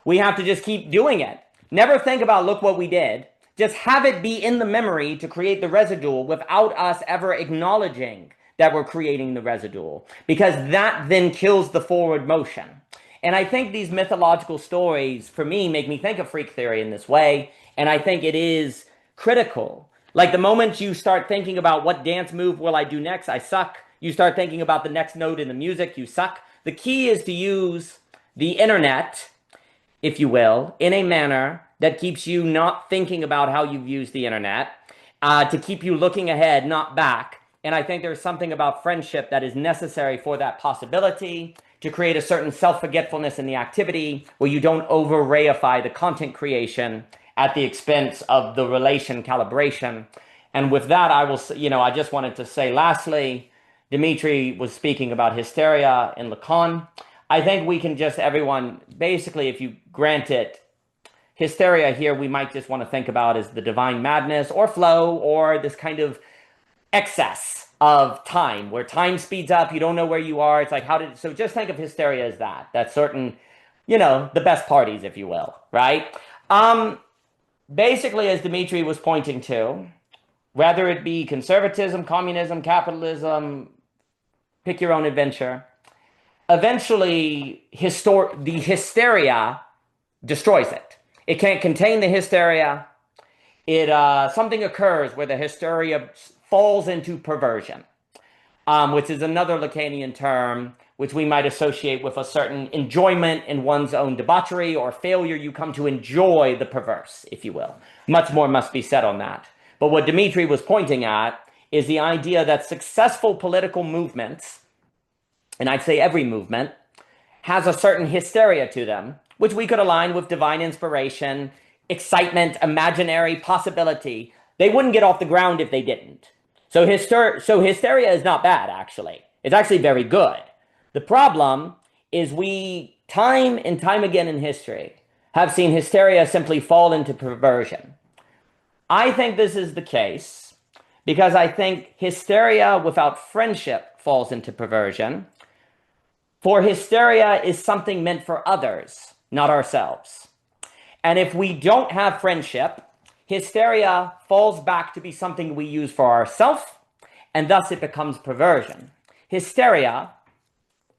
We have to just keep doing it. Never think about, look what we did. Just have it be in the memory to create the residual without us ever acknowledging that we're creating the residual, because that then kills the forward motion. And I think these mythological stories, for me, make me think of freak theory in this way. And I think it is critical. Like, the moment you start thinking about what dance move will I do next, I suck. You start thinking about the next note in the music, you suck. The key is to use the internet, if you will, in a manner that keeps you not thinking about how you've used the internet, to keep you looking ahead, not back. And I think there's something about friendship that is necessary for that possibility, to create a certain self-forgetfulness in the activity where you don't over-reify the content creation at the expense of the relation calibration. And with that, I will, I just wanted to say, lastly, Dimitri was speaking about hysteria in Lacan. I think we can just, everyone, basically, if you grant it, hysteria here, we might just want to think about as the divine madness or flow, or this kind of excess of time, where time speeds up, you don't know where you are. It's like, so just think of hysteria as that certain, the best parties, if you will, right? Basically, as Dimitri was pointing to, whether it be conservatism, communism, capitalism, pick your own adventure, eventually the hysteria destroys it. It can't contain the hysteria. Something occurs where the hysteria falls into perversion, which is another Lacanian term, which we might associate with a certain enjoyment in one's own debauchery or failure. You come to enjoy the perverse, if you will. Much more must be said on that. But what Dimitri was pointing at is the idea that successful political movements, and I'd say every movement, has a certain hysteria to them, which we could align with divine inspiration, excitement, imaginary possibility. They wouldn't get off the ground if they didn't. So hysteria is not bad, actually. It's actually very good. The problem is we, time and time again in history, have seen hysteria simply fall into perversion. I think this is the case because I think hysteria without friendship falls into perversion. For hysteria is something meant for others, not ourselves. And if we don't have friendship, hysteria falls back to be something we use for ourselves, and thus it becomes perversion. Hysteria,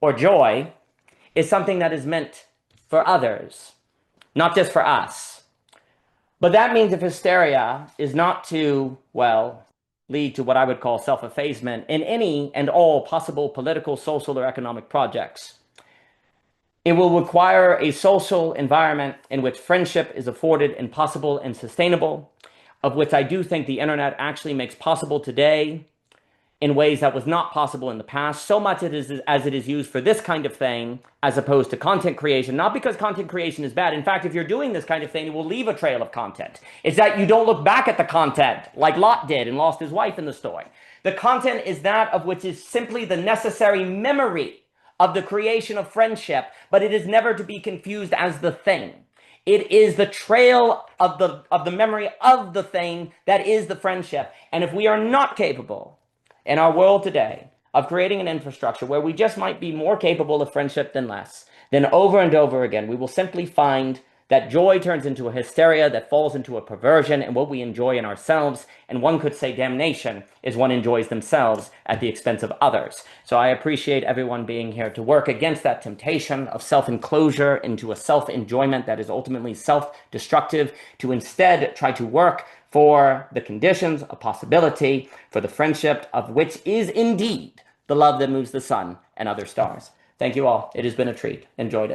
or joy, is something that is meant for others, not just for us. But that means if hysteria is not to, lead to what I would call self-effacement in any and all possible political, social, or economic projects, it will require a social environment in which friendship is afforded and possible and sustainable, of which I do think the internet actually makes possible today in ways that was not possible in the past, so much as it is used for this kind of thing, as opposed to content creation. Not because content creation is bad. In fact, if you're doing this kind of thing, it will leave a trail of content. It's that you don't look back at the content like Lot did and lost his wife in the story. The content is that of which is simply the necessary memory of the creation of friendship, but it is never to be confused as the thing. It is the trail of the memory of the thing that is the friendship. And if we are not capable in our world today of creating an infrastructure where we just might be more capable of friendship than less, then over and over again, we will simply find that joy turns into a hysteria that falls into a perversion, and what we enjoy in ourselves, and one could say damnation, is one enjoys themselves at the expense of others. So I appreciate everyone being here to work against that temptation of self-enclosure into a self-enjoyment that is ultimately self-destructive, to instead try to work for the conditions of possibility, for the friendship of which is indeed the love that moves the sun and other stars. Thank you all. It has been a treat. Enjoyed it.